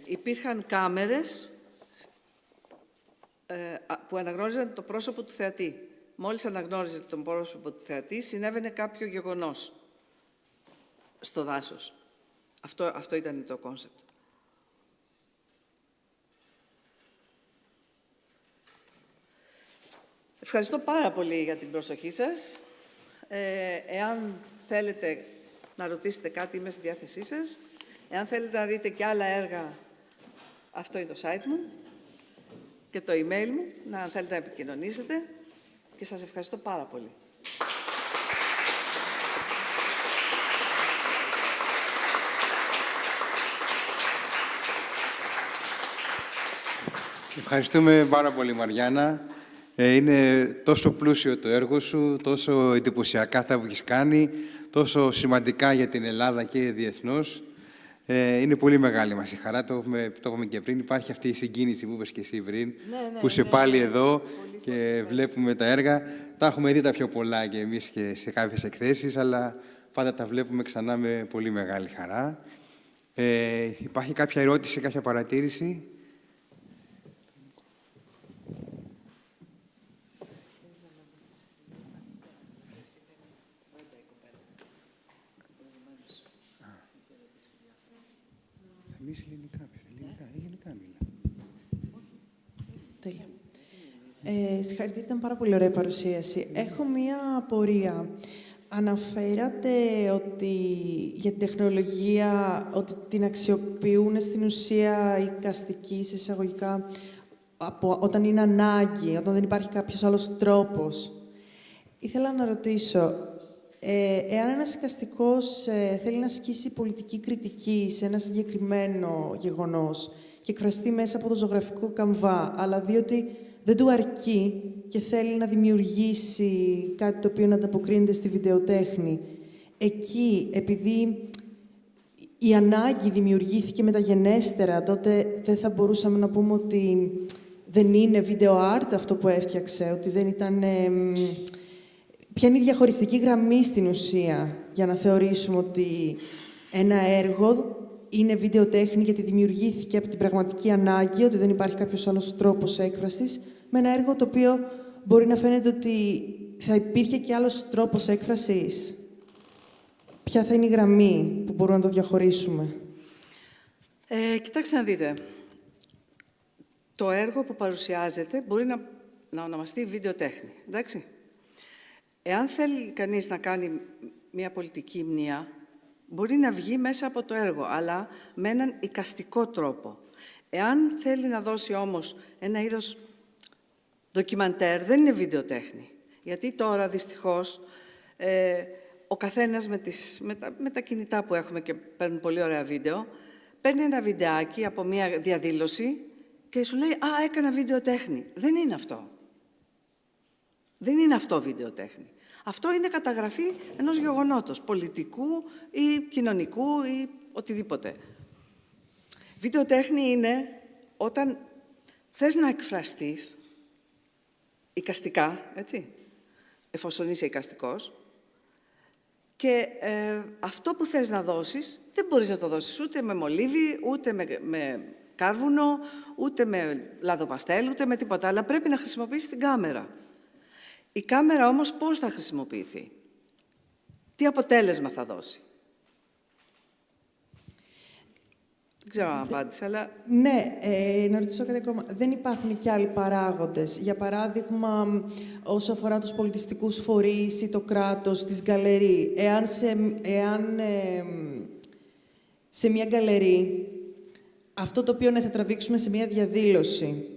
Υπήρχαν κάμερες που αναγνώριζαν το πρόσωπο του θεατή. Μόλις αναγνώριζε τον πρόσωπο του θεατή, συνέβαινε κάποιο γεγονός στο δάσος. Αυτό ήταν το κόνσεπτ. Ευχαριστώ πάρα πολύ για την προσοχή σας. Εάν θέλετε να ρωτήσετε κάτι, είμαι στη διάθεσή σας. Εάν θέλετε να δείτε και άλλα έργα, αυτό είναι το site μου και το email μου, αν θέλετε να επικοινωνήσετε. Και σας ευχαριστώ πάρα πολύ. Ευχαριστούμε πάρα πολύ, Μαριάννα. Είναι τόσο πλούσιο το έργο σου, τόσο εντυπωσιακά αυτά που έχεις κάνει, τόσο σημαντικά για την Ελλάδα και διεθνώς. Είναι πολύ μεγάλη μας η χαρά, το έχουμε και πριν. Υπάρχει αυτή η συγκίνηση που είπες και εσύ πριν, που είσαι πάλι εδώ και βλέπουμε τα έργα. Τα έχουμε δει τα πιο πολλά και εμείς και σε κάποιες εκθέσεις, αλλά πάντα τα βλέπουμε ξανά με πολύ μεγάλη χαρά. Υπάρχει κάποια ερώτηση, κάποια παρατήρηση? Εμείς ελληνικά μιλάμε. Τέλεια. Συγχαρητήρια, ήταν πάρα πολύ ωραία η παρουσίαση. Έχω μία απορία. Αναφέρατε ότι για την τεχνολογία, ότι την αξιοποιούν στην ουσία οι καστικοί, σε εισαγωγικά, όταν είναι ανάγκη, όταν δεν υπάρχει κάποιος άλλος τρόπος. Ήθελα να ρωτήσω, Εάν ένας εικαστικός θέλει να ασκήσει πολιτική κριτική σε ένα συγκεκριμένο γεγονός και εκφραστεί μέσα από το ζωγραφικό καμβά, αλλά διότι δεν του αρκεί και θέλει να δημιουργήσει κάτι το οποίο να ανταποκρίνεται στη βιντεοτέχνη, εκεί, επειδή η ανάγκη δημιουργήθηκε μεταγενέστερα, τότε δεν θα μπορούσαμε να πούμε ότι δεν είναι video art αυτό που έφτιαξε, ότι δεν ήταν... Ποια είναι η διαχωριστική γραμμή στην ουσία για να θεωρήσουμε ότι ένα έργο είναι βιντεοτέχνη γιατί δημιουργήθηκε από την πραγματική ανάγκη, ότι δεν υπάρχει κάποιος άλλος τρόπος έκφρασης, με ένα έργο το οποίο μπορεί να φαίνεται ότι θα υπήρχε και άλλος τρόπος έκφρασης. Ποια θα είναι η γραμμή που μπορούμε να το διαχωρίσουμε? Κοιτάξτε να δείτε. Το έργο που παρουσιάζεται μπορεί να ονομαστεί βιντεοτέχνη, εντάξει. Εάν θέλει κανείς να κάνει μια πολιτική μνήα, μπορεί να βγει μέσα από το έργο, αλλά με έναν εικαστικό τρόπο. Εάν θέλει να δώσει όμως ένα είδος ντοκιμαντέρ, δεν είναι βιντεοτέχνη. Γιατί τώρα, δυστυχώς, ο καθένας με τα κινητά που έχουμε και παίρνουν πολύ ωραία βίντεο, παίρνει ένα βιντεάκι από μια διαδήλωση και σου λέει «Α, έκανα βιντεοτέχνη». Δεν είναι αυτό. Δεν είναι αυτό βιντεοτέχνη. Αυτό είναι καταγραφή ενός γεγονότος, πολιτικού ή κοινωνικού ή οτιδήποτε. Βιντεοτέχνη είναι όταν θες να εκφραστείς εικαστικά, έτσι, εφόσον είσαι εικαστικός, και αυτό που θες να δώσεις, δεν μπορείς να το δώσεις ούτε με μολύβι, ούτε με κάρβουνο, ούτε με λαδοπαστέλ, ούτε με τίποτα, αλλά πρέπει να χρησιμοποιήσεις την κάμερα. Η κάμερα όμως πώς θα χρησιμοποιηθεί? Τι αποτέλεσμα θα δώσει? Δεν ξέρω αν απάντησα, αλλά... Ναι, να ρωτήσω κάτι ακόμα. Δεν υπάρχουν και άλλοι παράγοντες. Για παράδειγμα, όσο αφορά τους πολιτιστικούς φορείς ή το κράτος, τις γκαλερί. Εάν σε μια γκαλερί, αυτό το οποίο θα τραβήξουμε σε μια διαδήλωση,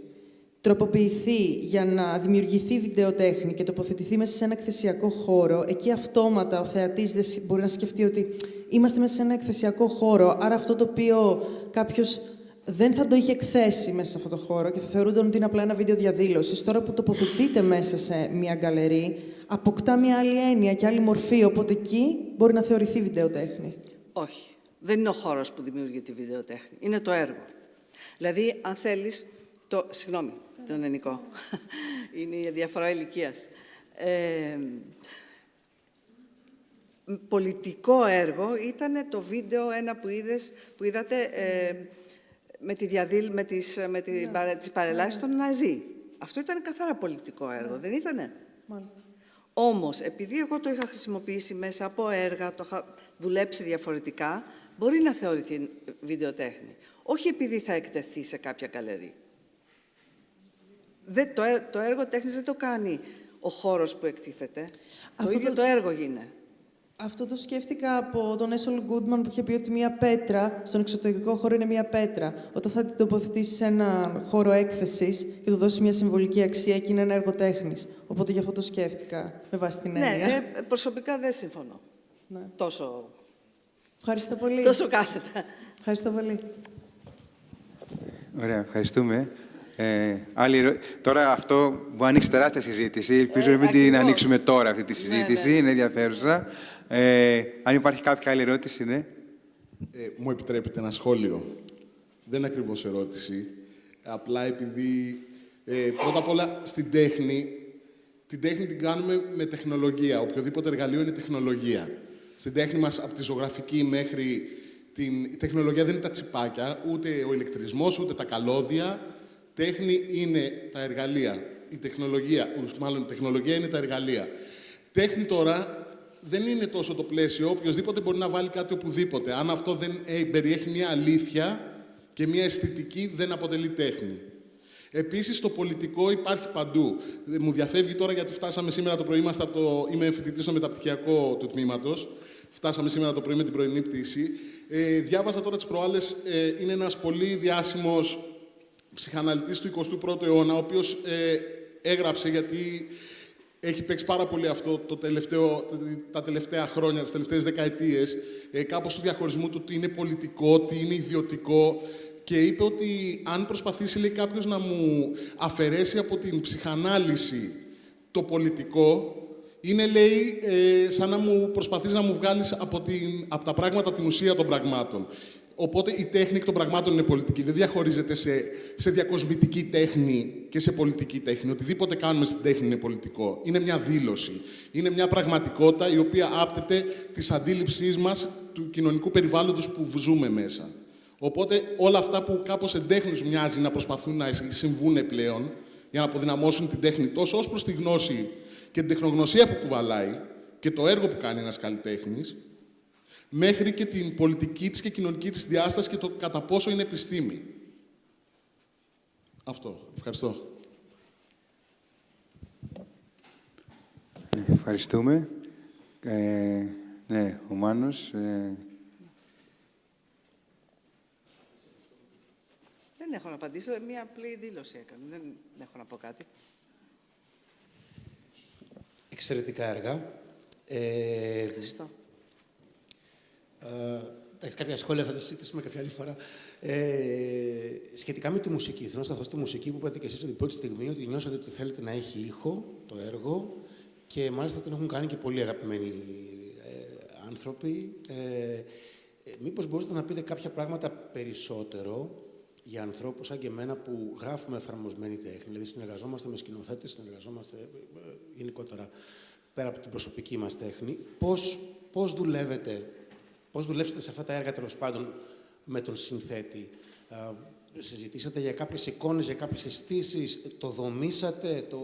τροποποιηθεί για να δημιουργηθεί βιντεοτέχνη και τοποθετηθεί μέσα σε ένα εκθεσιακό χώρο, εκεί αυτόματα ο θεατής δεν μπορεί να σκεφτεί ότι είμαστε μέσα σε ένα εκθεσιακό χώρο, άρα αυτό το οποίο κάποιος δεν θα το είχε εκθέσει μέσα σε αυτό το χώρο και θα θεωρούνταν ότι είναι απλά ένα βίντεο διαδήλωσης. Τώρα που τοποθετείται μέσα σε μια γκαλερί, αποκτά μια άλλη έννοια και άλλη μορφή, οπότε εκεί μπορεί να θεωρηθεί βιντεοτέχνη. Όχι. Δεν είναι ο χώρος που δημιουργεί τη βιντεοτέχνη. Είναι το έργο. Δηλαδή, αν θέλεις... Συγγνώμη, τον ελληνικό. Είναι η διαφορά ηλικίας. Πολιτικό έργο ήταν το βίντεο ένα που είδατε με τις παρελάσεις των Ναζί. Αυτό ήταν καθαρά πολιτικό έργο, δεν ήτανε? Μάλιστα. Όμως, επειδή εγώ το είχα χρησιμοποιήσει μέσα από έργα, το είχα δουλέψει διαφορετικά, μπορεί να θεωρηθεί βιντεοτέχνη. Όχι επειδή θα εκτεθεί σε κάποια γκαλερί. Το έργο τέχνης δεν το κάνει ο χώρος που εκτίθεται. Το ίδιο το έργο είναι. Αυτό το σκέφτηκα από τον Έσολ Γκούντμαν που είχε πει ότι μία πέτρα στον εξωτερικό χώρο είναι μία πέτρα. Όταν θα την τοποθετήσει σε έναν χώρο έκθεσης και του δώσει μια συμβολική αξία και είναι ένα έργο τέχνης. Οπότε γι' αυτό το σκέφτηκα με βάση την έννοια. Ναι, προσωπικά δεν συμφωνώ. Ναι. Τόσο. Ευχαριστώ πολύ. Τόσο κάθετα. Ευχαριστώ πολύ. Ωραία, ευχαριστούμε. Τώρα αυτό που άνοιξε τεράστια συζήτηση. Ελπίζω να μην την ανοίξουμε τώρα αυτή τη συζήτηση. Είναι ενδιαφέρουσα. Αν υπάρχει κάποια άλλη ερώτηση, ναι. Μου επιτρέπετε ένα σχόλιο. Δεν είναι ακριβώς ερώτηση. Απλά επειδή πρώτα απ' όλα στην τέχνη, την τέχνη την κάνουμε με τεχνολογία. Οποιοδήποτε εργαλείο είναι τεχνολογία. Στην τέχνη μας, από τη ζωγραφική μέχρι η τεχνολογία δεν είναι τα τσιπάκια, ούτε ο ηλεκτρισμός, ούτε τα καλώδια. Τέχνη είναι τα εργαλεία. Η τεχνολογία είναι τα εργαλεία. Τέχνη τώρα δεν είναι τόσο το πλαίσιο. Οποιοςδήποτε μπορεί να βάλει κάτι οπουδήποτε. Αν αυτό δεν περιέχει μια αλήθεια και μια αισθητική, δεν αποτελεί τέχνη. Επίσης, το πολιτικό υπάρχει παντού. Μου διαφεύγει τώρα γιατί φτάσαμε σήμερα το πρωί. Είμαι φοιτητής στο μεταπτυχιακό του τμήματος. Φτάσαμε σήμερα το πρωί με την πρωινή πτήση. Διάβαζα τώρα τις προάλλες. Είναι ένας πολύ διάσημος ψυχαναλυτής του 21ου αιώνα, ο οποίος έγραψε, γιατί Έχει παίξει πάρα πολύ αυτό τα τελευταία χρόνια, τις τελευταίες δεκαετίες, κάπως του διαχωρισμού του τι είναι πολιτικό, τι είναι ιδιωτικό. Και είπε ότι αν προσπαθήσει, λέει, κάποιος να μου αφαιρέσει από την ψυχανάλυση το πολιτικό, είναι, λέει, σαν να μου προσπαθείς να μου βγάλεις από τα πράγματα την ουσία των πραγμάτων. Οπότε η τέχνη εκ των πραγμάτων είναι πολιτική. Δεν διαχωρίζεται σε διακοσμητική τέχνη και σε πολιτική τέχνη. Οτιδήποτε κάνουμε στην τέχνη είναι πολιτικό. Είναι μια δήλωση. Είναι μια πραγματικότητα η οποία άπτεται της αντίληψής μας του κοινωνικού περιβάλλοντος που ζούμε μέσα. Οπότε όλα αυτά που κάπως εντέχνης μοιάζει να προσπαθούν να συμβούν πλέον για να αποδυναμώσουν την τέχνη τόσο ως προς τη γνώση και την τεχνογνωσία που κουβαλάει και το έργο που κάνει ένας καλλιτέχνης, μέχρι και την πολιτική της και κοινωνική της διάσταση και το κατά πόσο είναι επιστήμη. Αυτό. Ευχαριστώ. Ευχαριστούμε. Ναι, ο Μάνος. Δεν έχω να απαντήσω. Μία απλή δήλωση έκανα. Δεν έχω να πω κάτι. Εξαιρετικά έργα. Ευχαριστώ. Κάποια σχόλια θα τα συζητήσουμε κάποια άλλη φορά. Σχετικά με τη μουσική, θέλω να σταθώ στη μουσική που είπατε και εσείς την πρώτη στιγμή, ότι νιώσατε ότι θέλετε να έχει ήχο το έργο και μάλιστα την έχουν κάνει και πολύ αγαπημένοι άνθρωποι. Μήπως μπορείτε να πείτε κάποια πράγματα περισσότερο για ανθρώπους σαν και εμένα που γράφουμε εφαρμοσμένη τέχνη, δηλαδή συνεργαζόμαστε με σκηνοθέτες, συνεργαζόμαστε γενικότερα πέρα από την προσωπική μας τέχνη. Πώς δουλεύετε σε αυτά τα έργα, τέλος πάντων, με τον συνθέτη? Συζητήσατε για κάποιες εικόνες, για κάποιες αισθήσεις, το δομήσατε, το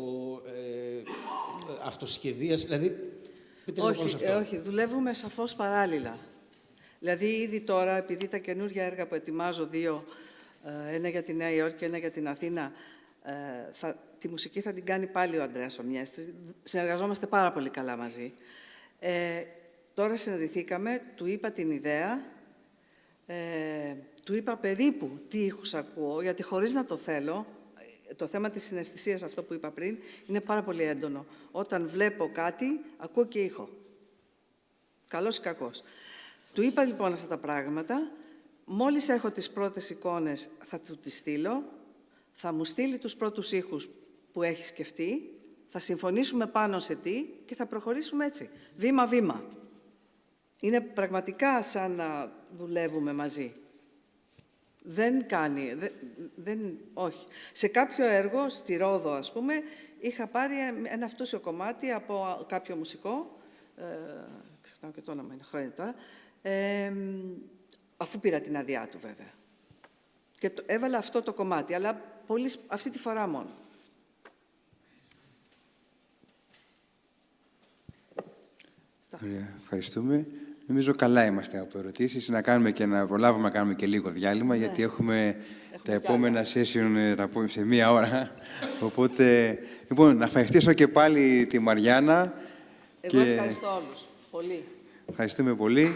αυτοσχεδίασατε, δηλαδή, πείτε λίγο πάνω σε αυτό. Όχι, δουλεύουμε σαφώς παράλληλα. Δηλαδή, ήδη τώρα, επειδή τα καινούργια έργα που ετοιμάζω, δύο, ένα για τη Νέα Υόρκη και ένα για την Αθήνα, τη μουσική θα την κάνει πάλι ο Ανδρέας ο Μιέστρης. Συνεργαζόμαστε πάρα πολύ καλά μαζί. Τώρα συναντηθήκαμε, του είπα την ιδέα, του είπα περίπου τι ήχους ακούω, γιατί χωρίς να το θέλω, το θέμα της συναισθησίας, αυτό που είπα πριν, είναι πάρα πολύ έντονο. Όταν βλέπω κάτι, ακούω και ήχο. Καλός ή κακός. Του είπα λοιπόν αυτά τα πράγματα. Μόλις έχω τις πρώτες εικόνες, θα του τις στείλω. Θα μου στείλει τους πρώτους ήχους που έχει σκεφτεί. Θα συμφωνήσουμε πάνω σε τι και θα προχωρήσουμε έτσι, βήμα-βήμα. Είναι πραγματικά σαν να δουλεύουμε μαζί. Δεν κάνει, όχι. Σε κάποιο έργο, στη Ρόδο ας πούμε, είχα πάρει ένα αυτούσιο κομμάτι από κάποιο μουσικό, ξεχνάω και το όνομα, είναι χρόνια τώρα, αφού πήρα την άδειά του βέβαια. Και έβαλα αυτό το κομμάτι, αλλά αυτή τη φορά μόνο. Ωραία, ευχαριστούμε. Νομίζω καλά είμαστε από ερωτήσεις. Να προλάβουμε να κάνουμε και λίγο διάλειμμα, γιατί έχουμε τα επόμενα session σε μία ώρα. Οπότε, λοιπόν, να ευχαριστήσω και πάλι τη Μαριάννα. Εγώ ευχαριστώ όλους. Πολύ. Ευχαριστούμε πολύ.